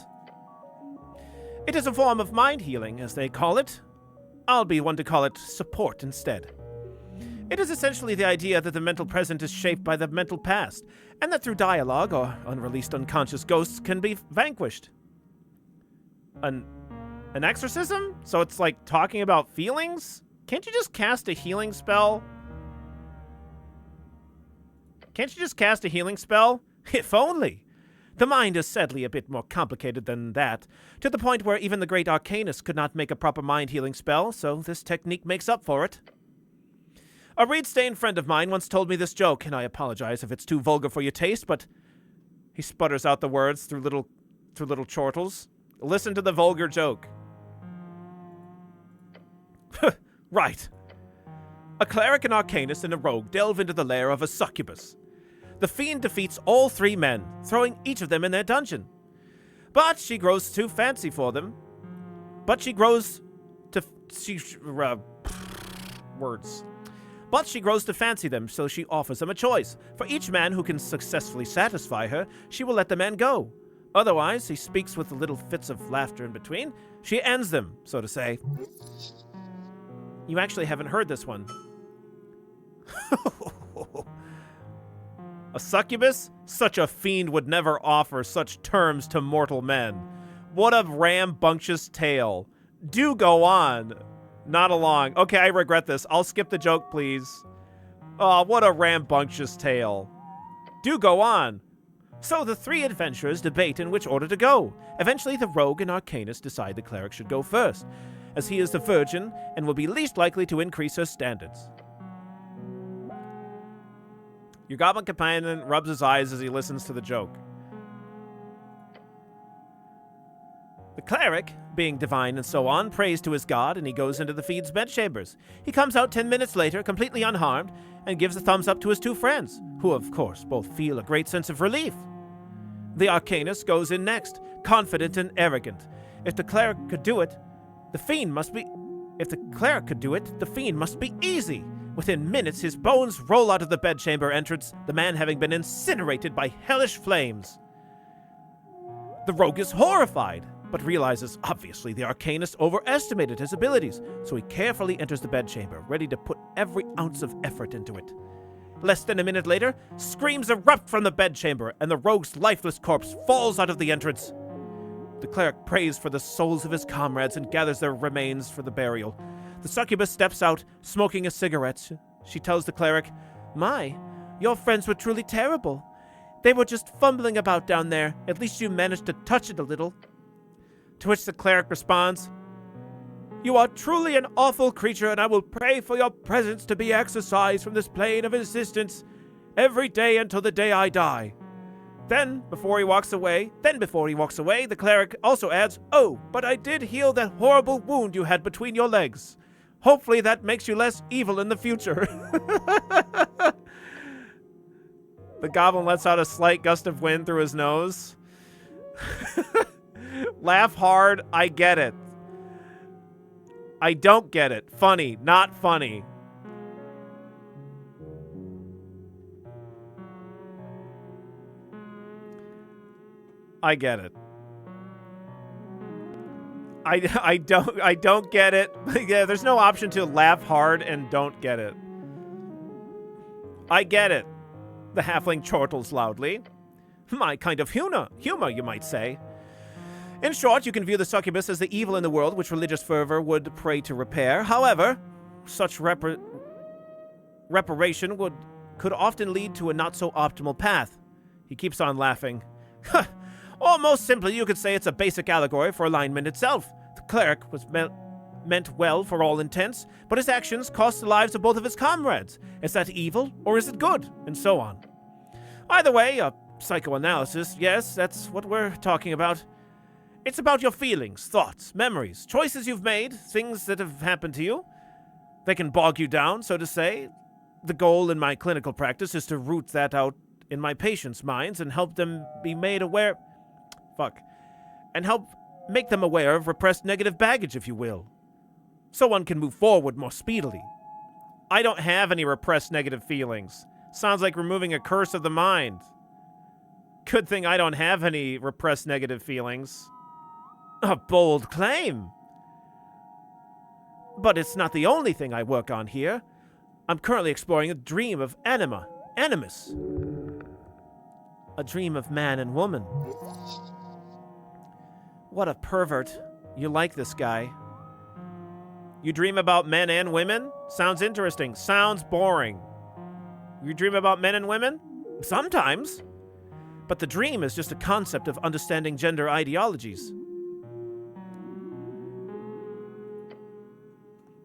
It is a form of mind healing, as they call it. I'll be one to call it support instead. It is essentially the idea that the mental present is shaped by the mental past, and that through dialogue or unreleased unconscious ghosts can be vanquished. An exorcism? So it's like talking about feelings? Can't you just cast a healing spell? If only! The mind is sadly a bit more complicated than that, to the point where even the great arcanist could not make a proper mind-healing spell, so this technique makes up for it. A reed-stained friend of mine once told me this joke, and I apologize if it's too vulgar for your taste, but... He sputters out the words through little chortles. Listen to the vulgar joke. Right. A cleric, an arcanist, and a rogue delve into the lair of a succubus. The fiend defeats all three men, throwing each of them in their dungeon. But she grows too fancy for them. But she grows to fancy them, so she offers them a choice. For each man who can successfully satisfy her, she will let the man go. Otherwise, he speaks with little fits of laughter in between. She ends them, so to say. You actually haven't heard this one. A succubus? Such a fiend would never offer such terms to mortal men. What a rambunctious tale. Do go on. Not along. Okay, I regret this. I'll skip the joke, please. Oh, what a rambunctious tale. Do go on. So the three adventurers debate in which order to go. Eventually, the rogue and arcanist decide the cleric should go first, as he is the virgin and will be least likely to increase her standards. Your goblin companion rubs his eyes as he listens to the joke. The cleric, being divine and so on, prays to his god, and he goes into the fiend's bedchambers. He comes out 10 minutes later, completely unharmed, and gives a thumbs up to his two friends, who, of course, both feel a great sense of relief. The arcanist goes in next, confident and arrogant. If the cleric could do it, the fiend must be easy. Within minutes, his bones roll out of the bedchamber entrance, the man having been incinerated by hellish flames. The rogue is horrified, but realizes, obviously, the arcanist overestimated his abilities, so he carefully enters the bedchamber, ready to put every ounce of effort into it. Less than a minute later, screams erupt from the bedchamber, and the rogue's lifeless corpse falls out of the entrance. The cleric prays for the souls of his comrades and gathers their remains for the burial. The succubus steps out, smoking a cigarette. She tells the cleric, "My, your friends were truly terrible. They were just fumbling about down there. At least you managed to touch it a little." To which the cleric responds, "You are truly an awful creature, and I will pray for your presence to be exorcised from this plane of existence every day until the day I die." Then, before he walks away, the cleric also adds, "Oh, but I did heal that horrible wound you had between your legs. Hopefully that makes you less evil in the future." The goblin lets out a slight gust of wind through his nose. Laugh hard, I get it. I don't get it. Funny, not funny. I get it. I don't get it. Yeah, there's no option to laugh hard and don't get it. I get it. The halfling chortles loudly. My kind of humor, you might say. In short, you can view the succubus as the evil in the world which religious fervor would pray to repair. However, such reparation could often lead to a not-so-optimal path. He keeps on laughing. Or most simply, you could say it's a basic allegory for alignment itself. The cleric was meant well for all intents, but his actions cost the lives of both of his comrades. Is that evil, or is it good? And so on. Either way, a psychoanalysis, yes, that's what we're talking about. It's about your feelings, thoughts, memories, choices you've made, things that have happened to you. They can bog you down, so to say. The goal in my clinical practice is to root that out in my patients' minds and help them be made aware... And help make them aware of repressed negative baggage, if you will. So one can move forward more speedily. I don't have any repressed negative feelings. Sounds like removing a curse of the mind. Good thing I don't have any repressed negative feelings. A bold claim. But it's not the only thing I work on here. I'm currently exploring a dream of animus. A dream of man and woman. What a pervert. You like this guy. You dream about men and women? Sounds interesting. Sounds boring. You dream about men and women? Sometimes. But the dream is just a concept of understanding gender ideologies.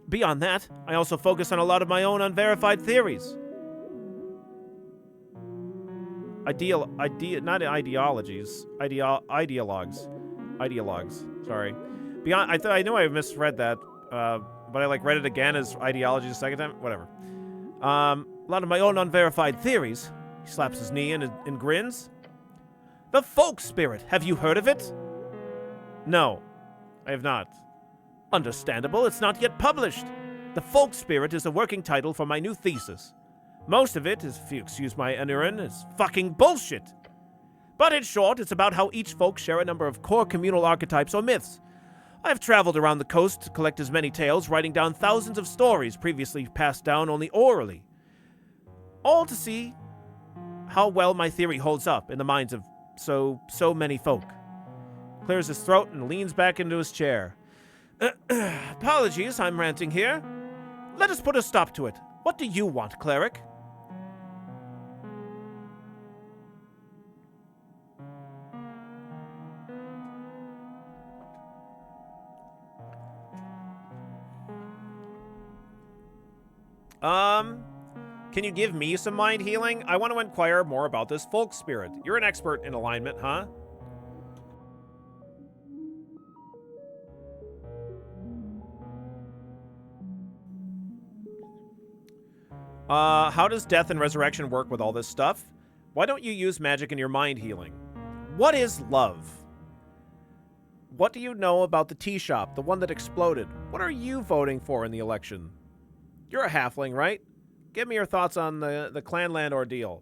Beyond that, I also focus on a lot of my own unverified theories. Not ideologies. Ideologues. Sorry. Beyond, I know I misread that, but I read it again as ideology the second time. Whatever. A lot of my own unverified theories. He slaps his knee and grins. The folk spirit. Have you heard of it? No, I have not. Understandable. It's not yet published. The folk spirit is a working title for my new thesis. Most of it, if you excuse my ignorance, is fucking bullshit. But in short, it's about how each folk share a number of core communal archetypes or myths. I have traveled around the coast to collect as many tales, writing down thousands of stories previously passed down only orally. All to see how well my theory holds up in the minds of so many folk. Clears his throat and leans back into his chair. Apologies, I'm ranting here. Let us put a stop to it. What do you want, cleric? Can you give me some mind healing? I want to inquire more about this folk spirit. You're an expert in alignment, huh? How does death and resurrection work with all this stuff? Why don't you use magic in your mind healing? What is love? What do you know about the tea shop, the one that exploded? What are you voting for in the election? You're a halfling, right? Give me your thoughts on the Clanland ordeal.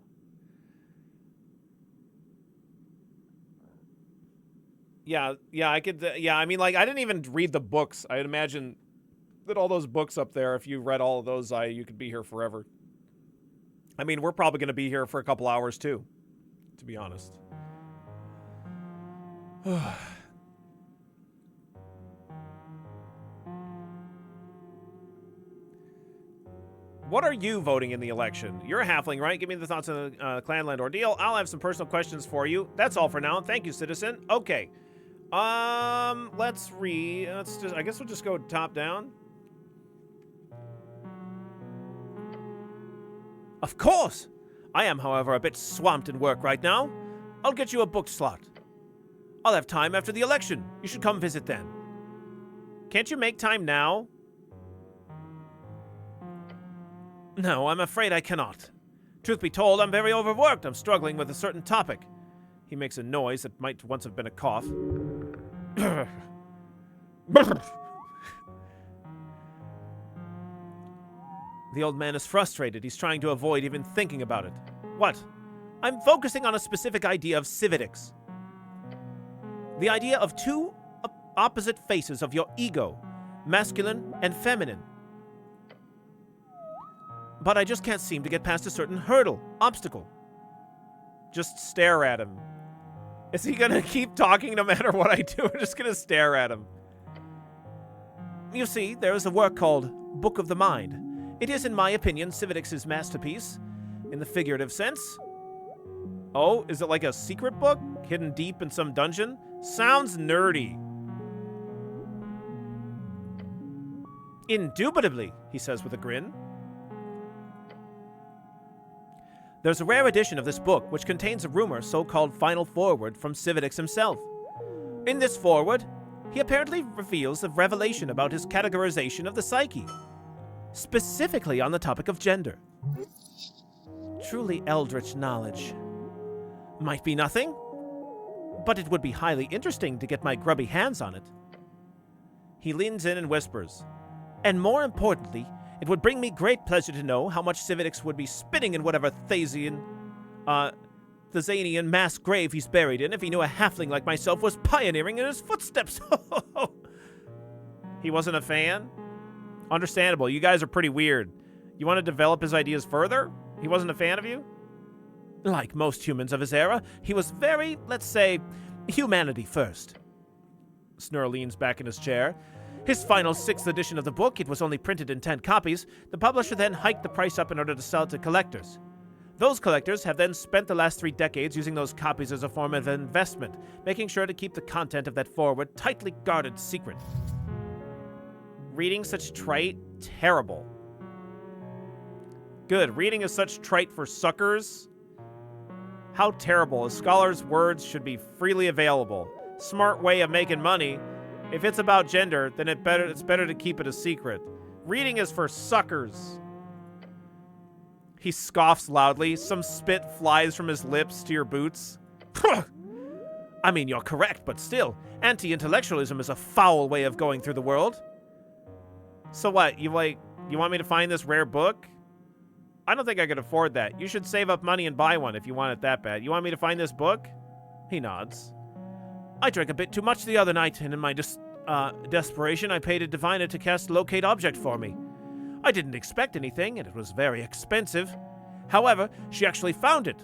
Yeah, I could, I mean, like, I didn't even read the books. I'd imagine that all those books up there, if you read all of those, you could be here forever. I mean, we're probably going to be here for a couple hours, too, to be honest. What are you voting in the election? You're a halfling, right? Give me the thoughts on the Clanland ordeal. I'll have some personal questions for you. That's all for now. Thank you, citizen. Okay. Let's read. I guess we'll just go top down. Of course! I am, however, a bit swamped in work right now. I'll get you a booked slot. I'll have time after the election. You should come visit then. Can't you make time now? No, I'm afraid I cannot. Truth be told, I'm very overworked. I'm struggling with a certain topic. He makes a noise that might once have been a cough. The old man is frustrated. He's trying to avoid even thinking about it. What? I'm focusing on a specific idea of civetics. The idea of two opposite faces of your ego, masculine and feminine. But I just can't seem to get past a certain obstacle. Just stare at him. Is he gonna keep talking no matter what I do? I'm just gonna stare at him. You see, there is a work called Book of the Mind. It is, in my opinion, Civetics' masterpiece, in the figurative sense. Oh, is it like a secret book, hidden deep in some dungeon? Sounds nerdy. Indubitably, he says with a grin. There's a rare edition of this book which contains a rumor so-called final foreword from Civetics himself. In this foreword, he apparently reveals a revelation about his categorization of the psyche, specifically on the topic of gender. Truly eldritch knowledge. Might be nothing, but it would be highly interesting to get my grubby hands on it. He leans in and whispers, and more importantly, it would bring me great pleasure to know how much Civetics would be spitting in whatever Thasian mass grave he's buried in if he knew a halfling like myself was pioneering in his footsteps. He wasn't a fan? Understandable. You guys are pretty weird. You want to develop his ideas further? He wasn't a fan of you? Like most humans of his era, he was very, let's say, humanity first. Snurr leans back in his chair. His final 6th edition of the book, it was only printed in 10 copies. The publisher then hiked the price up in order to sell it to collectors. Those collectors have then spent the last 3 decades using those copies as a form of investment, making sure to keep the content of that forward tightly guarded secret. Reading such trite? Terrible. Good. Reading is such trite for suckers? How terrible. A scholar's words should be freely available. Smart way of making money. If it's about gender, then it's better to keep it a secret. Reading is for suckers. He scoffs loudly. Some spit flies from his lips to your boots. I mean, you're correct, but still, anti-intellectualism is a foul way of going through the world. So what, you want me to find this rare book? I don't think I could afford that. You should save up money and buy one if you want it that bad. You want me to find this book? He nods. I drank a bit too much the other night, and in my Desperation, I paid a diviner to cast Locate Object for me. I didn't expect anything, and it was very expensive. However, she actually found it.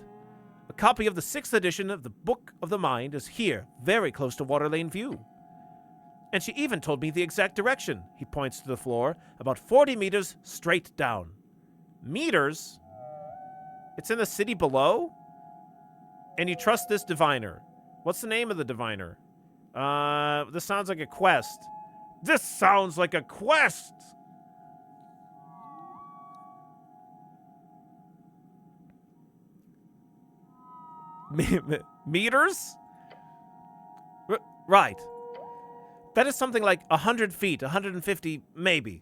A copy of the 6th edition of the Book of the Mind is here, very close to Waterlane View. And she even told me the exact direction. He points to the floor, about 40 meters straight down. Meters? It's in the city below? And you trust this diviner. What's the name of the diviner? This sounds like a quest. This sounds like a quest! Meters? Right. That is something like 100 feet, 150, maybe.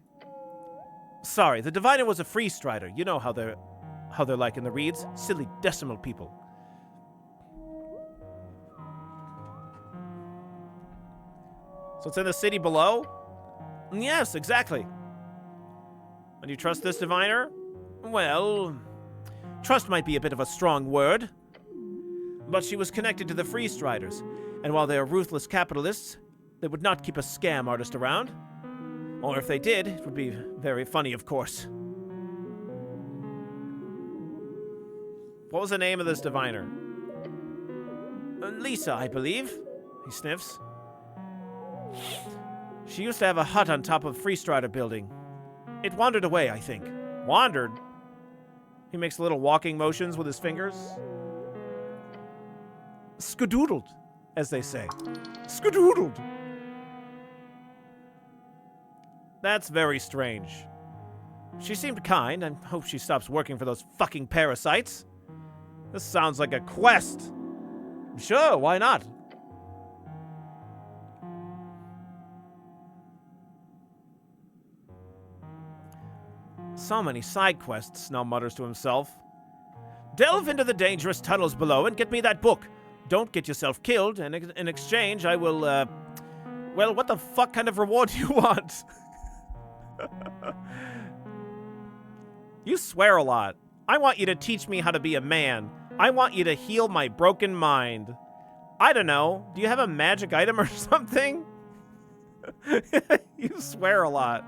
Sorry, the diviner was a free strider. You know how they're like in the reeds. Silly decimal people. So it's in the city below? Yes, exactly. And you trust this diviner? Well, trust might be a bit of a strong word. But she was connected to the Free Striders, and while they are ruthless capitalists, they would not keep a scam artist around. Or if they did, it would be very funny, of course. What was the name of this diviner? Lisa, I believe. He sniffs. She used to have a hut on top of Free Strider building. It wandered away, I think. Wandered? He makes little walking motions with his fingers. Skadoodled, as they say. Skadoodled. That's very strange. She seemed kind. I hope she stops working for those fucking parasites. This sounds like a quest. Sure, why not? So many side quests, Snell mutters to himself. Delve into the dangerous tunnels below and get me that book. Don't get yourself killed, and in exchange, I will, well, what the fuck kind of reward do you want? You swear a lot. I want you to teach me how to be a man. I want you to heal my broken mind. I don't know. Do you have a magic item or something? You swear a lot.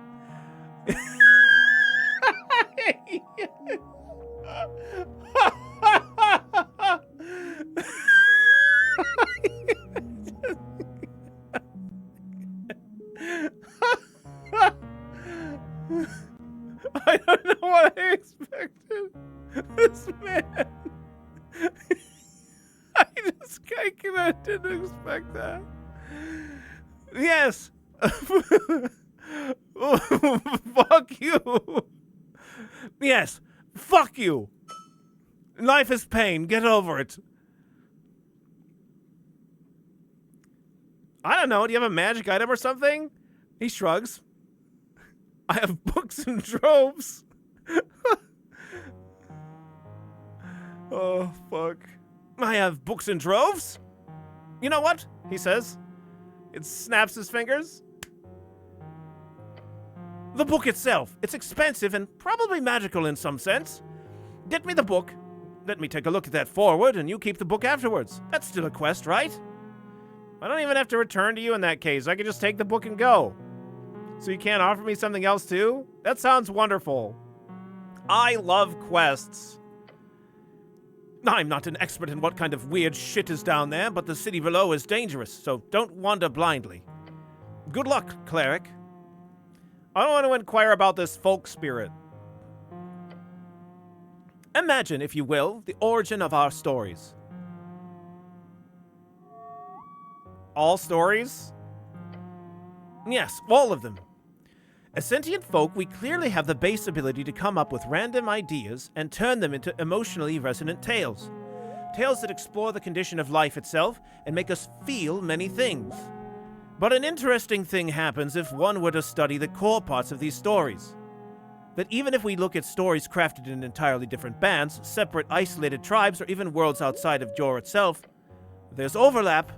I don't know what I expected. This man. I didn't expect that. Yes. Fuck you. Yes. Fuck you. Life is pain. Get over it. I don't know. Do you have a magic item or something? He shrugs. I have books in droves. Oh, fuck. I have books in droves? You know what? He says. It snaps his fingers. The book itself. It's expensive and probably magical in some sense. Get me the book. Let me take a look at that forward, and you keep the book afterwards. That's still a quest, right? I don't even have to return to you in that case. I can just take the book and go. So you can't offer me something else too? That sounds wonderful. I love quests. I'm not an expert in what kind of weird shit is down there, but the city below is dangerous, so don't wander blindly. Good luck, cleric. I want to inquire about this folk spirit. Imagine, if you will, the origin of our stories. All stories? Yes, all of them. As sentient folk, we clearly have the base ability to come up with random ideas and turn them into emotionally resonant tales. Tales that explore the condition of life itself and make us feel many things. But an interesting thing happens if one were to study the core parts of these stories. That even if we look at stories crafted in entirely different bands, separate isolated tribes, or even worlds outside of Jor itself, there's overlap.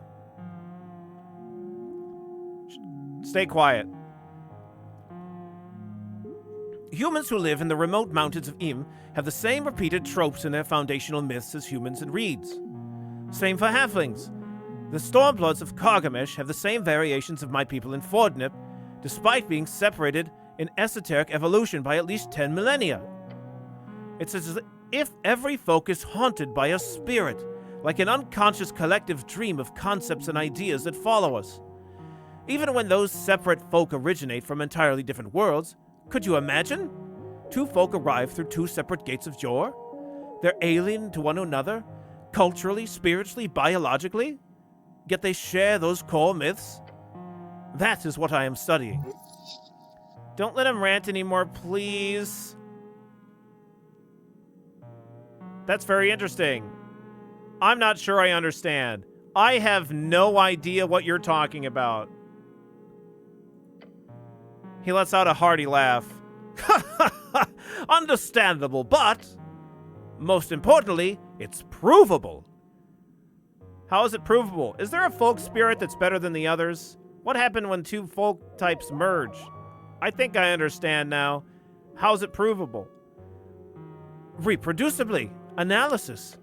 Stay quiet. Humans who live in the remote mountains of Im have the same repeated tropes in their foundational myths as humans and reeds. Same for halflings. The Stormbloods of Kargamesh have the same variations of my people in Fordnip, despite being separated in esoteric evolution by at least 10 millennia. It's as if every folk is haunted by a spirit, like an unconscious collective dream of concepts and ideas that follow us. Even when those separate folk originate from entirely different worlds, could you imagine? Two folk arrive through two separate gates of Jor? They're alien to one another, culturally, spiritually, biologically, yet they share those core myths? That is what I am studying. Don't let him rant anymore, please. That's very interesting. I'm not sure I understand. I have no idea what you're talking about. He lets out a hearty laugh. Understandable, but most importantly, it's provable. How is it provable? Is there a folk spirit that's better than the others? What happened when two folk types merge? I think I understand now. How is it provable? Reproducibly. Analysis.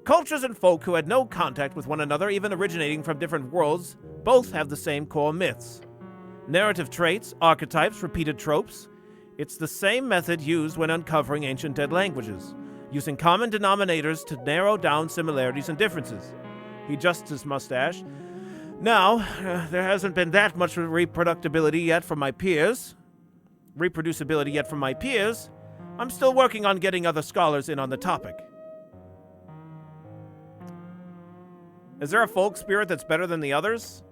Cultures and folk who had no contact with one another, even originating from different worlds, both have the same core myths. Narrative traits, archetypes, repeated tropes. It's the same method used when uncovering ancient dead languages, using common denominators to narrow down similarities and differences. He adjusts his mustache. Now, there hasn't been that much reproducibility yet from my peers. I'm still working on getting other scholars in on the topic. Is there a folk spirit that's better than the others?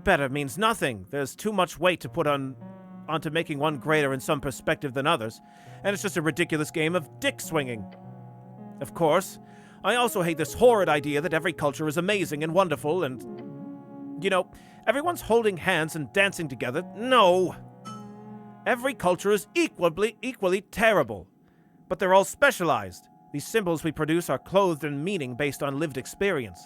Better means nothing. There's too much weight to put onto making one greater in some perspective than others, and it's just a ridiculous game of dick swinging. Of course, I also hate this horrid idea that every culture is amazing and wonderful and, everyone's holding hands and dancing together. No! Every culture is equally terrible, but they're all specialized. These symbols we produce are clothed in meaning based on lived experience.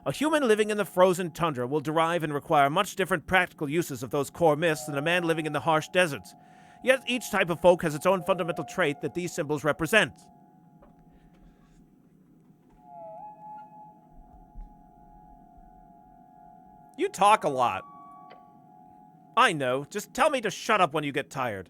A human living in the frozen tundra will derive and require much different practical uses of those core myths than a man living in the harsh deserts. Yet each type of folk has its own fundamental trait that these symbols represent. You talk a lot. I know. Just tell me to shut up when you get tired.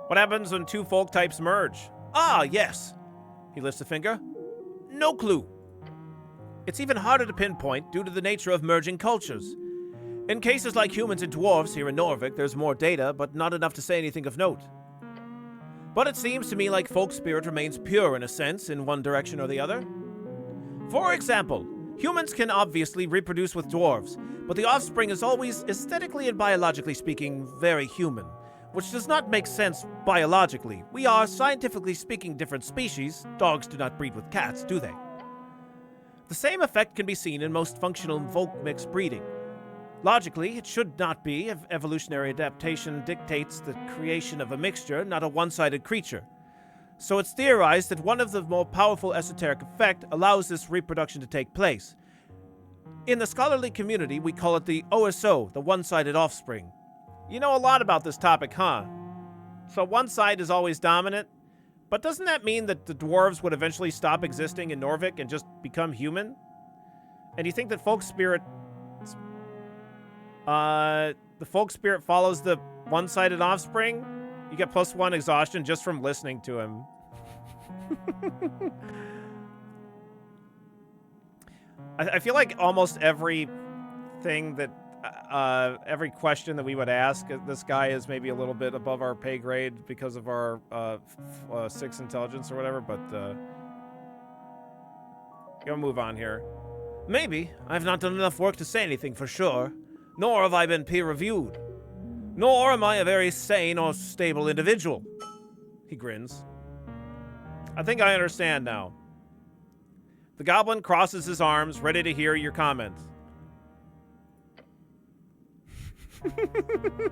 What happens when two folk types merge? Ah, yes. He lifts a finger. No clue. It's even harder to pinpoint due to the nature of merging cultures. In cases like humans and dwarves here in Norvik, there's more data, but not enough to say anything of note. But it seems to me like folk spirit remains pure in a sense, in one direction or the other. For example, humans can obviously reproduce with dwarves, but the offspring is always, aesthetically and biologically speaking, very human, which does not make sense biologically. We are, scientifically speaking, different species. Dogs do not breed with cats, do they? The same effect can be seen in most functional folk mixed breeding. Logically, it should not be if evolutionary adaptation dictates the creation of a mixture, not a one-sided creature. So it's theorized that one of the more powerful esoteric effect allows this reproduction to take place. In the scholarly community, we call it the OSO, the one-sided offspring. You know a lot about this topic, huh? So one side is always dominant, but doesn't that mean that the dwarves would eventually stop existing in Norvik and just become human? And do you think that folk spirit... the folk spirit follows the one-sided offspring? You get +1 exhaustion just from listening to him. I feel like almost every thing that... every question that we would ask, this guy is maybe a little bit above our pay grade because of our 6 intelligence or whatever, but gonna move on here. Maybe. I've not done enough work to say anything for sure. Nor have I been peer-reviewed. Nor am I a very sane or stable individual. He grins. I think I understand now. The goblin crosses his arms, ready to hear your comments. The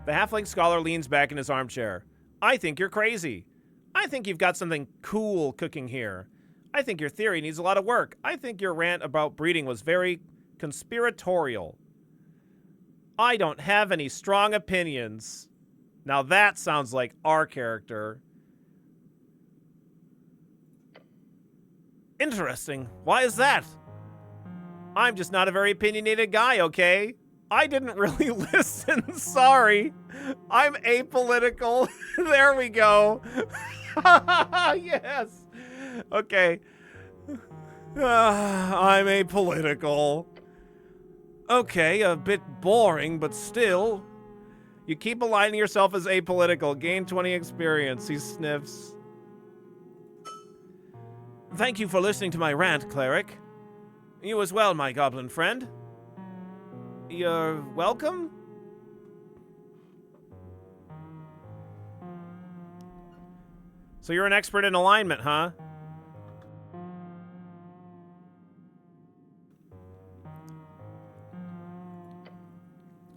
halfling scholar leans back in his armchair. I think you're crazy. I think you've got something cool cooking here. I think your theory needs a lot of work. I think your rant about breeding was very conspiratorial. I don't have any strong opinions. Now that sounds like our character. Interesting. Why is that? I'm just not a very opinionated guy, okay? I didn't really listen. Sorry. I'm apolitical. There we go. Yes. Okay. I'm apolitical. Okay, a bit boring, but still. You keep aligning yourself as apolitical. Gain 20 experience. He sniffs. Thank you for listening to my rant, cleric. You as well, my goblin friend. You're welcome? So you're an expert in alignment, huh?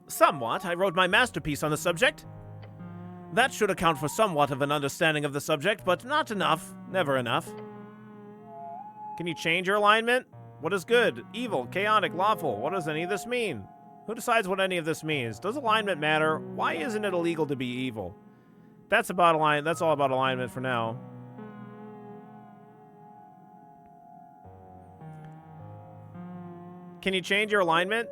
Somewhat. I wrote my masterpiece on the subject. That should account for somewhat of an understanding of the subject, but not enough. Never enough. Can you change your alignment? What is good, evil, chaotic, lawful? What does any of this mean? Who decides what any of this means? Does alignment matter? Why isn't it illegal to be evil? That's about alignment. That's all about alignment for now. Can you change your alignment?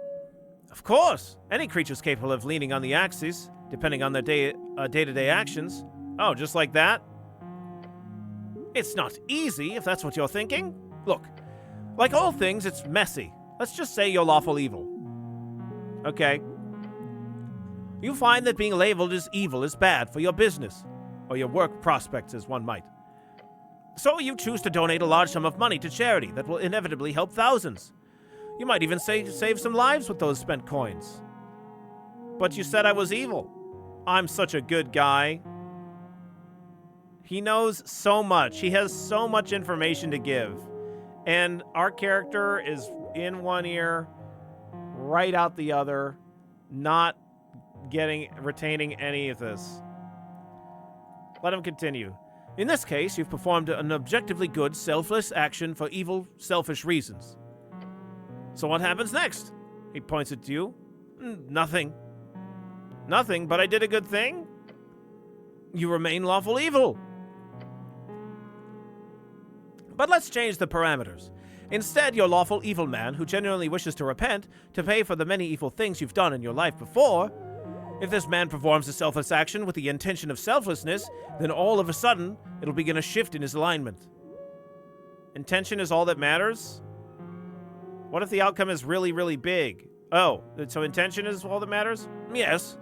Of course. Any creature's capable of leaning on the axis, depending on their day-to-day actions. Oh, just like that? It's not easy, if that's what you're thinking. Look, like all things, it's messy. Let's just say you're lawful evil. Okay. You find that being labeled as evil is bad for your business, or your work prospects, as one might. So you choose to donate a large sum of money to charity that will inevitably help thousands. You might even save some lives with those spent coins. But you said I was evil. I'm such a good guy. He knows so much. He has so much information to give. And our character is in one ear, right out the other, not retaining any of this. Let him continue. In this case, you've performed an objectively good, selfless action for evil, selfish reasons. So what happens next? He points it to you. Nothing. Nothing, but I did a good thing? You remain lawful evil. But let's change the parameters. Instead, your lawful evil man who genuinely wishes to repent to pay for the many evil things you've done in your life before. If this man performs a selfless action with the intention of selflessness, then all of a sudden, it'll begin a shift in his alignment. Intention is all that matters? What if the outcome is really, really big? Oh, so intention is all that matters? Yes.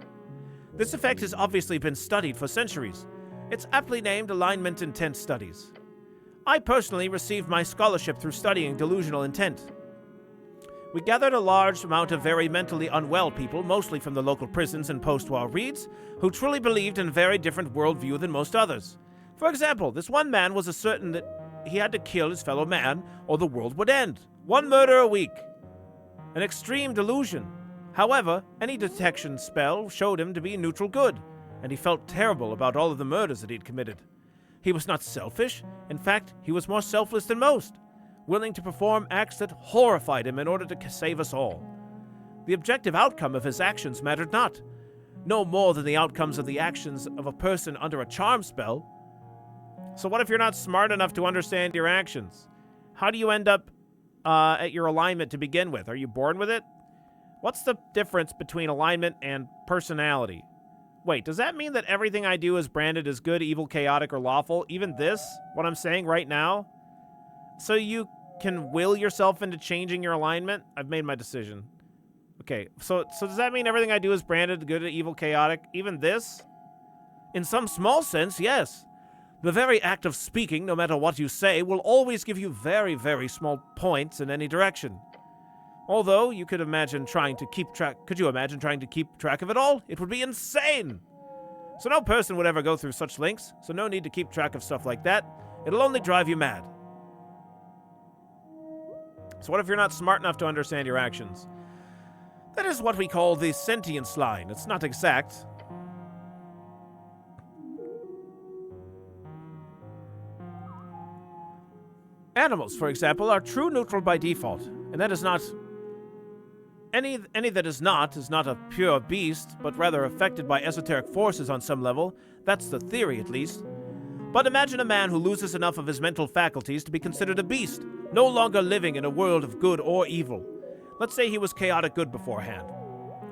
This effect has obviously been studied for centuries. It's aptly named alignment intent studies. I personally received my scholarship through studying delusional intent. We gathered a large amount of very mentally unwell people, mostly from the local prisons and post-war reads, who truly believed in a very different worldview than most others. For example, this one man was certain that he had to kill his fellow man or the world would end. One murder a week. An extreme delusion. However, any detection spell showed him to be neutral good, and he felt terrible about all of the murders that he'd committed. He was not selfish. In fact, he was more selfless than most, willing to perform acts that horrified him in order to save us all. The objective outcome of his actions mattered not, no more than the outcomes of the actions of a person under a charm spell. So what if you're not smart enough to understand your actions? How do you end up at your alignment to begin with? Are you born with it? What's the difference between alignment and personality? Wait, does that mean that everything I do is branded as good, evil, chaotic, or lawful? Even this? What I'm saying right now? So you can will yourself into changing your alignment? I've made my decision. Okay, so does that mean everything I do is branded good, evil, chaotic? Even this? In some small sense, yes. The very act of speaking, no matter what you say, will always give you very, very small points in any direction. Although, you could imagine trying to keep track... Could you imagine trying to keep track of it all? It would be insane! So no person would ever go through such lengths, so no need to keep track of stuff like that. It'll only drive you mad. So what if you're not smart enough to understand your actions? That is what we call the sentience line. It's not exact. Animals, for example, are true neutral by default, and that is not... Any that is not a pure beast, but rather affected by esoteric forces on some level. That's the theory, at least. But imagine a man who loses enough of his mental faculties to be considered a beast, no longer living in a world of good or evil. Let's say he was chaotic good beforehand.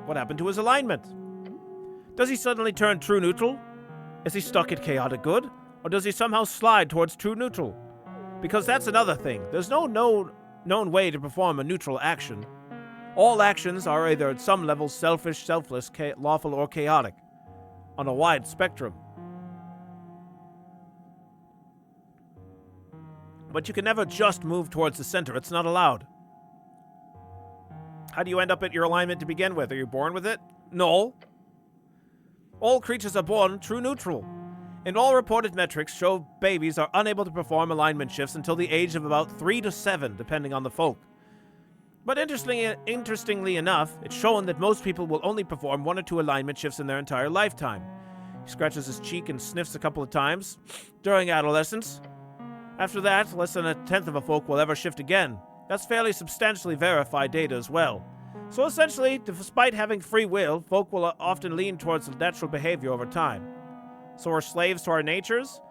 What happened to his alignment? Does he suddenly turn true neutral? Is he stuck at chaotic good? Or does he somehow slide towards true neutral? Because that's another thing. There's no known way to perform a neutral action. All actions are either at some level selfish, selfless, lawful, or chaotic, on a wide spectrum. But you can never just move towards the center. It's not allowed. How do you end up at your alignment to begin with? Are you born with it? No. All creatures are born true neutral. And all reported metrics show babies are unable to perform alignment shifts until the age of about 3 to 7, depending on the folk. But interestingly enough, it's shown that most people will only perform 1 or 2 alignment shifts in their entire lifetime. He scratches his cheek and sniffs a couple of times during adolescence. After that, less than 1/10 of a folk will ever shift again. That's fairly substantially verified data as well. So essentially, despite having free will, folk will often lean towards natural behavior over time. So we're slaves to our natures?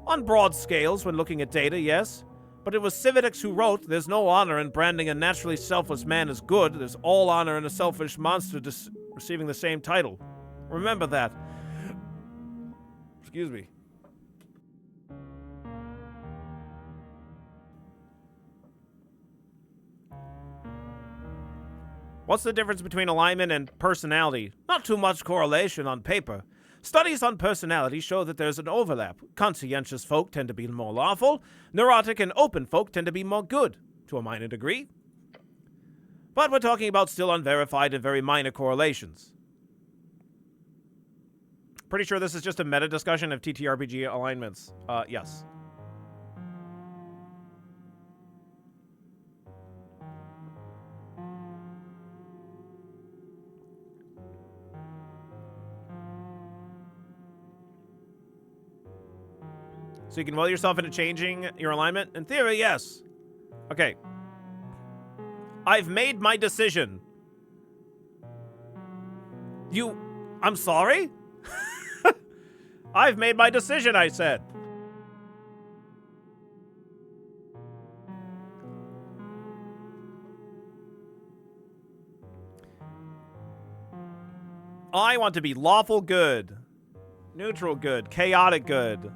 On broad scales, when looking at data, yes. But it was Civitics who wrote, there's no honor in branding a naturally selfless man as good. There's all honor in a selfish monster receiving the same title. Remember that. Excuse me. What's the difference between alignment and personality? Not too much correlation on paper. Studies on personality show that there's an overlap. Conscientious folk tend to be more lawful. Neurotic and open folk tend to be more good, to a minor degree. But we're talking about still unverified and very minor correlations. Pretty sure this is just a meta discussion of TTRPG alignments. Yes. So you can will yourself into changing your alignment? In theory, yes. Okay. I've made my decision. I'm sorry? I've made my decision, I said. I want to be lawful good, neutral good, chaotic good.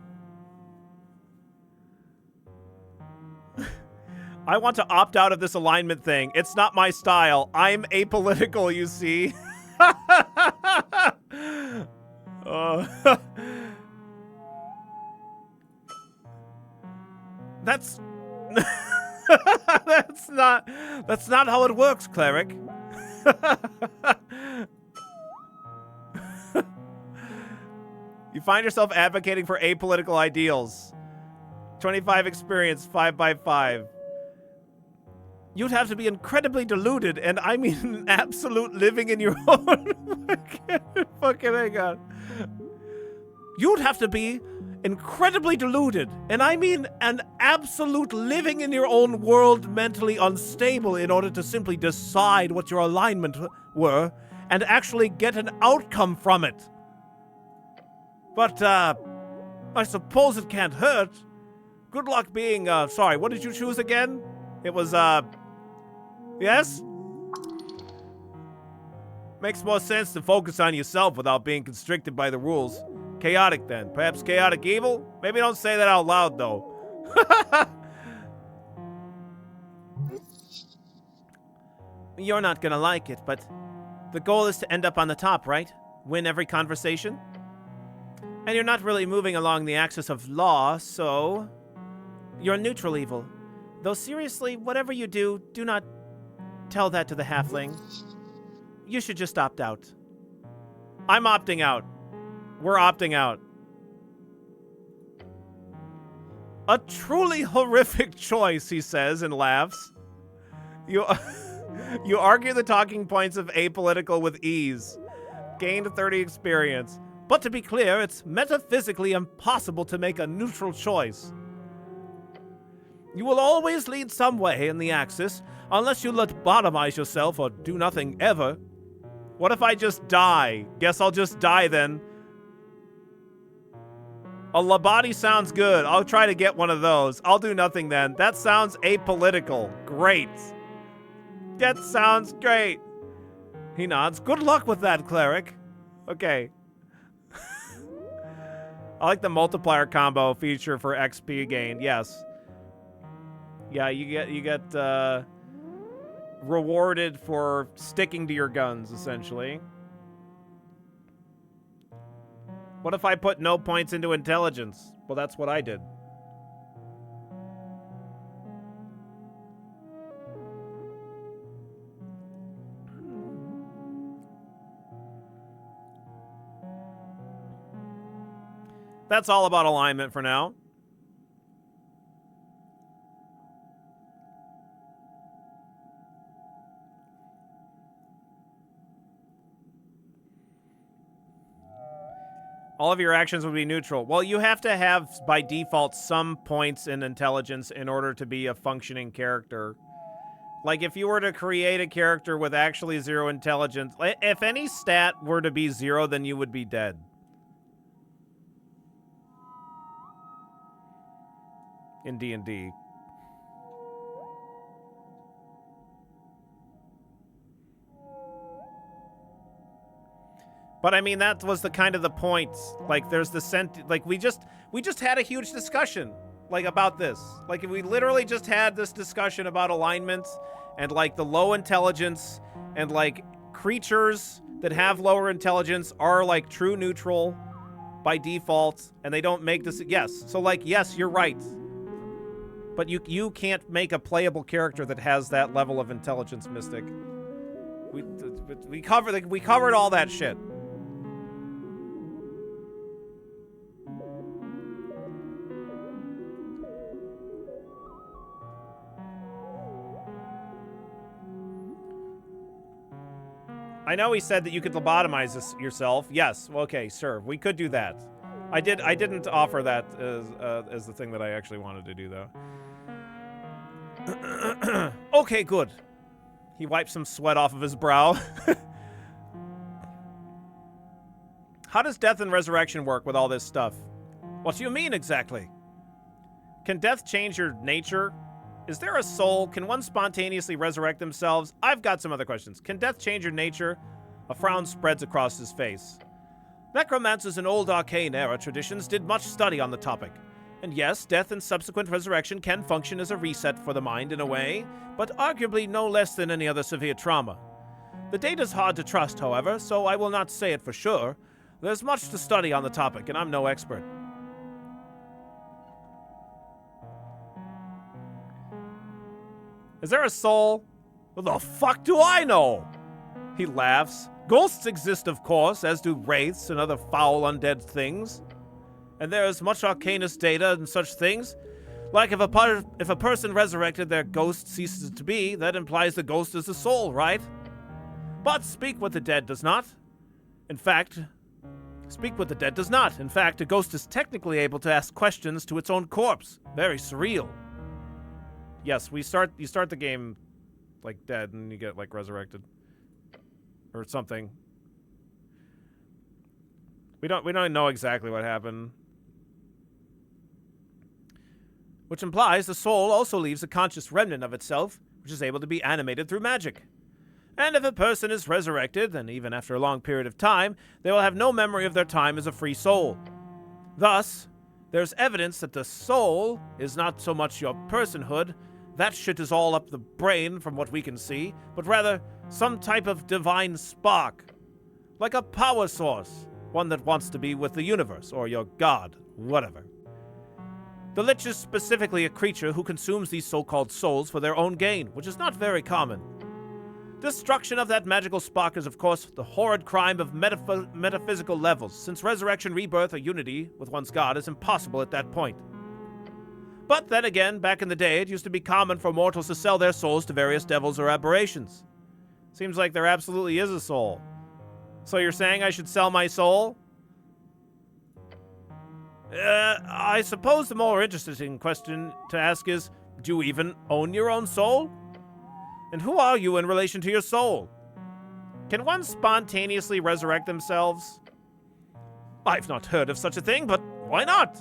I want to opt out of this alignment thing. It's not my style. I'm apolitical, you see. That's that's not how it works, cleric. You find yourself advocating for apolitical ideals. 25 experience, 5 by 5. You'd have to be incredibly deluded, and I mean an absolute living in your own fucking hang on. You'd have to be incredibly deluded, and I mean an absolute living in your own world, mentally unstable, in order to simply decide what your alignment were and actually get an outcome from it. But, I suppose it can't hurt. Good luck being, sorry, what did you choose again? It was, yes? Makes more sense to focus on yourself without being constricted by the rules. Chaotic, then. Perhaps chaotic evil? Maybe don't say that out loud, though. You're not gonna like it, but the goal is to end up on the top, right? Win every conversation? And you're not really moving along the axis of law, so you're neutral evil. Though seriously, whatever you do, do not tell that to the halfling. You should just opt out. I'm opting out. We're opting out. A truly horrific choice, he says and laughs. You argue the talking points of apolitical with ease. Gained 30 experience. But to be clear, it's metaphysically impossible to make a neutral choice. You will always lead some way in the axis, unless you lobotomize yourself or do nothing ever. What if I just die? Guess I'll just die then. A lobotomy sounds good. I'll try to get one of those. I'll do nothing then. That sounds apolitical. Great. That sounds great. He nods. Good luck with that, cleric. Okay. I like the multiplier combo feature for XP gain. Yes. Yeah, you get rewarded for sticking to your guns, essentially. What if I put no points into intelligence? Well, that's what I did. That's all about alignment for now. All of your actions would be neutral. Well, you have to have, by default, some points in intelligence in order to be a functioning character. Like, if you were to create a character with actually 0 intelligence, if any stat were to be 0, then you would be dead. In D&D. But I mean, that was the kind of the point. Like, there's the like, we just had a huge discussion, like, about this. Like, we literally just had this discussion about alignment and, like, the low intelligence and, like, creatures that have lower intelligence are, like, true neutral by default, and they don't make this. Yes. So, like, yes, you're right. But you can't make a playable character that has that level of intelligence, Mystic. We covered all that shit. I know he said that you could lobotomize yourself. Yes. Okay, sure. We could do that. I didn't offer that as the thing that I actually wanted to do, though. Okay, good. He wipes some sweat off of his brow. How does death and resurrection work with all this stuff? What do you mean, exactly? Can death change your nature? Is there a soul? Can one spontaneously resurrect themselves? I've got some other questions. Can death change your nature? A frown spreads across his face. Necromancers in old arcane era traditions did much study on the topic. And yes, death and subsequent resurrection can function as a reset for the mind in a way, but arguably no less than any other severe trauma. The data's hard to trust, however, so I will not say it for sure. There's much to study on the topic, and I'm no expert. Is there a soul? What the fuck do I know? He laughs. Ghosts exist, of course, as do wraiths and other foul undead things. And there is much arcanist data and such things. Like if a person resurrected, their ghost ceases to be, that implies the ghost is a soul, right? But speak with the dead does not. In fact, a ghost is technically able to ask questions to its own corpse. Very surreal. Yes, you start the game like dead and you get like resurrected. Or something. We don't know exactly what happened. Which implies the soul also leaves a conscious remnant of itself, which is able to be animated through magic. And if a person is resurrected, then even after a long period of time, they will have no memory of their time as a free soul. Thus, there's evidence that the soul is not so much your personhood, that shit is all up the brain from what we can see, but rather some type of divine spark. Like a power source, one that wants to be with the universe, or your god, whatever. The Lich is specifically a creature who consumes these so-called souls for their own gain, which is not very common. Destruction of that magical spark is, of course, the horrid crime of metaphysical levels, since resurrection, rebirth, or unity with one's god is impossible at that point. But then again, back in the day, it used to be common for mortals to sell their souls to various devils or aberrations. Seems like there absolutely is a soul. So you're saying I should sell my soul? I suppose the more interesting question to ask is, Do you even own your own soul? And who are you in relation to your soul? Can one spontaneously resurrect themselves? I've not heard of such a thing, but why not?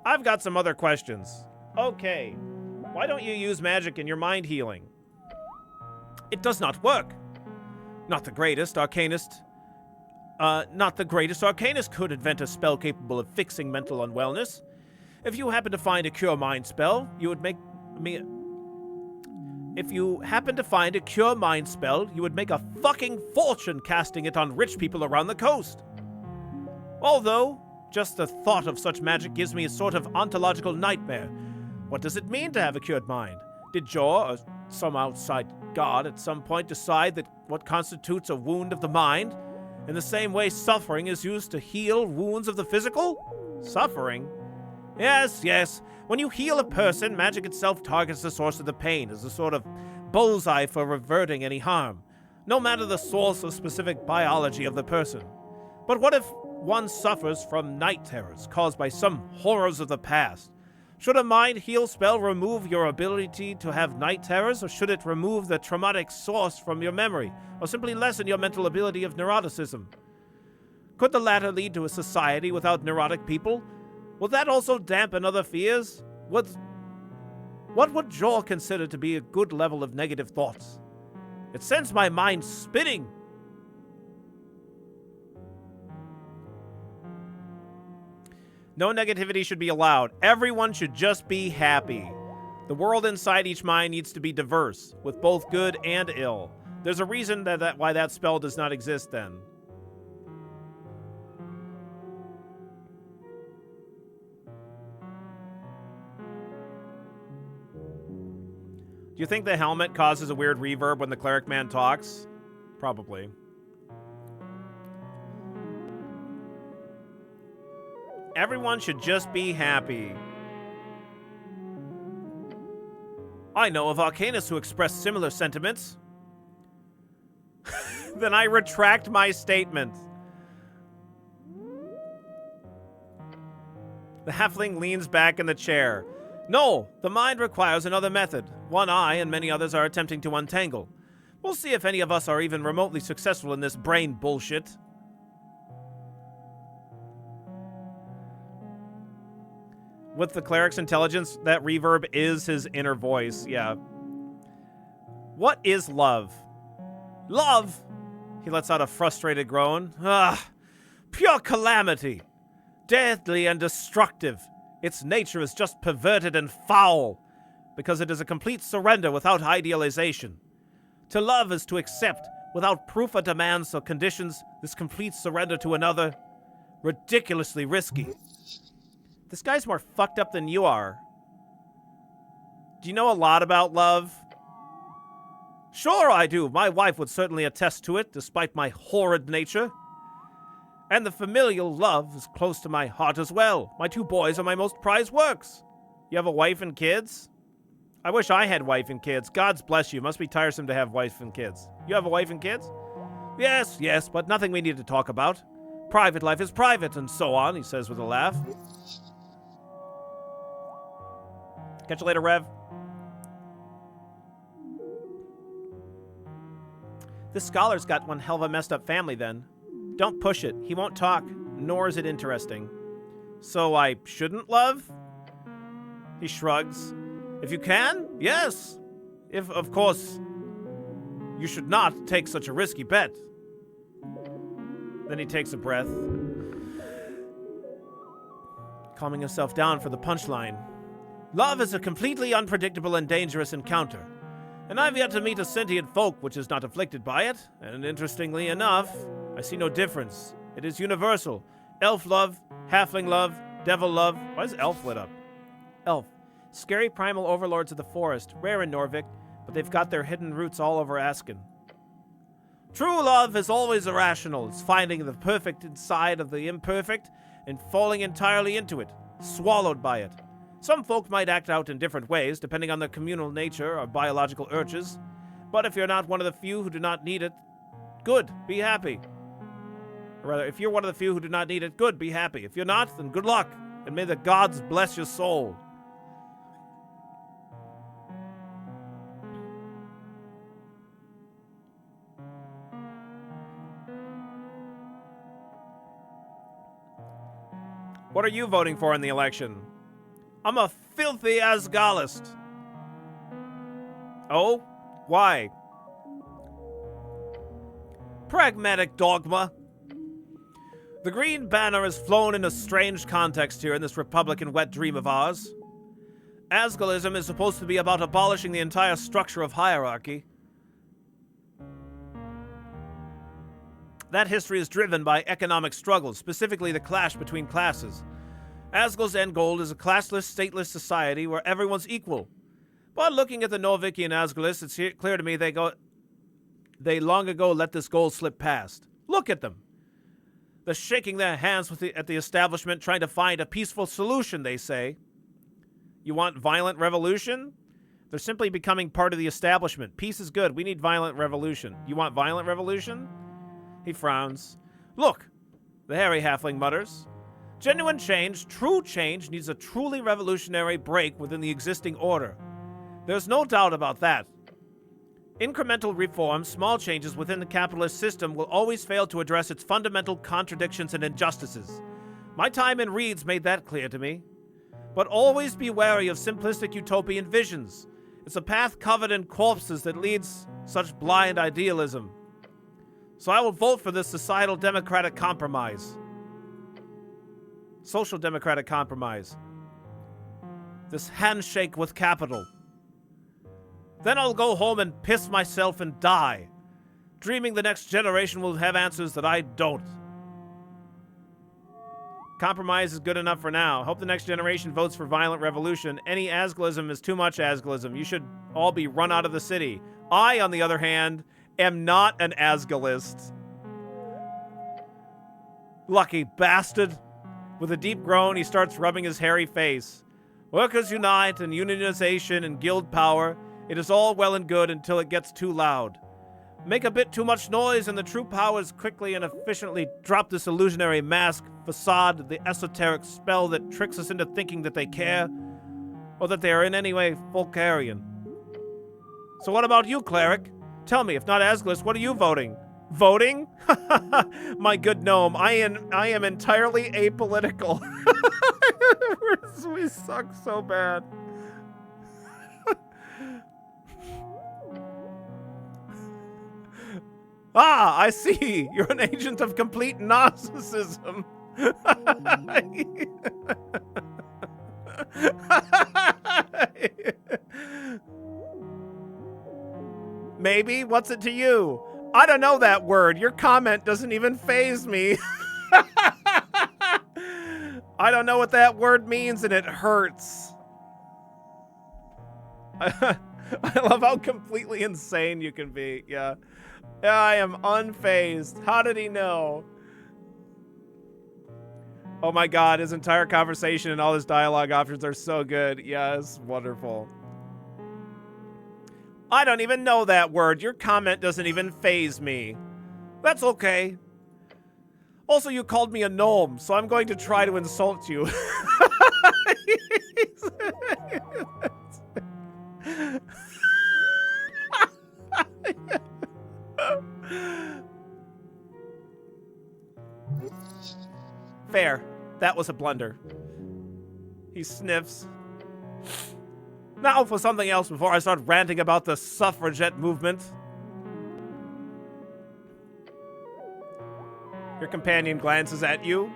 I've got some other questions. Okay, why don't you use magic in your mind healing? It does not work. Not the greatest arcanist could invent a spell capable of fixing mental unwellness. If you happen to find a cure mind spell, you would make a fucking fortune casting it on rich people around the coast. Although, just the thought of such magic gives me a sort of ontological nightmare. What does it mean to have a cured mind? Did Jor, or some outside god, at some point decide that what constitutes a wound of the mind? In the same way suffering is used to heal wounds of the physical? Suffering? Yes. When you heal a person, magic itself targets the source of the pain as a sort of bullseye for reverting any harm, no matter the source or specific biology of the person. But what if one suffers from night terrors caused by some horrors of the past? Should a mind heal spell remove your ability to have night terrors, or should it remove the traumatic source from your memory, or simply lessen your mental ability of neuroticism? Could the latter lead to a society without neurotic people? Will that also dampen other fears? What would Jor consider to be a good level of negative thoughts? It sends my mind spinning. No negativity should be allowed. Everyone should just be happy. The world inside each mind needs to be diverse, with both good and ill. There's a reason why that spell does not exist then. Do you think the helmet causes a weird reverb when the cleric man talks? Probably. Everyone should just be happy. I know of arcanists who express similar sentiments. Then I retract my statement. The halfling leans back in the chair. No, the mind requires another method. One I and many others are attempting to untangle. We'll see if any of us are even remotely successful in this brain bullshit. With the cleric's intelligence, that reverb is his inner voice, yeah. What is love? Love? He lets out a frustrated groan. Pure calamity. Deadly and destructive. Its nature is just perverted and foul, because it is a complete surrender without idealization. To love is to accept, without proof or demands or conditions, this complete surrender to another. Ridiculously risky. This guy's more fucked up than you are. Do you know a lot about love? Sure I do. My wife would certainly attest to it, despite my horrid nature. And the familial love is close to my heart as well. My 2 boys are my most prized works. You have a wife and kids? I wish I had wife and kids. God's bless you. Must be tiresome to have wife and kids. You have a wife and kids? Yes, but nothing we need to talk about. Private life is private, and so on, he says with a laugh. Catch you later, Rev. This scholar's got one hell of a messed up family, then. Don't push it. He won't talk, nor is it interesting. So I shouldn't love? He shrugs. If you can, yes. If, of course, you should not take such a risky bet. Then he takes a breath, calming himself down for the punchline. Love is a completely unpredictable and dangerous encounter, and I've yet to meet a sentient folk which is not afflicted by it, and interestingly enough, I see no difference. It is universal. Elf love, halfling love, devil love. Why is elf lit up? Elf. Scary primal overlords of the forest, rare in Norvik, but they've got their hidden roots all over Asken. True love is always irrational. It's finding the perfect inside of the imperfect and falling entirely into it, swallowed by it. Some folk might act out in different ways, depending on their communal nature or biological urges. But if you're not one of the few who do not need it, good, be happy. Or rather, if you're one of the few who do not need it, good, be happy. If you're not, then good luck, and may the gods bless your soul. What are you voting for in the election? I'm a filthy Asgalist. Oh? Why? Pragmatic dogma. The green banner has flown in a strange context here in this Republican wet dream of ours. Asgalism is supposed to be about abolishing the entire structure of hierarchy. That history is driven by economic struggles, specifically the clash between classes. Asgal's end goal is a classless, stateless society where everyone's equal. But looking at the Norvikian Asgalists, it's clear to me they long ago let this goal slip past. Look at them. They're shaking their hands at the establishment, trying to find a peaceful solution, they say. You want violent revolution? They're simply becoming part of the establishment. Peace is good. We need violent revolution. You want violent revolution? He frowns. Look, the hairy halfling mutters. Genuine change, true change, needs a truly revolutionary break within the existing order. There's no doubt about that. Incremental reforms, small changes within the capitalist system will always fail to address its fundamental contradictions and injustices. My time in Reeds made that clear to me. But always be wary of simplistic utopian visions. It's a path covered in corpses that leads such blind idealism. So I will vote for this societal democratic compromise. Social democratic compromise. This handshake with capital. Then I'll go home and piss myself and die, dreaming the next generation will have answers that I don't. Compromise is good enough for now. Hope the next generation votes for violent revolution. Any Asgalism is too much Asgalism. You should all be run out of the city. I, on the other hand, am not an Asgalist. Lucky bastard. With a deep groan, he starts rubbing his hairy face. Workers unite and unionization and guild power. It is all well and good until it gets too loud. Make a bit too much noise and the true powers quickly and efficiently drop this illusionary mask, facade, the esoteric spell that tricks us into thinking that they care, or that they are in any way Volcarian. So what about you, cleric? Tell me, if not Asgalist, what are you voting? Voting? My good gnome, I am entirely apolitical. We suck so bad. Ah, I see. You're an agent of complete narcissism. Maybe? What's it to you? I don't know that word. Your comment doesn't even faze me. I don't know what that word means and it hurts. I love how completely insane you can be. Yeah. I am unfazed. How did he know? Oh my god, his entire conversation and all his dialogue options are so good. Yes, wonderful. I don't even know that word. Your comment doesn't even faze me. That's okay. Also, you called me a gnome, so I'm going to try to insult you. Fair. That was a blunder. He sniffs. Now for something else before I start ranting about the suffragette movement. Your companion glances at you.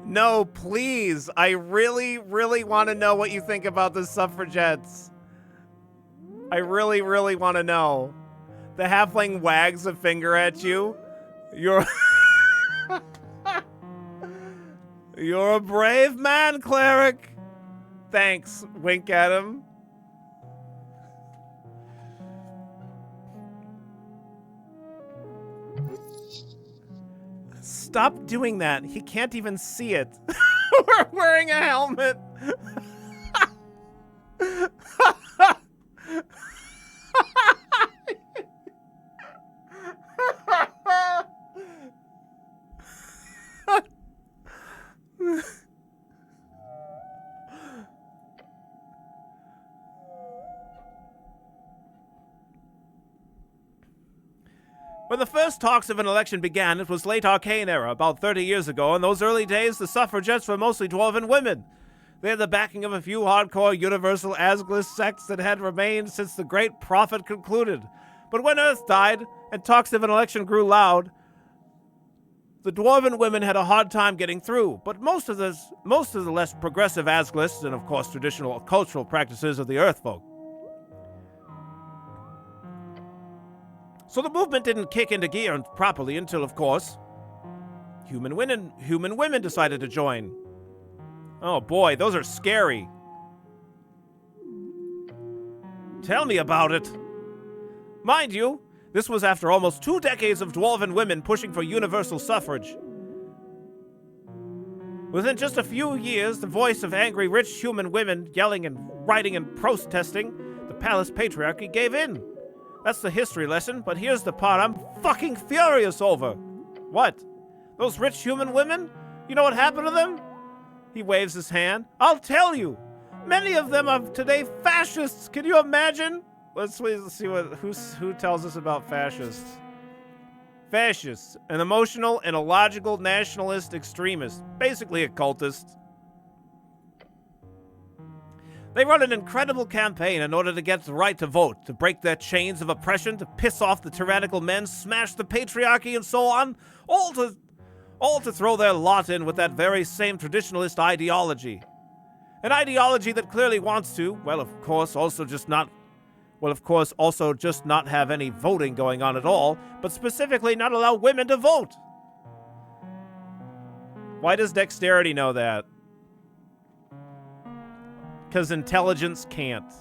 No, please. I really, really want to know what you think about the suffragettes. I really, really want to know. The halfling wags a finger at you. You're a brave man, cleric. Thanks. Wink at him. Stop doing that. He can't even see it. We're wearing a helmet. When the first talks of an election began, it was late Arcane era, about 30 years ago. In those early days, the suffragettes were mostly dwarven women. They had the backing of a few hardcore universal Asgulus sects that had remained since the Great Prophet concluded. But when Earth died and talks of an election grew loud, the dwarven women had a hard time getting through. But most of the less progressive Asgulus, and of course traditional cultural practices of the Earth folk. So the movement didn't kick into gear properly until, of course, human women decided to join. Oh boy, those are scary. Tell me about it. Mind you, this was after almost 2 decades of dwarven women pushing for universal suffrage. Within just a few years, the voice of angry rich human women yelling and writing and protesting, the palace patriarchy gave in. That's the history lesson, but here's the part I'm fucking furious over. What? Those rich human women? You know what happened to them? He waves his hand. I'll tell you. Many of them are today fascists. Can you imagine? Let's see who tells us about fascists. Fascists, an emotional and illogical nationalist extremist, basically a cultist. They run an incredible campaign in order to get the right to vote, to break their chains of oppression, to piss off the tyrannical men, smash the patriarchy, and so on, all to throw their lot in with that very same traditionalist ideology. An ideology that clearly wants to, of course, also just not have any voting going on at all, but specifically not allow women to vote. Why does dexterity know that? Because intelligence can't.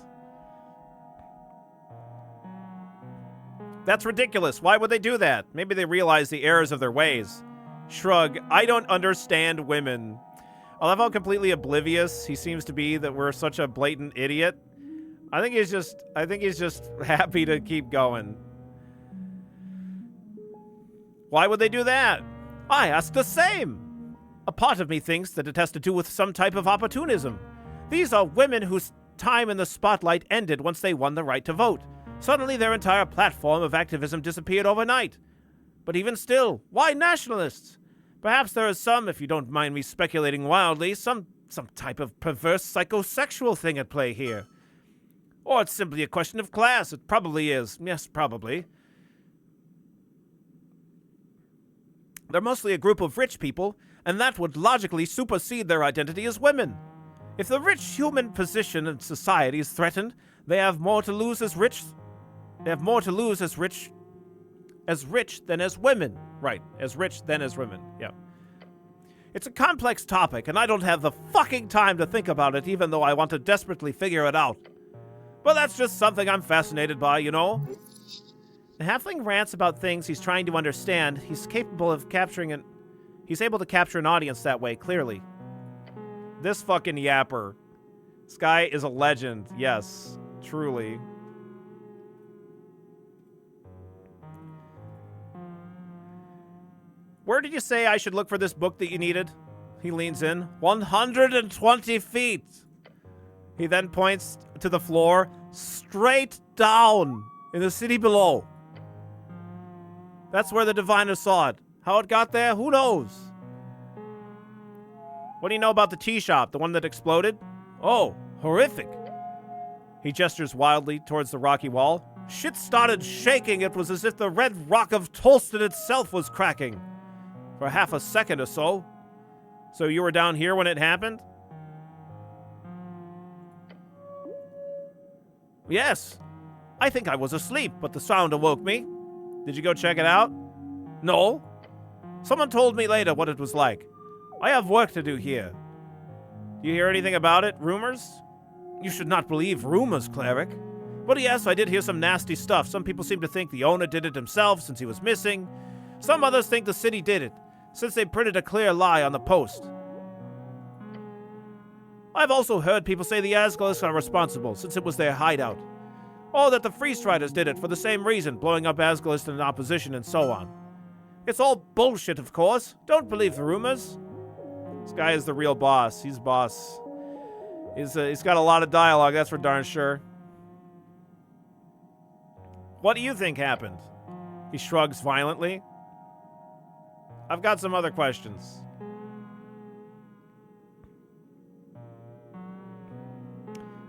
That's ridiculous. Why would they do that? Maybe they realize the errors of their ways. Shrug. I don't understand women. I love how completely oblivious he seems to be that we're such a blatant idiot. I think he's just happy to keep going. Why would they do that? I ask the same. A part of me thinks that it has to do with some type of opportunism. These are women whose time in the spotlight ended once they won the right to vote. Suddenly their entire platform of activism disappeared overnight. But even still, why nationalists? Perhaps there is some, if you don't mind me speculating wildly, some type of perverse psychosexual thing at play here. Or it's simply a question of class. It probably is. Yes, probably. They're mostly a group of rich people, and that would logically supersede their identity as women. If the rich human position in society is threatened, they have more to lose as rich. They have more to lose as rich than as women. Right, as rich than as women. Yeah. It's a complex topic, and I don't have the fucking time to think about it, even though I want to desperately figure it out. But that's just something I'm fascinated by, you know? The halfling rants about things he's trying to understand. He's able to capture an audience that way, clearly. This fucking yapper. This guy is a legend. Yes, truly. Where did you say I should look for this book that you needed? He leans in. 120 feet. He then points to the floor, straight down in the city below. That's where the diviner saw it. How it got there, who knows? What do you know about the tea shop, the one that exploded? Oh, horrific. He gestures wildly towards the rocky wall. Shit started shaking. It was as if the red rock of Tolston itself was cracking. For half a second or so. So you were down here when it happened? Yes. I think I was asleep, but the sound awoke me. Did you go check it out? No. Someone told me later what it was like. I have work to do here. Do you hear anything about it? Rumors? You should not believe rumors, cleric. But yes, I did hear some nasty stuff. Some people seem to think the owner did it himself since he was missing. Some others think the city did it, since they printed a clear lie on the post. I've also heard people say the Asgulus are responsible, since it was their hideout. Or that the Freestriders did it for the same reason, blowing up Asgulus in opposition and so on. It's all bullshit, of course. Don't believe the rumors. This guy is the real boss. He's boss. He's got a lot of dialogue, that's for darn sure. What do you think happened? He shrugs violently. I've got some other questions.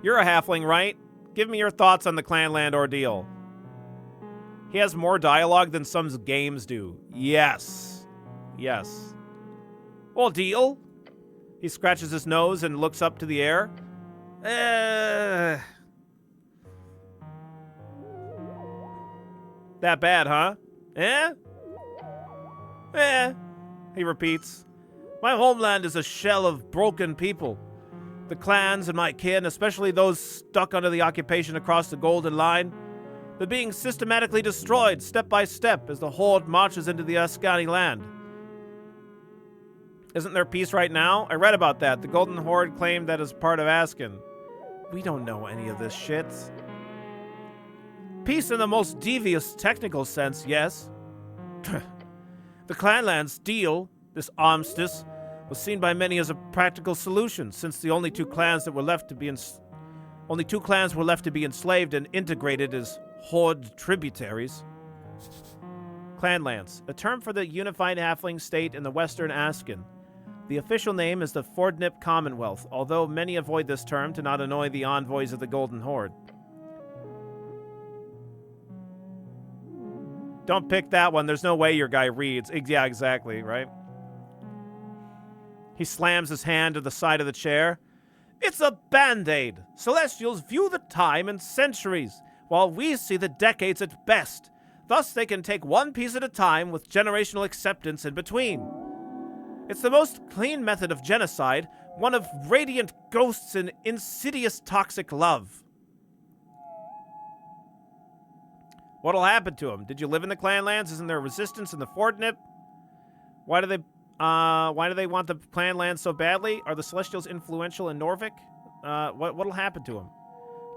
You're a halfling, right? Give me your thoughts on the Clanland ordeal. He has more dialogue than some games do. Yes. Yes. Ordeal? He scratches his nose and looks up to the air. That bad, huh? He repeats. My homeland is a shell of broken people. The clans and my kin, especially those stuck under the occupation across the Golden Line, they're being systematically destroyed step by step as the Horde marches into the Ascani land. Isn't there peace right now? I read about that. The Golden Horde claimed that as part of Ascan. We don't know any of this shit. Peace in the most devious technical sense, yes. The Clanland's deal, this armistice, was seen by many as a practical solution, since the only two clans were left to be enslaved and integrated as Horde tributaries. Clanlands, a term for the unified halfling state in the Western Ascan. The official name is the Fordnip Commonwealth, although many avoid this term to not annoy the envoys of the Golden Horde. Don't pick that one. There's no way your guy reads. Yeah, exactly, right? He slams his hand to the side of the chair. It's a band-aid. Celestials view the time in centuries, while we see the decades at best. Thus, they can take one piece at a time with generational acceptance in between. It's the most clean method of genocide, one of radiant ghosts and insidious toxic love. What'll happen to him? Did you live in the Clanlands? Isn't there resistance in the Fordnip? Why do they want the Clanlands so badly? Are the Celestials influential in Norvik? What'll happen to him?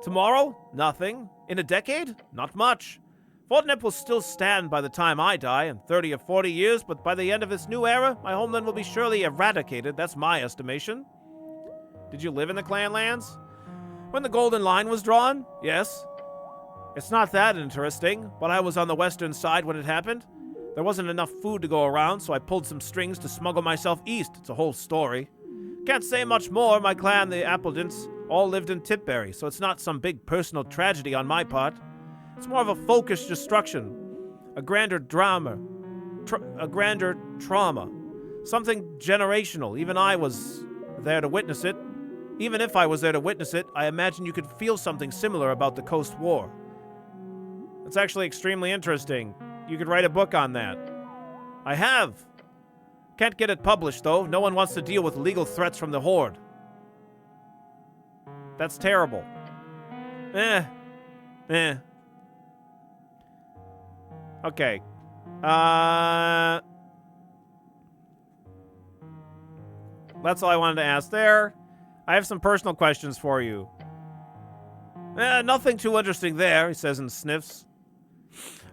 Tomorrow? Nothing. In a decade? Not much. Fordnip will still stand by the time I die, in 30 or 40 years, but by the end of this new era, my homeland will be surely eradicated. That's my estimation. Did you live in the Clanlands? When the Golden Line was drawn? Yes. It's not that interesting, but I was on the western side when it happened. There wasn't enough food to go around, so I pulled some strings to smuggle myself east. It's a whole story. Can't say much more. My clan, the Appledants, all lived in Tipberry, so it's not some big personal tragedy on my part. It's more of a focused destruction, a grander drama, a grander trauma, something generational. Even I was there to witness it. Even if I was there to witness it, I imagine you could feel something similar about the Coast War. It's actually extremely interesting. You could write a book on that. I have. Can't get it published, though. No one wants to deal with legal threats from the Horde. That's terrible. Okay. That's all I wanted to ask there. I have some personal questions for you. Nothing too interesting there, he says and sniffs.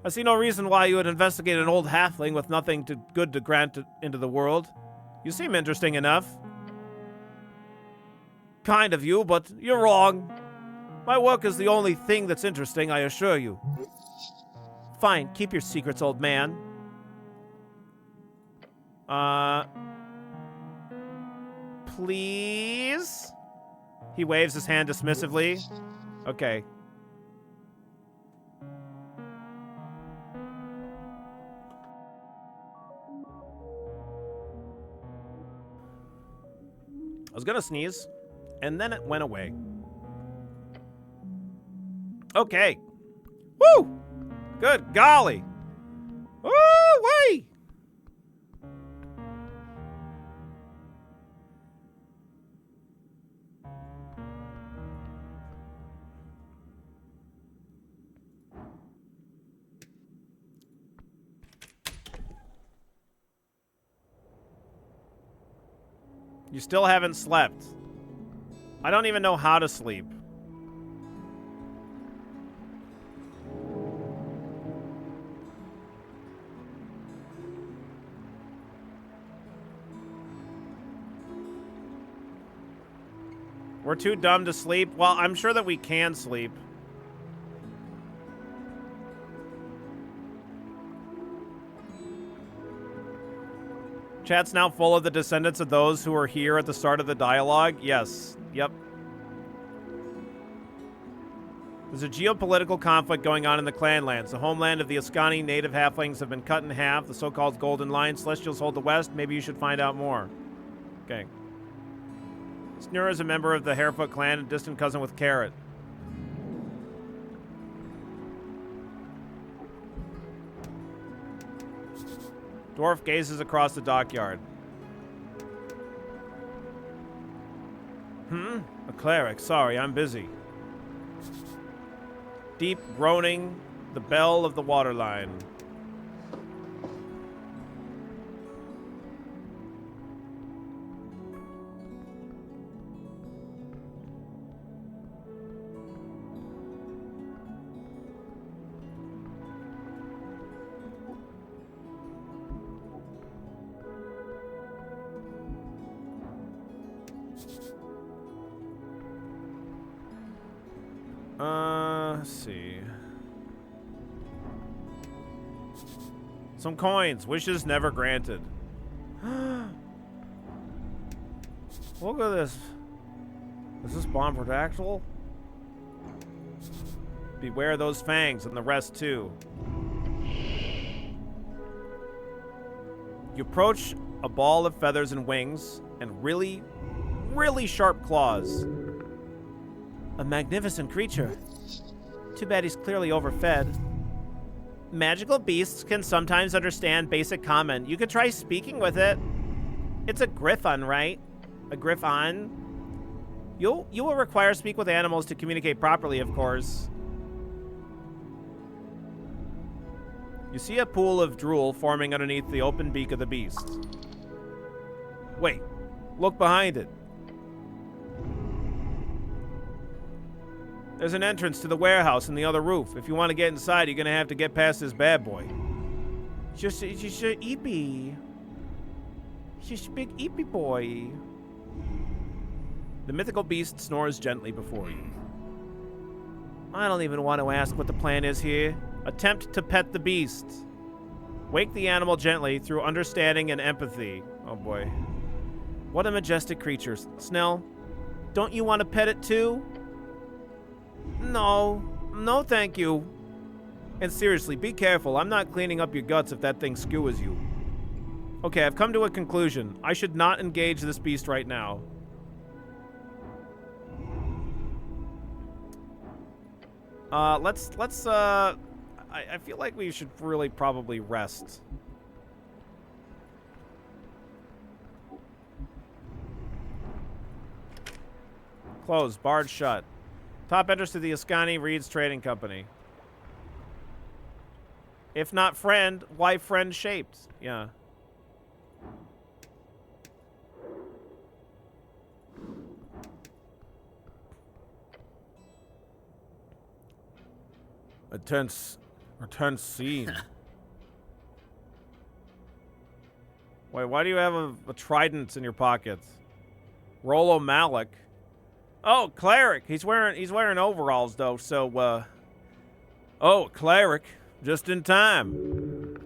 I see no reason why you would investigate an old halfling with nothing good to grant into the world. You seem interesting enough. Kind of you, but you're wrong. My work is the only thing that's interesting, I assure you. Fine, keep your secrets, old man. Please? He waves his hand dismissively. Okay. I was gonna sneeze, and then it went away. Okay. Woo! Good golly. Woo-wee! You still haven't slept. I don't even know how to sleep. We're too dumb to sleep? Well, I'm sure that we can sleep. Chat's now full of the descendants of those who were here at the start of the dialogue. Yes. Yep. There's a geopolitical conflict going on in the Clanlands. The homeland of the Ascani native halflings have been cut in half. The so-called Golden Line Celestials hold the West. Maybe you should find out more. Okay. Snur is a member of the Harefoot clan and distant cousin with Carrot. Dwarf gazes across the dockyard. A cleric. Sorry, I'm busy. Deep groaning, the bell of the waterline. Let's see. Some coins. Wishes never granted. Look at this. Is this bombardactyl? Beware those fangs and the rest too. You approach a ball of feathers and wings and really, really sharp claws. A magnificent creature. Too bad he's clearly overfed. Magical beasts can sometimes understand basic common. You could try speaking with it. It's a griffon, right? A griffon? You will require to speak with animals to communicate properly, of course. You see a pool of drool forming underneath the open beak of the beast. Wait, look behind it. There's an entrance to the warehouse in the other roof. If you want to get inside, you're going to have to get past this bad boy. Just a eepy. Just a big eepy boy. The mythical beast snores gently before you. I don't even want to ask what the plan is here. Attempt to pet the beast. Wake the animal gently through understanding and empathy. Oh boy. What a majestic creature. Snell, don't you want to pet it too? No thank you. And seriously, be careful. I'm not cleaning up your guts if that thing skewers you. Okay, I've come to a conclusion. I should not engage this beast right now. I feel like we should really probably rest. Closed, barred shut. Top entrance to the Ascani Reed's Trading Company. If not friend, why friend shaped? Yeah. A tense scene. Wait, why do you have a trident in your pockets? Rollo Malik. Oh, cleric. He's wearing overalls though, so oh, cleric. Just in time.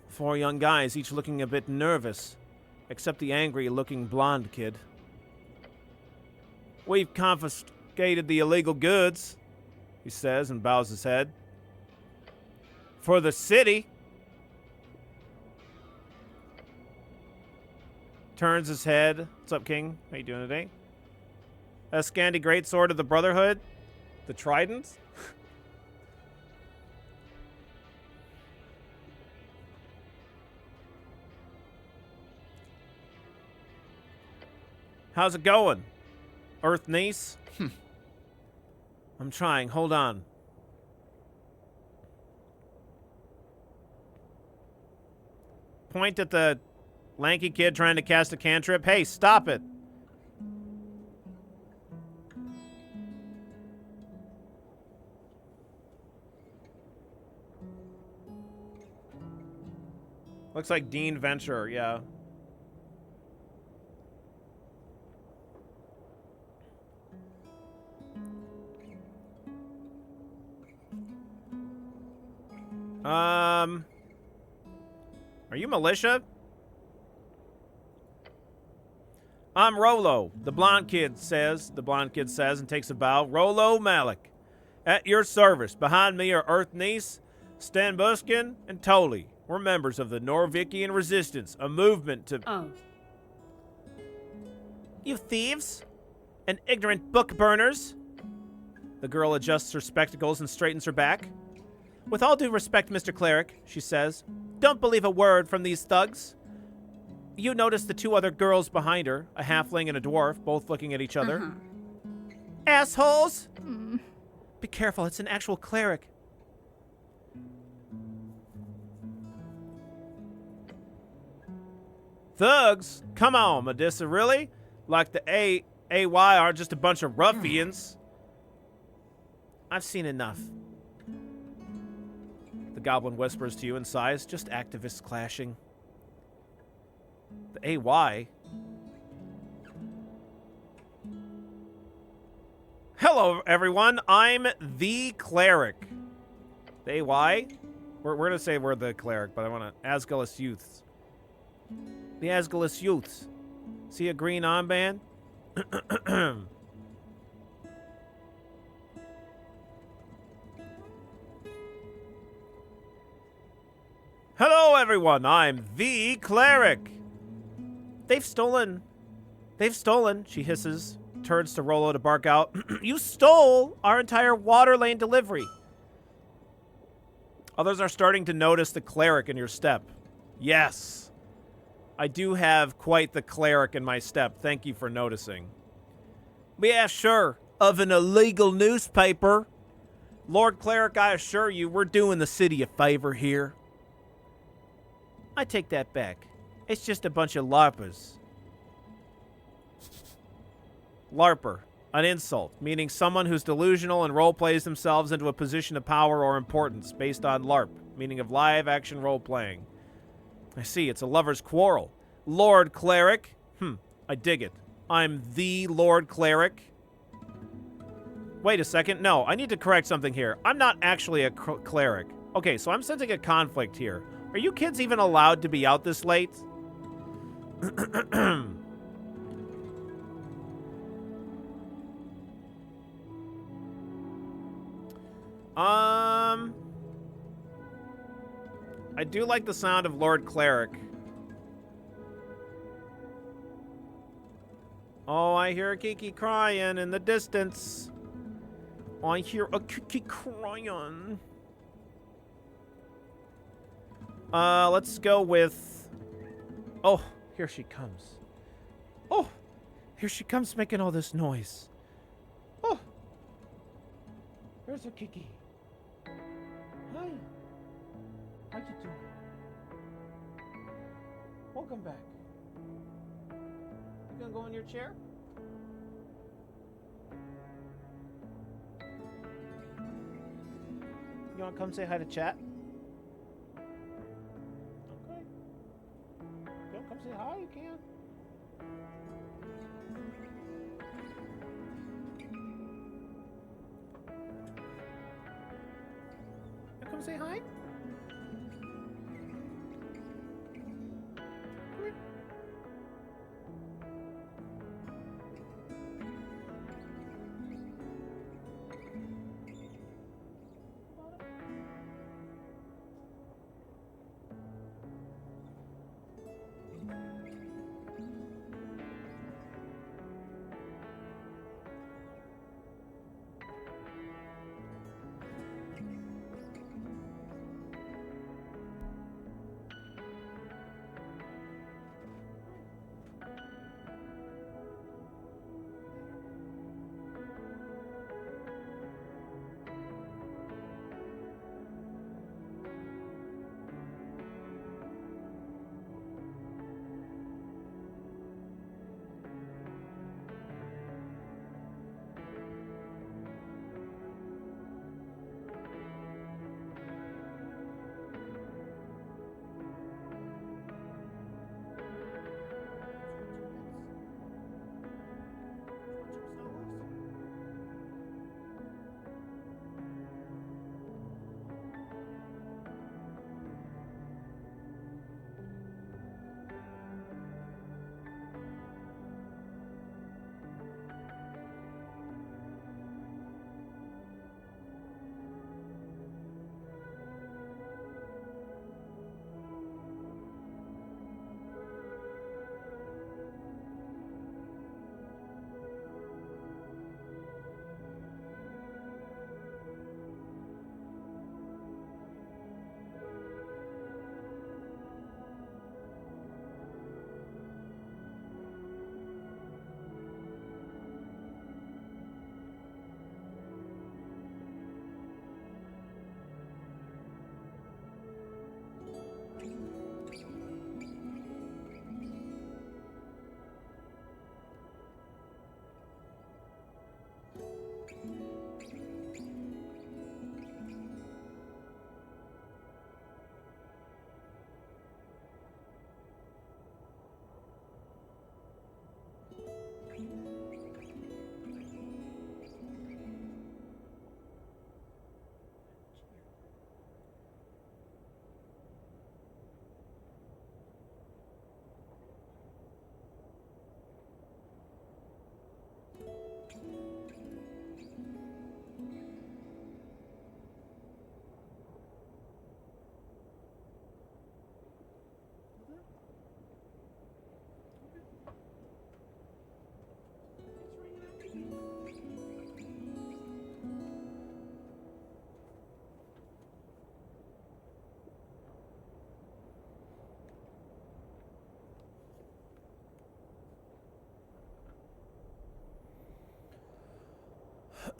4 young guys, each looking a bit nervous, except the angry-looking blonde kid. We've confiscated the illegal goods, he says and bows his head. For the city. Turns his head. What's up, King? How you doing today? A Scandi greatsword of the Brotherhood? The trident? How's it going? Earth niece? I'm trying. Hold on. Point at the lanky kid trying to cast a cantrip. Hey, stop it. Looks like Dean Venture, yeah. Are you militia? I'm Rolo, the blonde kid says, and takes a bow. Rolo Malik. At your service. Behind me are Earth Niece, Stanbuskin, and Toli. We're members of the Norvikian Resistance, a movement to... Oh. You thieves! And ignorant book burners! The girl adjusts her spectacles and straightens her back. With all due respect, Mr. Cleric, she says, don't believe a word from these thugs. You notice the two other girls behind her, a halfling and a dwarf, both looking at each other. Assholes! Be careful, it's an actual cleric. Thugs? Come on, Medissa, really? Like the AY aren't just a bunch of ruffians. I've seen enough. The goblin whispers to you and sighs, just activists clashing. The AY? Hello, everyone. I'm the cleric. The AY? We're going to say we're the cleric, but I want to... Asgulus Youths. The Asgulus Youths. See a green armband? Hello, everyone. I'm the cleric. They've stolen, she hisses, turns to Rolo to bark out. You stole our entire water lane delivery. Others are starting to notice the cleric in your step. Yes, I do have quite the cleric in my step. Thank you for noticing. Yeah, sure, of an illegal newspaper. Lord Cleric, I assure you, we're doing the city a favor here. I take that back. It's just a bunch of LARPers. LARPer, an insult, meaning someone who's delusional and role-plays themselves into a position of power or importance based on LARP, meaning of live-action role-playing. I see, it's a lover's quarrel. Lord Cleric. I dig it. I'm the Lord Cleric. Wait a second. No, I need to correct something here. I'm not actually a cleric. Okay, so I'm sensing a conflict here. Are you kids even allowed to be out this late? I do like the sound of Lord Cleric. Oh, I hear a Kiki crying in the distance. I hear a Kiki crying. Let's go with... Oh, here she comes. Oh, here she comes making all this noise. Oh, there's a Kiki. Hi. How you doing? Welcome back. You gonna go in your chair? You wanna come say hi to chat? Okay. You wanna come say hi? You can. You come say hi?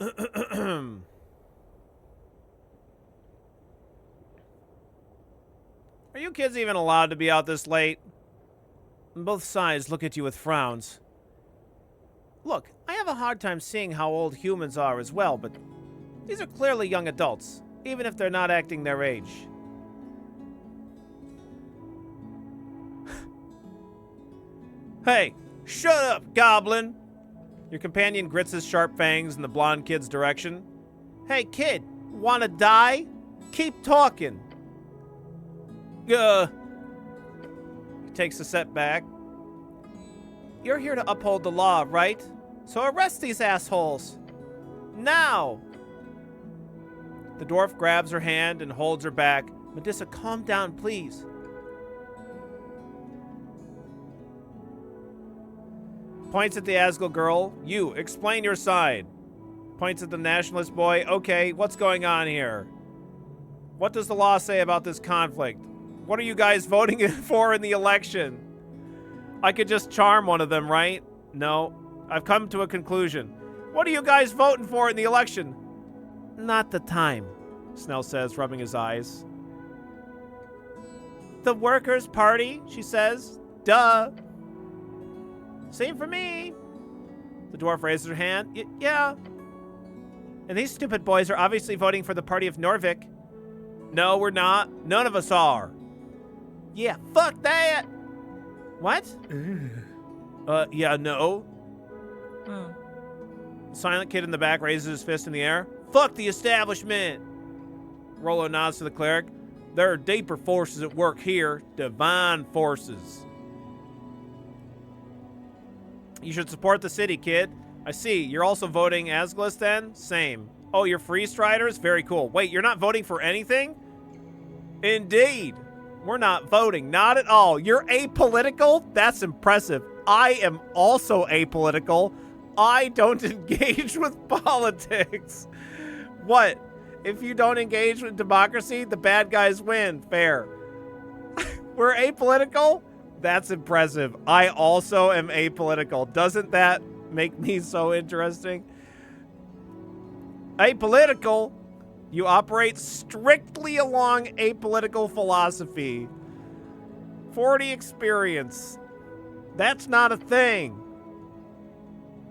Are you kids even allowed to be out this late? Both sides look at you with frowns. Look, I have a hard time seeing how old humans are as well, but these are clearly young adults, even if they're not acting their age. Hey, shut up, goblin! Your companion grits his sharp fangs in the blonde kid's direction. Hey, kid, wanna die? Keep talking. He takes a step back. You're here to uphold the law, right? So arrest these assholes. Now! The dwarf grabs her hand and holds her back. Medusa, calm down, please. Points at the Asgul girl. You, explain your side. Points at the nationalist boy. Okay, what's going on here? What does the law say about this conflict? What are you guys voting for in the election? I could just charm one of them, right? No. I've come to a conclusion. What are you guys voting for in the election? Not the time, Snell says, rubbing his eyes. The Workers' Party, she says. Duh. Same for me. The dwarf raises her hand. Yeah. And these stupid boys are obviously voting for the party of Norvik. No, we're not. None of us are. Yeah, fuck that. What? Yeah, no. Silent kid in the back raises his fist in the air. Fuck the establishment. Rolo nods to the cleric. There are deeper forces at work here. Divine forces. You should support the city, kid. I see. You're also voting Asglis then? Same. Oh, you're Free Striders? Very cool. Wait, you're not voting for anything? Indeed. We're not voting. Not at all. You're apolitical? That's impressive. I am also apolitical. I don't engage with politics. What? If you don't engage with democracy, the bad guys win. Fair. We're apolitical? That's impressive. I also am apolitical. Doesn't that make me so interesting? Apolitical? You operate strictly along apolitical philosophy. 40 experience. That's not a thing.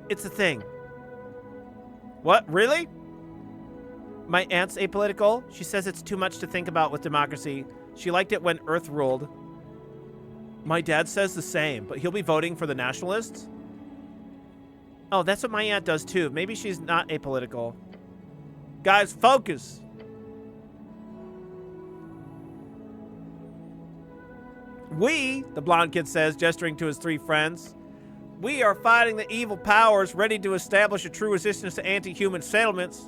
It's a thing. What? Really? My aunt's apolitical. She says it's too much to think about with democracy. She liked it when Earth ruled. My dad says the same, but he'll be voting for the nationalists? Oh, that's what my aunt does too. Maybe she's not apolitical. Guys, focus. We, the blonde kid says, gesturing to his three friends, we are fighting the evil powers ready to establish a true resistance to anti-human settlements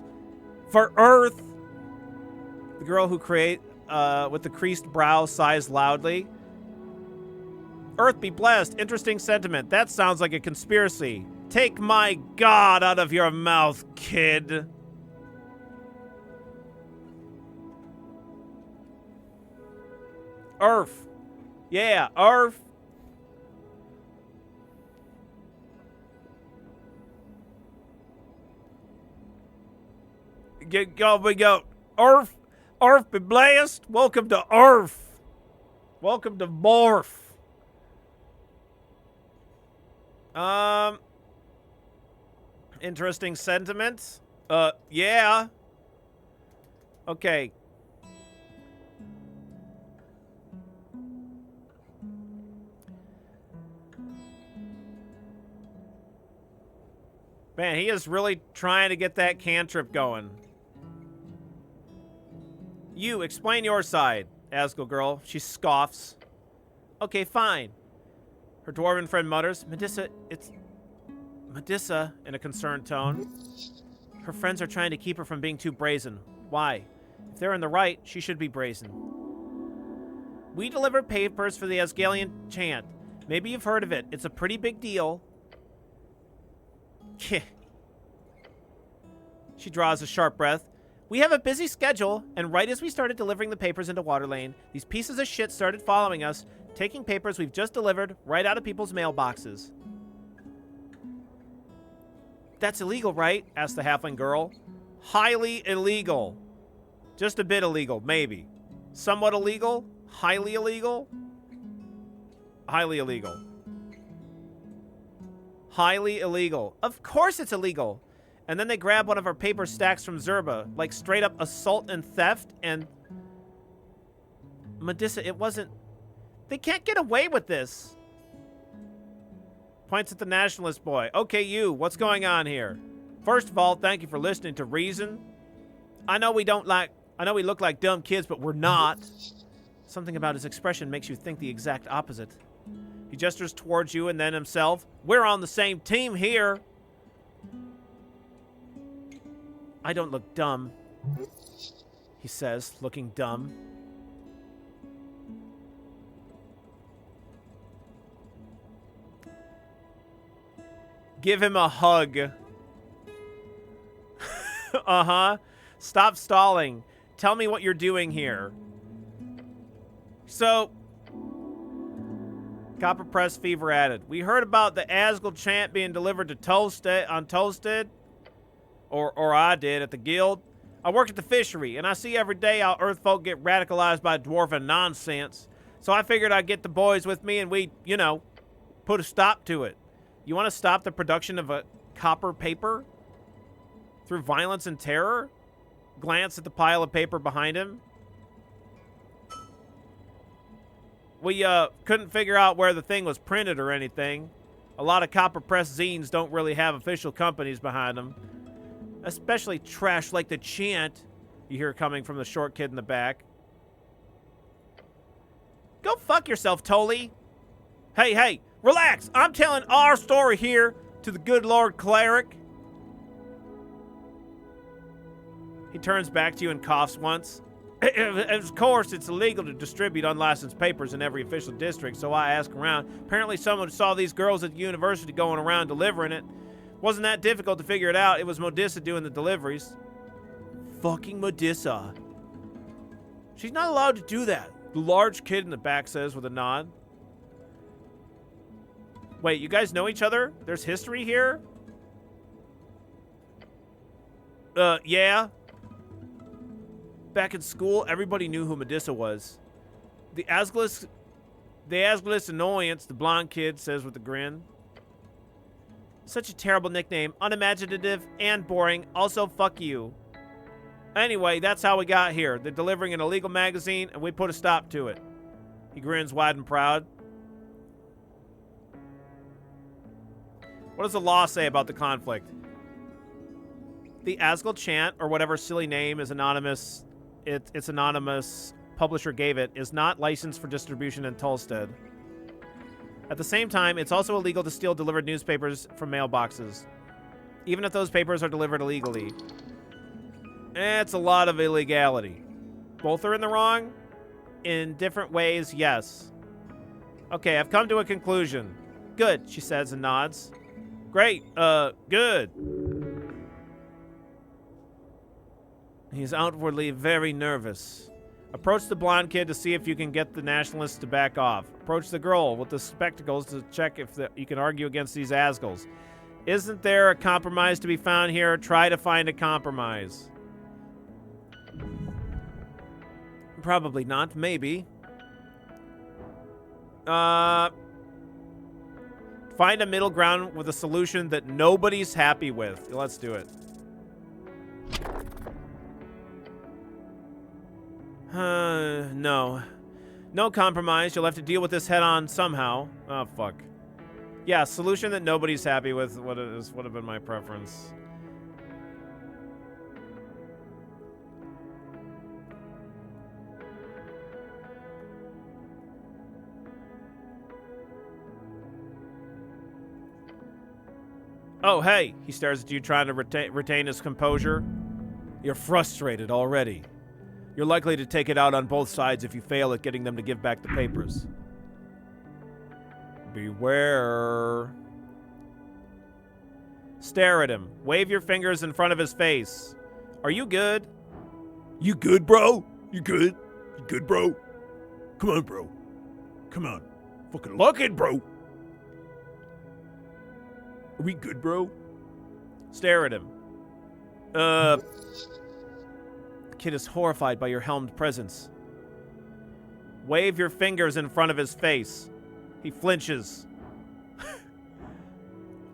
for Earth. The girl who with the creased brow sighs loudly. Earth be blessed. Interesting sentiment. That sounds like a conspiracy. Take my God out of your mouth, kid. Earth. Yeah, Earth. We go. Earth. Earth be blessed. Welcome to Earth. Welcome to Morph. Interesting sentiment. Yeah. Okay. Man, he is really trying to get that cantrip going. You, explain your side, Asgul girl. She scoffs. Okay, fine. Her dwarven friend mutters, Medusa, it's... Medusa, in a concerned tone. Her friends are trying to keep her from being too brazen. Why? If they're in the right, she should be brazen. We deliver papers for the Asgalian chant. Maybe you've heard of it. It's a pretty big deal. She draws a sharp breath. We have a busy schedule, and right as we started delivering the papers into Waterlane, these pieces of shit started following us, taking papers we've just delivered right out of people's mailboxes. That's illegal, right? Asked the halfling girl. Highly illegal. Just a bit illegal, maybe. Somewhat illegal? Highly illegal? Highly illegal. Highly illegal. Of course it's illegal. And then they grab one of our paper stacks from Zerba, like straight up assault and theft, and... Medusa, it wasn't... They can't get away with this. Points at the nationalist boy. Okay, you, what's going on here? First of all, thank you for listening to reason. I know we look like dumb kids, but we're not. Something about his expression makes you think the exact opposite. He gestures towards you and then himself. We're on the same team here. I don't look dumb, he says, looking dumb. Give him a hug. Uh-huh. Stop stalling. Tell me what you're doing here. So, Copper Press Fever added. We heard about the Asgul chant being delivered to Tolstead. Or I did at the guild. I work at the fishery, and I see every day how Earth folk get radicalized by dwarven nonsense. So I figured I'd get the boys with me and we'd, you know, put a stop to it. You want to stop the production of a copper paper? Through violence and terror? Glance at the pile of paper behind him. We, couldn't figure out where the thing was printed or anything. A lot of copper press zines don't really have official companies behind them. Especially trash like the chant, you hear coming from the short kid in the back. Go fuck yourself, Tolly. Hey, relax. I'm telling our story here to the good Lord Cleric. He turns back to you and coughs once. Of course, it's illegal to distribute unlicensed papers in every official district, so I asked around. Apparently someone saw these girls at the university going around delivering it. Wasn't that difficult to figure it out. It was Medusa doing the deliveries. Fucking Medusa. She's not allowed to do that, the large kid in the back says with a nod. Wait, you guys know each other? There's history here? Yeah. Back in school, everybody knew who Medusa was. The Asgulus annoyance, the blonde kid says with a grin. Such a terrible nickname, unimaginative and boring. Also, fuck you. Anyway, that's how we got here. They're delivering an illegal magazine, and we put a stop to it. He grins wide and proud. What does the law say about the conflict? The Asgul chant, or whatever silly name is anonymous, its anonymous publisher gave it, is not licensed for distribution in Tolstead. At the same time, it's also illegal to steal delivered newspapers from mailboxes, even if those papers are delivered illegally. It's a lot of illegality. Both are in the wrong? In different ways, yes. Okay, I've come to a conclusion. Good, she says and nods. Great, good. He's outwardly very nervous. Approach the blonde kid to see if you can get the nationalists to back off. Approach the girl with the spectacles to check if you can argue against these Asguls. Isn't there a compromise to be found here? Try to find a compromise. Probably not. Maybe. Find a middle ground with a solution that nobody's happy with. Let's do it. No. No compromise. You'll have to deal with this head on somehow. Oh, fuck. Yeah, solution that nobody's happy with would have been my preference. Oh, hey. He stares at you, trying to retain his composure. You're frustrated already. You're likely to take it out on both sides if you fail at getting them to give back the papers. Beware. Stare at him. Wave your fingers in front of his face. Are you good? You good, bro? You good? You good, bro? Come on, bro. Come on. Fucking lock in, bro. Are we good, bro? Stare at him. The kid is horrified by your helmed presence. Wave your fingers in front of his face. He flinches.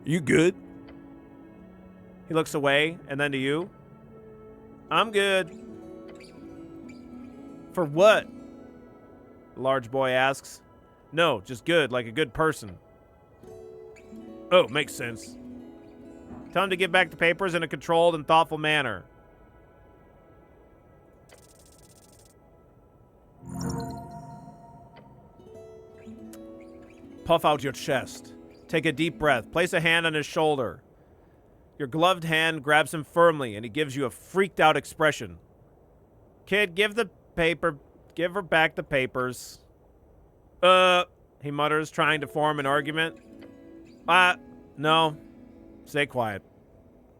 You good? He looks away, and then to you. I'm good. For what? The large boy asks. No, just good, like a good person. Oh, makes sense. Tell him to give back the papers in a controlled and thoughtful manner. Puff out your chest. Take a deep breath. Place a hand on his shoulder. Your gloved hand grabs him firmly, and he gives you a freaked-out expression. Kid, give her back the papers. He mutters, trying to form an argument. No. Stay quiet.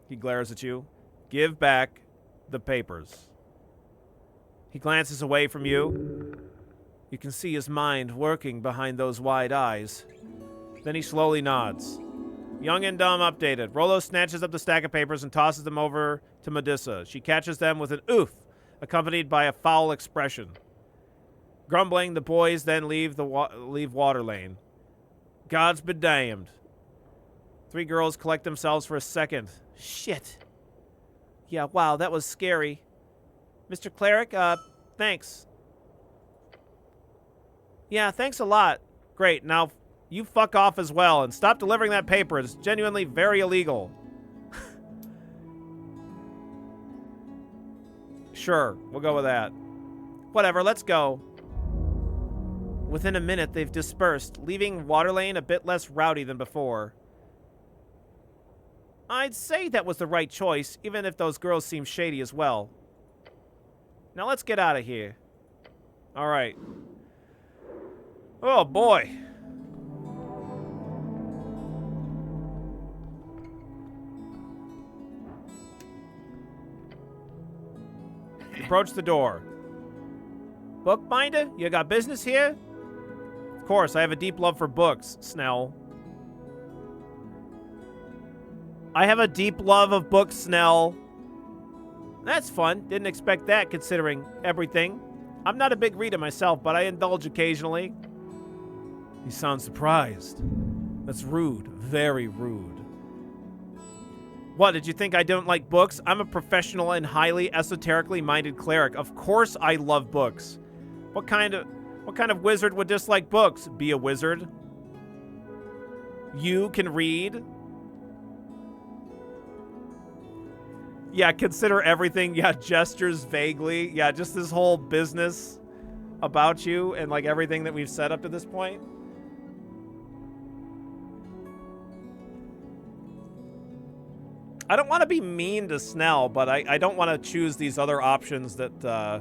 He glares at you. Give back the papers. He glances away from you. You can see his mind working behind those wide eyes. Then he slowly nods. Young and dumb updated. Rolo snatches up the stack of papers and tosses them over to Medusa. She catches them with an oof, accompanied by a foul expression. Grumbling, the boys then leave water lane. God's be damned. 3 girls collect themselves for a second. Shit. Yeah, wow, that was scary. Mr. Cleric, thanks. Yeah, thanks a lot. Great, now you fuck off as well and stop delivering that paper. It's genuinely very illegal. Sure, we'll go with that. Whatever, let's go. Within a minute, they've dispersed, leaving Waterlane a bit less rowdy than before. I'd say that was the right choice, even if those girls seem shady as well. Now let's get out of here. All right. Oh, boy. Approach the door. Bookbinder, you got business here? Of course, I have a deep love for books, Snell. I have a deep love of books, Snell. That's fun. Didn't expect that, considering everything. I'm not a big reader myself, but I indulge occasionally. You sound surprised. That's rude. Very rude. What, did you think I don't like books? I'm a professional and highly esoterically minded cleric. Of course I love books. What kind of wizard would dislike books? Be a wizard. You can read. Yeah, consider everything. Yeah, gestures vaguely. Yeah, just this whole business about you and like everything that we've set up to this point. I don't want to be mean to Snell, but I don't want to choose these other options that, I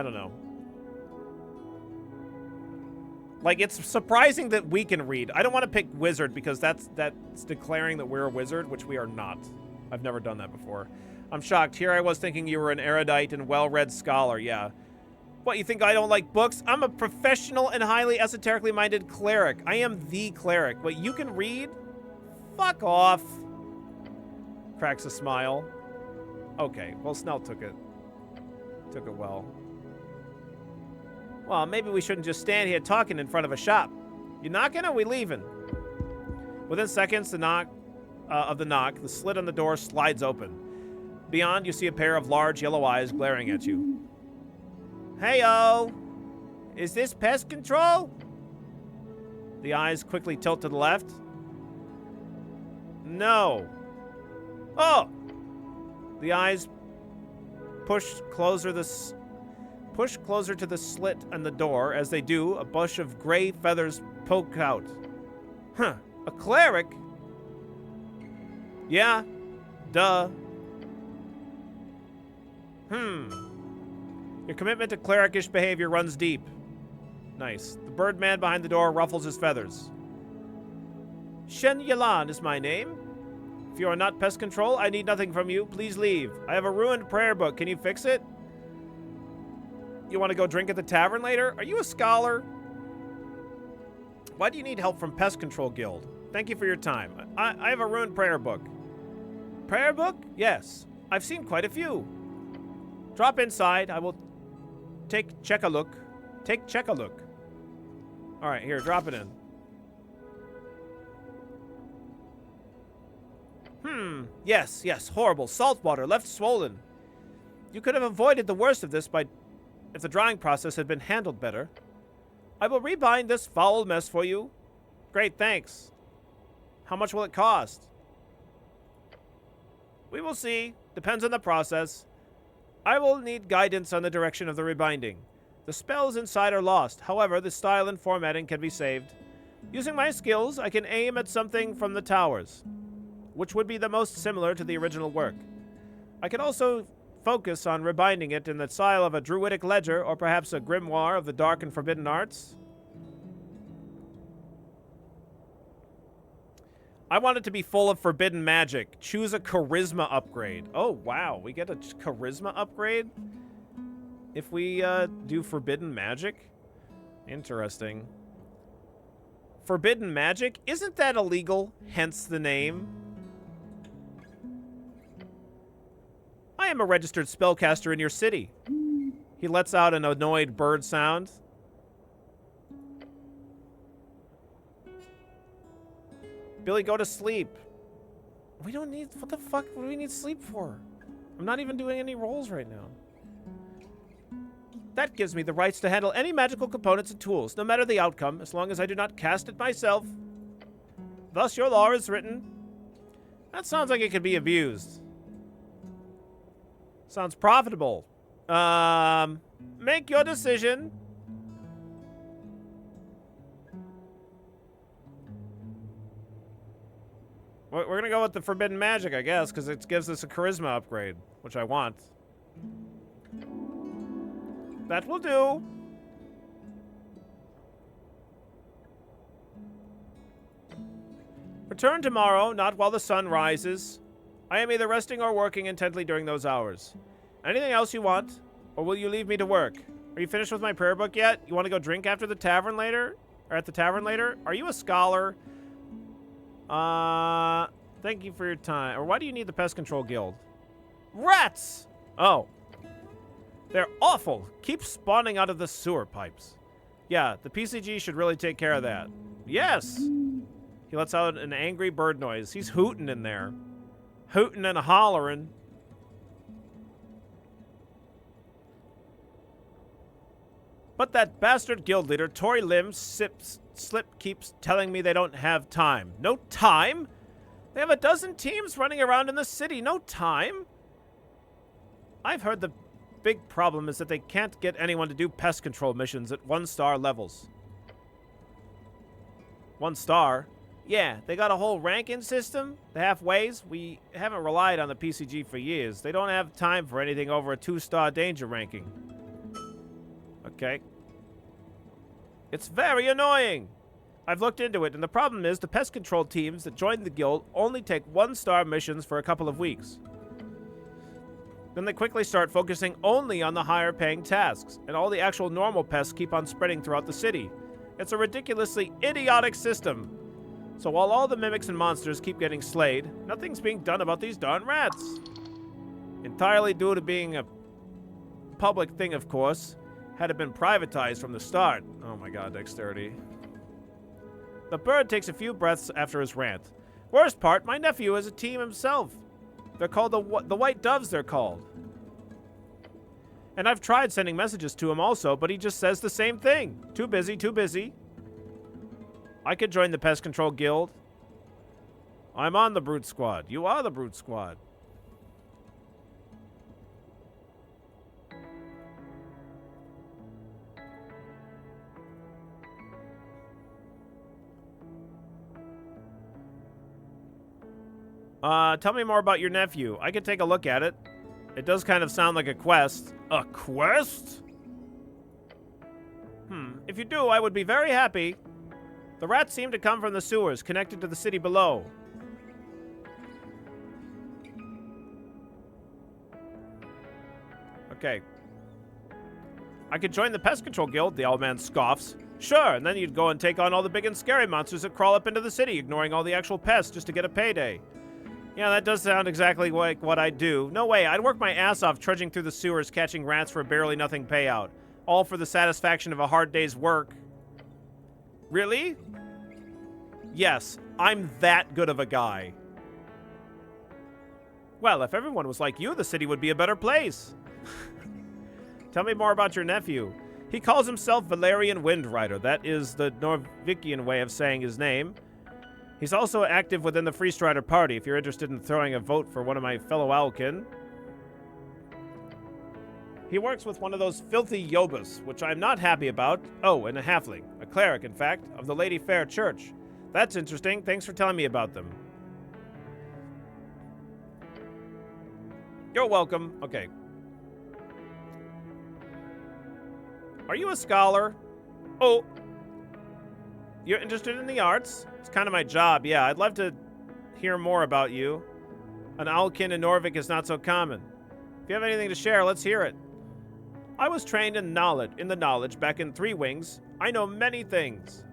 don't know. Like, it's surprising that we can read. I don't want to pick wizard because that's declaring that we're a wizard, which we are not. I've never done that before. I'm shocked. Here I was thinking you were an erudite and well-read scholar. Yeah. What, you think I don't like books? I'm a professional and highly esoterically minded cleric. I am the cleric. But you can read? Fuck off. Cracks a smile. Okay, well, Snell took it. Took it well. Well, maybe we shouldn't just stand here talking in front of a shop. You knocking or are we leaving? Within seconds, the slit on the door slides open. Beyond, you see a pair of large yellow eyes glaring at you. Hey-o! Is this pest control? The eyes quickly tilt to the left. No. Oh! The eyes push closer to the slit on the door. As they do, a bush of gray feathers poke out. Huh. A cleric? Yeah. Duh. Your commitment to clerikish behavior runs deep. Nice. The birdman behind the door ruffles his feathers. Shen Yalan is my name. If you are not pest control, I need nothing from you. Please leave. I have a ruined prayer book. Can you fix it? You want to go drink at the tavern later? Are you a scholar? Why do you need help from Pest Control Guild? Thank you for your time. I have a ruined prayer book. Prayer book? Yes. I've seen quite a few. Drop inside. I will check a look. Check a look. All right, here, drop it in. Yes, horrible. Salt water, left swollen. You could have avoided the worst of this if the drying process had been handled better. I will rebind this foul mess for you. Great, thanks. How much will it cost? We will see. Depends on the process. I will need guidance on the direction of the rebinding. The spells inside are lost. However, the style and formatting can be saved. Using my skills, I can aim at something from the towers, which would be the most similar to the original work. I can also focus on rebinding it in the style of a druidic ledger or perhaps a grimoire of the dark and forbidden arts. I want it to be full of forbidden magic. Choose a charisma upgrade. Oh, wow. We get a charisma upgrade if we do forbidden magic? Interesting. Forbidden magic? Isn't that illegal? Hence the name. I am a registered spellcaster in your city. He lets out an annoyed bird sound. Billy, go to sleep. We don't need... What the fuck do we need sleep for? I'm not even doing any rolls right now. That gives me the rights to handle any magical components and tools, no matter the outcome, as long as I do not cast it myself. Thus your law is written. That sounds like it could be abused. Sounds profitable. Make your decision. We're gonna go with the forbidden magic, I guess, because it gives us a charisma upgrade, which I want. That will do. Return tomorrow, not while the sun rises. I am either resting or working intently during those hours. Anything else you want? Or will you leave me to work? Are you finished with my prayer book yet? You want to go drink after the tavern later? Or at the tavern later? Are you a scholar? Thank you for your time. Or why do you need the Pest Control Guild? Rats! Oh. They're awful. Keep spawning out of the sewer pipes. Yeah, the PCG should really take care of that. Yes! He lets out an angry bird noise. He's hooting in there. Hooting and hollering. But that bastard guild leader, Tory Lim Slip, keeps telling me they don't have time. No time? They have a dozen teams running around in the city. No time? I've heard the big problem is that they can't get anyone to do pest control missions at 1-star levels. 1 star? Yeah, they got a whole ranking system. The halfways, we haven't relied on the PCG for years. They don't have time for anything over a 2-star danger ranking. Okay. It's very annoying. I've looked into it, and the problem is the pest control teams that join the guild only take 1-star missions for a couple of weeks. Then they quickly start focusing only on the higher-paying tasks, and all the actual normal pests keep on spreading throughout the city. It's a ridiculously idiotic system. So while all the mimics and monsters keep getting slayed, nothing's being done about these darn rats. Entirely due to being a public thing, of course. Had it been privatized from the start. Oh my god, dexterity. The bird takes a few breaths after his rant. Worst part, my nephew is a team himself. They're called the White Doves, they're called. And I've tried sending messages to him also, but he just says the same thing. Too busy, too busy. I could join the Pest Control Guild. I'm on the Brute Squad. You are the Brute Squad. Tell me more about your nephew. I could take a look at it. It does kind of sound like a quest. A quest? If you do, I would be very happy. The rats seem to come from the sewers connected to the city below. Okay. I could join the Pest Control Guild, the old man scoffs. Sure, and then you'd go and take on all the big and scary monsters that crawl up into the city, ignoring all the actual pests just to get a payday. Yeah, that does sound exactly like what I'd do. No way, I'd work my ass off trudging through the sewers catching rats for a barely nothing payout. All for the satisfaction of a hard day's work. Really? Yes, I'm that good of a guy. Well, if everyone was like you, the city would be a better place. Tell me more about your nephew. He calls himself Valerian Windrider. That is the Norvikian way of saying his name. He's also active within the Free Strider party, if you're interested in throwing a vote for one of my fellow Owlkin. He works with one of those filthy Yobas, which I'm not happy about. Oh, and a halfling. A cleric, in fact, of the Lady Fair Church. That's interesting. Thanks for telling me about them. You're welcome. Okay. Are you a scholar? Oh. You're interested in the arts? It's kind of my job, yeah. I'd love to hear more about you. An Owlkin in Norvik is not so common. If you have anything to share, let's hear it. I was trained in the knowledge back in Three Wings. I know many things.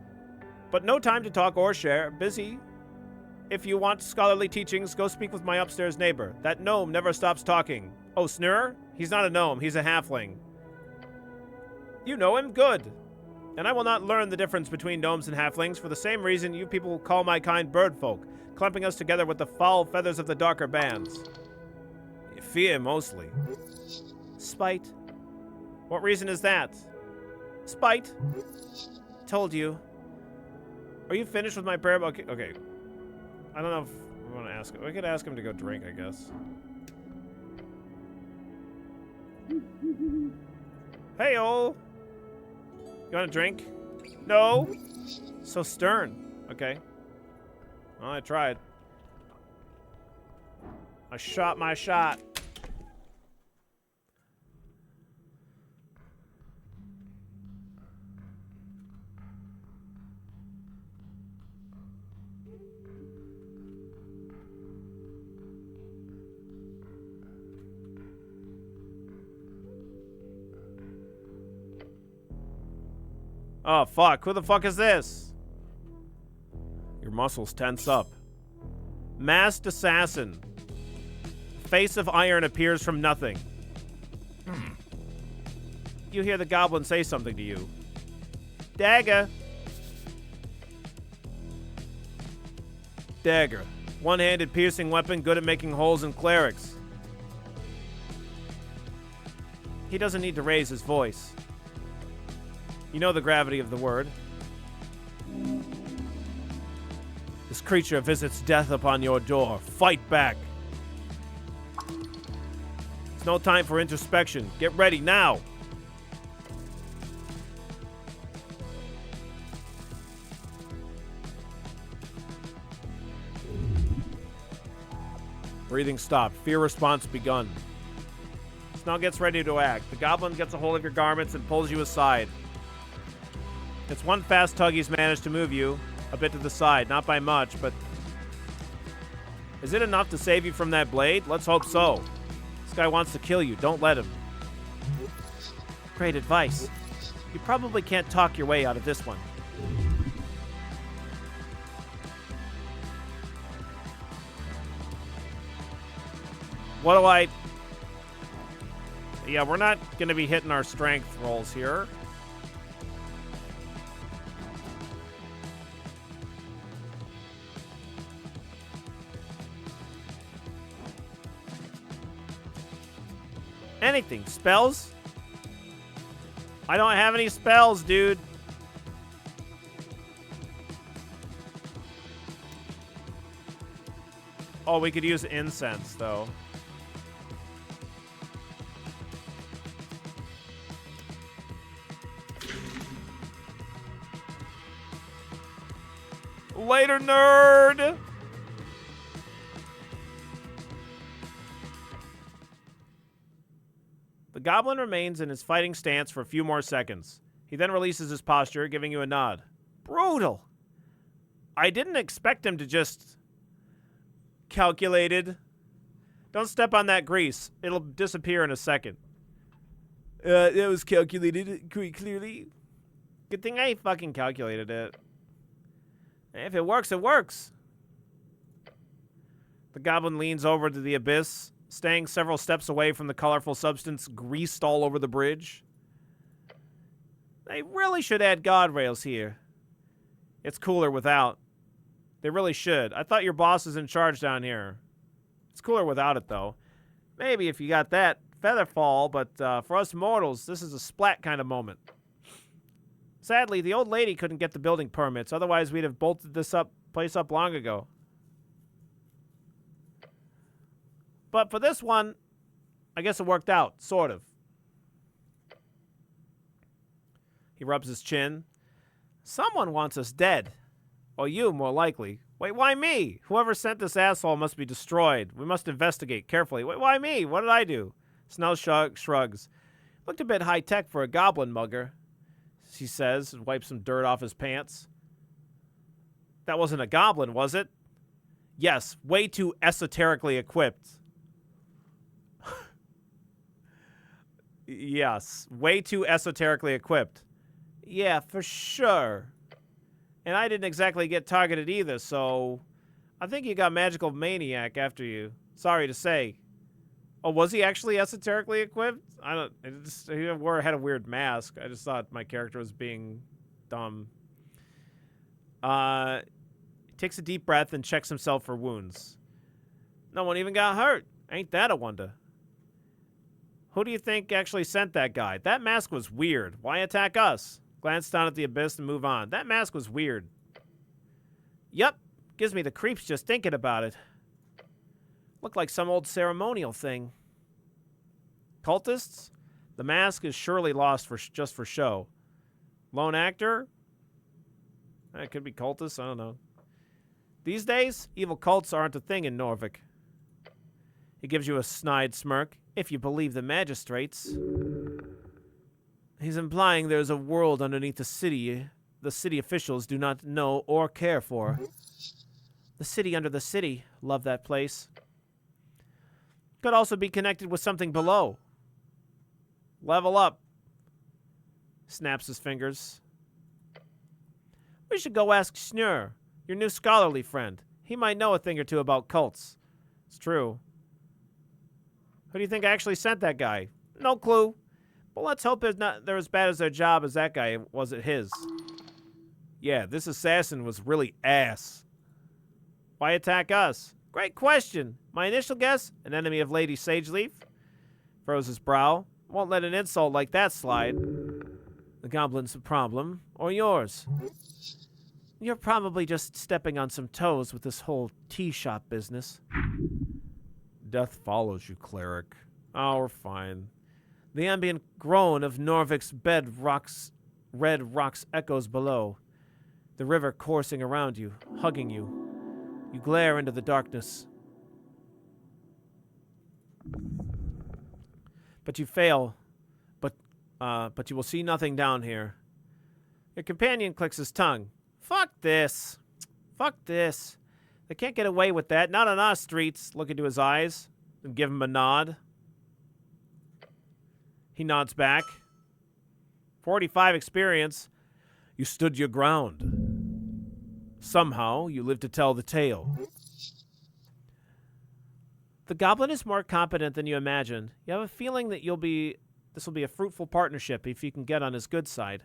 But no time to talk or share. Busy. If you want scholarly teachings, go speak with my upstairs neighbor. That gnome never stops talking. Oh, Snurr? He's not a gnome, he's a halfling. You know him? Good. And I will not learn the difference between gnomes and halflings for the same reason you people call my kind birdfolk, clumping us together with the foul feathers of the darker bands. Fear, mostly. Spite. What reason is that? Spite. Told you. Are you finished with my prayer? Okay. I don't know if we want to ask him. We could ask him to go drink, I guess. Hey-o! You want a drink? No? So stern. Okay. Well, I tried. I shot my shot. Oh, fuck. Who the fuck is this? Your muscles tense up. Masked assassin. Face of iron appears from nothing. You hear the goblin say something to you. Dagger. Dagger. One-handed piercing weapon good at making holes in clerics. He doesn't need to raise his voice. You know the gravity of the word. This creature visits death upon your door. Fight back. It's no time for introspection. Get ready now. Breathing stopped. Fear response begun. Snell gets ready to act. The goblin gets a hold of your garments and pulls you aside. It's one fast tug he's managed to move you a bit to the side. Not by much, but... Is it enough to save you from that blade? Let's hope so. This guy wants to kill you. Don't let him. Great advice. You probably can't talk your way out of this one. What do I... Yeah, we're not going to be hitting our strength rolls here. Anything. Spells? I don't have any spells, dude. Oh, we could use incense, though. Later, nerd! The goblin remains in his fighting stance for a few more seconds. He then releases his posture, giving you a nod. Brutal! I didn't expect him to just... Calculated. Don't step on that grease. It'll disappear in a second. It was calculated, clearly. Good thing I fucking calculated it. If it works, it works. The goblin leans over to the abyss, staying several steps away from the colorful substance greased all over the bridge. They really should add guardrails here. It's cooler without. They really should. I thought your boss is in charge down here. It's cooler without it, though. Maybe if you got that feather fall, but for us mortals, this is a splat kind of moment. Sadly, the old lady couldn't get the building permits. Otherwise, we'd have bolted this place up long ago. But for this one, I guess it worked out, sort of. He rubs his chin. Someone wants us dead. Or you, more likely. Wait, why me? Whoever sent this asshole must be destroyed. We must investigate carefully. Wait, why me? What did I do? Snell shrugs. Looked a bit high-tech for a goblin mugger, he says, and wipes some dirt off his pants. That wasn't a goblin, was it? Yes, way too esoterically equipped. Yes, way too esoterically equipped. Yeah, for sure. And I didn't exactly get targeted either, so I think you got magical maniac after you. Sorry to say. Oh, was he actually esoterically equipped? I don't. He had a weird mask. I just thought my character was being dumb. Takes a deep breath and checks himself for wounds. No one even got hurt. Ain't that a wonder? Who do you think actually sent that guy? That mask was weird. Why attack us? Glance down at the abyss and move on. That mask was weird. Yep. Gives me the creeps just thinking about it. Looked like some old ceremonial thing. Cultists? The mask is surely lost just for show. Lone actor? It could be cultists. I don't know. These days, evil cults aren't a thing in Norvik. He gives you a snide smirk. If you believe the magistrates. He's implying there's a world underneath the city officials do not know or care for. The city under the city. Love that place. Could also be connected with something below. Level up. Snaps his fingers. We should go ask Schnur, your new scholarly friend. He might know a thing or two about cults. It's true. Who do you think actually sent that guy? No clue. But let's hope they're as bad as their job as that guy was at his. Yeah, this assassin was really ass. Why attack us? Great question. My initial guess, an enemy of Lady Sageleaf. Froze his brow. Won't let an insult like that slide. The goblin's a problem, or yours. You're probably just stepping on some toes with this whole tea shop business. Death follows you, cleric. Oh, we're fine. The ambient groan of Norvik's red rocks echoes below. The river coursing around you, hugging you. You glare into the darkness. But you fail. But you will see nothing down here. Your companion clicks his tongue. Fuck this. Fuck this. They can't get away with that. Not on our streets. Look into his eyes and give him a nod. He nods back. 45 experience. You stood your ground. Somehow, you live to tell the tale. The goblin is more competent than you imagine. You have a feeling that this will be a fruitful partnership if you can get on his good side.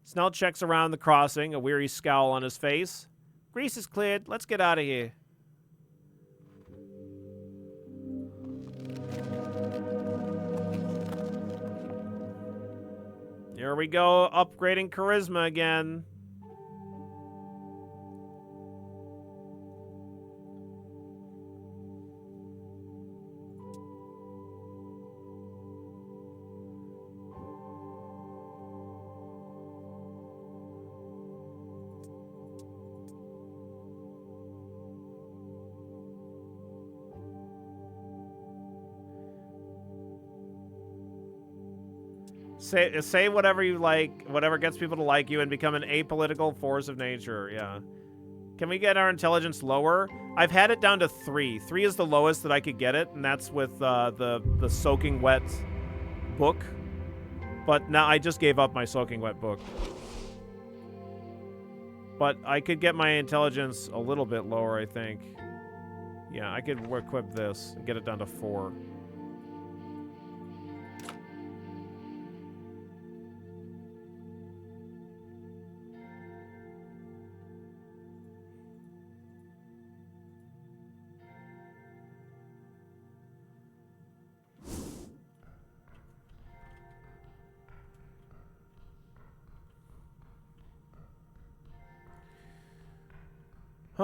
Snell checks around the crossing, a weary scowl on his face. Grease is cleared. Let's get out of here. Here we go, upgrading charisma again. Say whatever you like, whatever gets people to like you, and become an apolitical force of nature. Yeah. Can we get our intelligence lower? I've had it down to 3. 3 is the lowest that I could get it, and that's with the soaking wet book. But now I just gave up my soaking wet book. But I could get my intelligence a little bit lower, I think. Yeah, I could equip this and get it down to 4.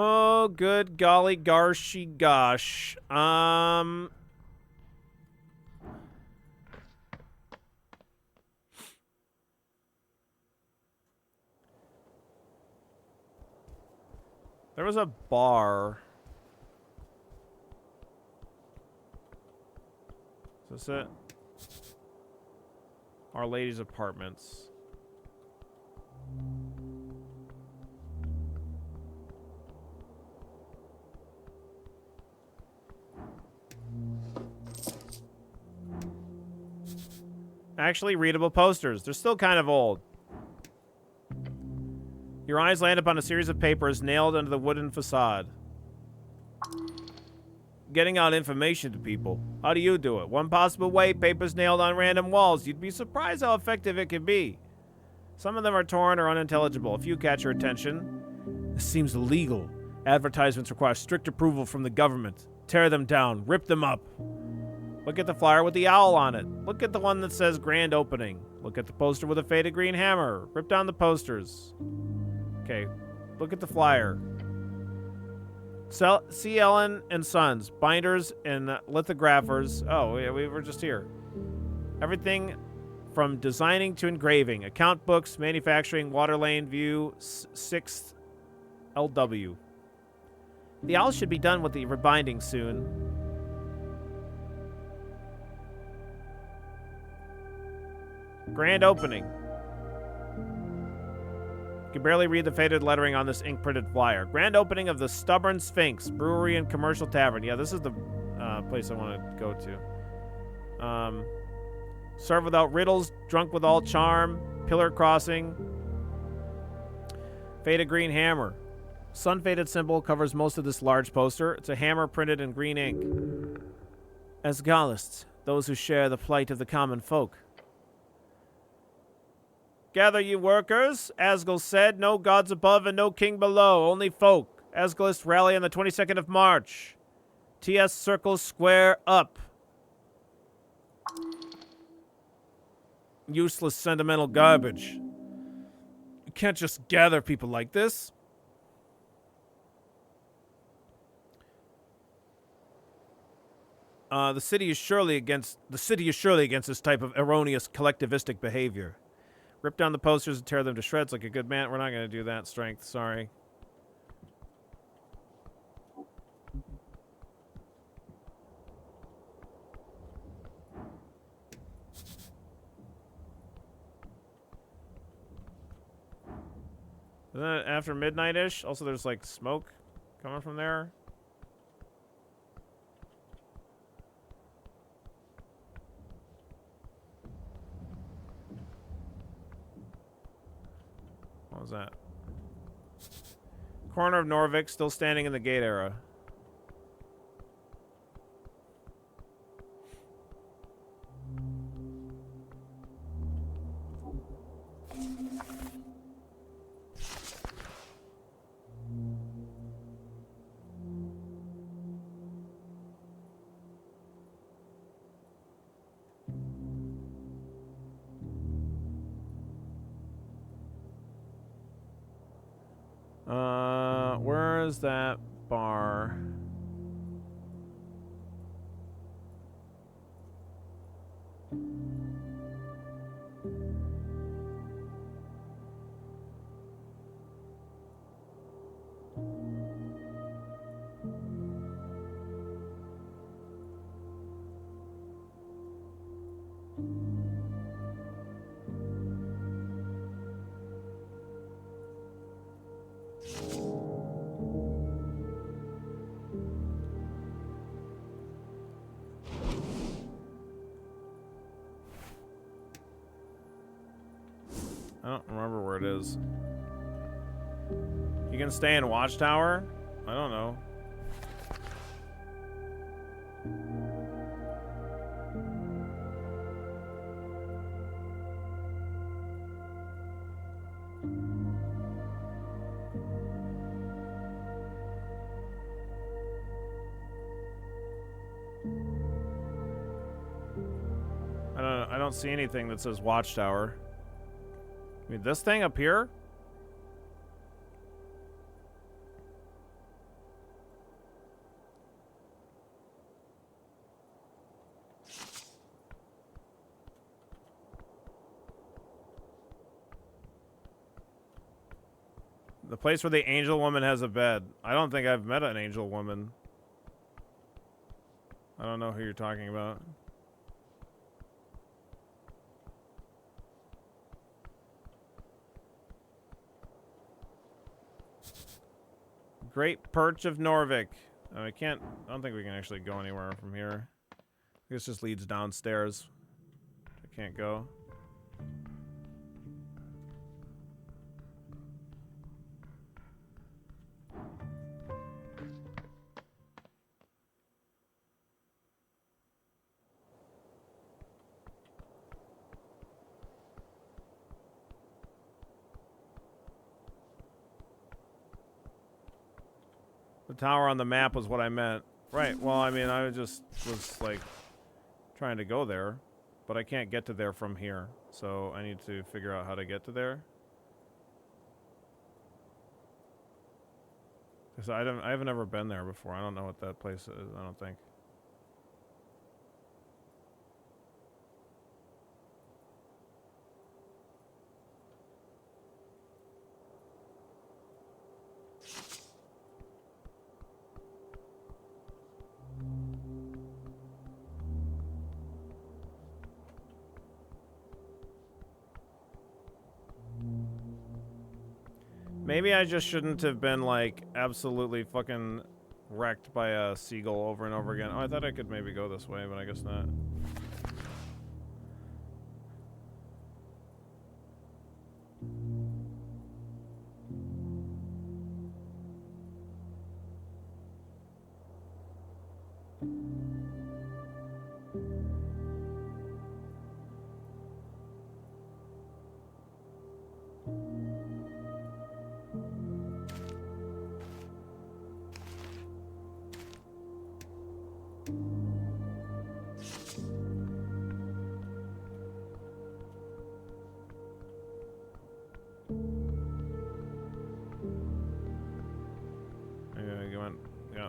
Oh, good golly garshy gosh. There was a bar. Is this it? Our Lady's Apartments. Actually readable posters. They're still kind of old. Your eyes land upon a series of papers nailed under the wooden facade. Getting out information to people. How do you do it? One possible way, papers nailed on random walls. You'd be surprised how effective it can be. Some of them are torn or unintelligible. A few catch your attention. This seems illegal. Advertisements require strict approval from the government. Tear them down. Rip them up. Look at the flyer with the owl on it. Look at the one that says grand opening. Look at the poster with a faded green hammer. Rip down the posters. Okay, look at the flyer. C. Ellen and Sons, binders and lithographers. Oh, yeah, we were just here. Everything from designing to engraving. Account books, manufacturing, water lane view, 6th LW. The owl should be done with the rebinding soon. Grand opening. You can barely read the faded lettering on this ink-printed flyer. Grand opening of the Stubborn Sphinx Brewery and Commercial Tavern. Yeah, this is the place I want to go to. Serve without riddles, drunk with all charm, pillar crossing. Faded green hammer. Sun-faded symbol covers most of this large poster. It's a hammer printed in green ink. Asgalists, those who share the plight of the common folk. Gather, ye workers, Asgal said, no gods above and no king below, only folk. Asgalists rally on the 22nd of March. TS Circle Square up. Useless sentimental garbage. You can't just gather people like this. The city is surely against this type of erroneous collectivistic behavior. Rip down the posters and tear them to shreds like a good man. We're not going to do that, Strength. Sorry. Isn't that after midnight-ish? Also, there's, like, smoke coming from there. What was that? Corner of Norvik, still standing in the gate era. Where is that bar? I don't remember where it is. You can stay in Watchtower? I don't know. I don't see anything that says Watchtower. I mean, this thing up here? The place where the angel woman has a bed. I don't think I've met an angel woman. I don't know who you're talking about. Great Perch of Norvik. I don't think we can actually go anywhere from here. This just leads downstairs. I can't go. The tower on the map was what I meant. Right, well, I mean, I just was, like, trying to go there. But I can't get to there from here. So I need to figure out how to get to there. Because I haven't ever been there before. I don't know what that place is, I don't think. Maybe I just shouldn't have been, like, absolutely fucking wrecked by a seagull over and over again. Oh, I thought I could maybe go this way, but I guess not.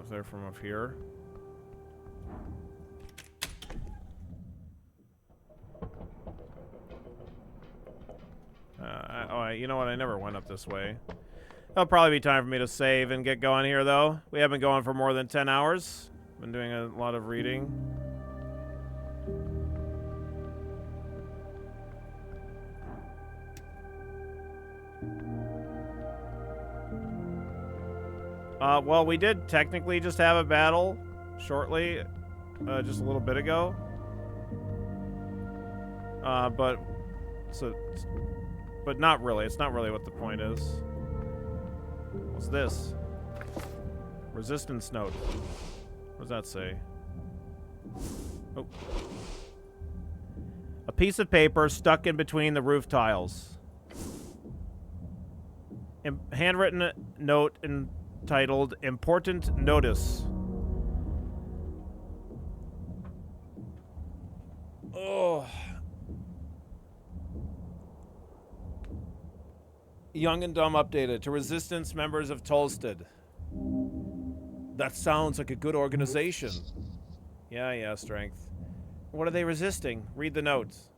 There from up here. You know what? I never went up this way. It'll probably be time for me to save and get going here, though. We have been going for more than 10 hours. Been doing a lot of reading. Well, we did technically just have a battle shortly, just a little bit ago. But not really. It's not really what the point is. What's this? Resistance note. What does that say? Oh. A piece of paper stuck in between the roof tiles. Handwritten note entitled Important Notice. Oh. Young and Dumb updated to Resistance members of Tolsted. That sounds like a good organization. Yeah, Strength. What are they resisting? Read the notes.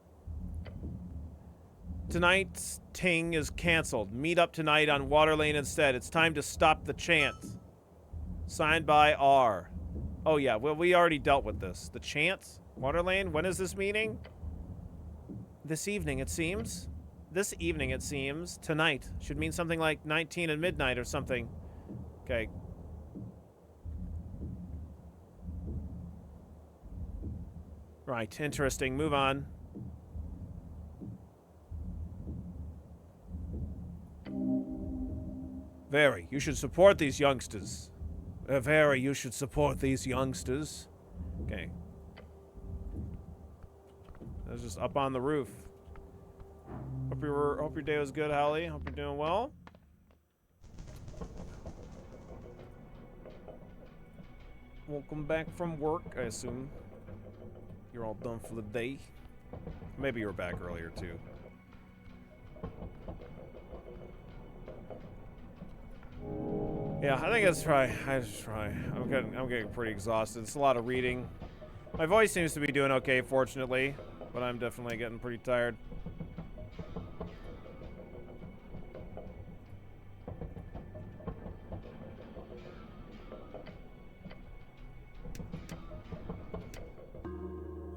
Tonight's ting is canceled. Meet up tonight on Water Lane instead. It's time to stop the chant. Signed by R. Oh yeah, well, we already dealt with this. The chant? Water Lane? When is this meeting? This evening, it seems. This evening, it seems. Tonight. Should mean something like 19 at midnight or something. Okay. Right, interesting. Move on. Very. You should support these youngsters. Very. You should support these youngsters. Okay. That's just up on the roof. Hope your day was good, Holly. Hope you're doing well. Welcome back from work, I assume. You're all done for the day. Maybe you were back earlier too. Yeah, I think that's right. I'm getting pretty exhausted. It's a lot of reading. My voice seems to be doing okay, fortunately, but I'm definitely getting pretty tired.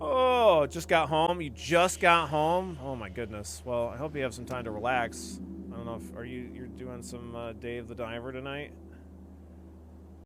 Oh, just got home. You just got home? Oh my goodness. Well, I hope you have some time to relax. I don't know if you're doing some Dave the Diver tonight?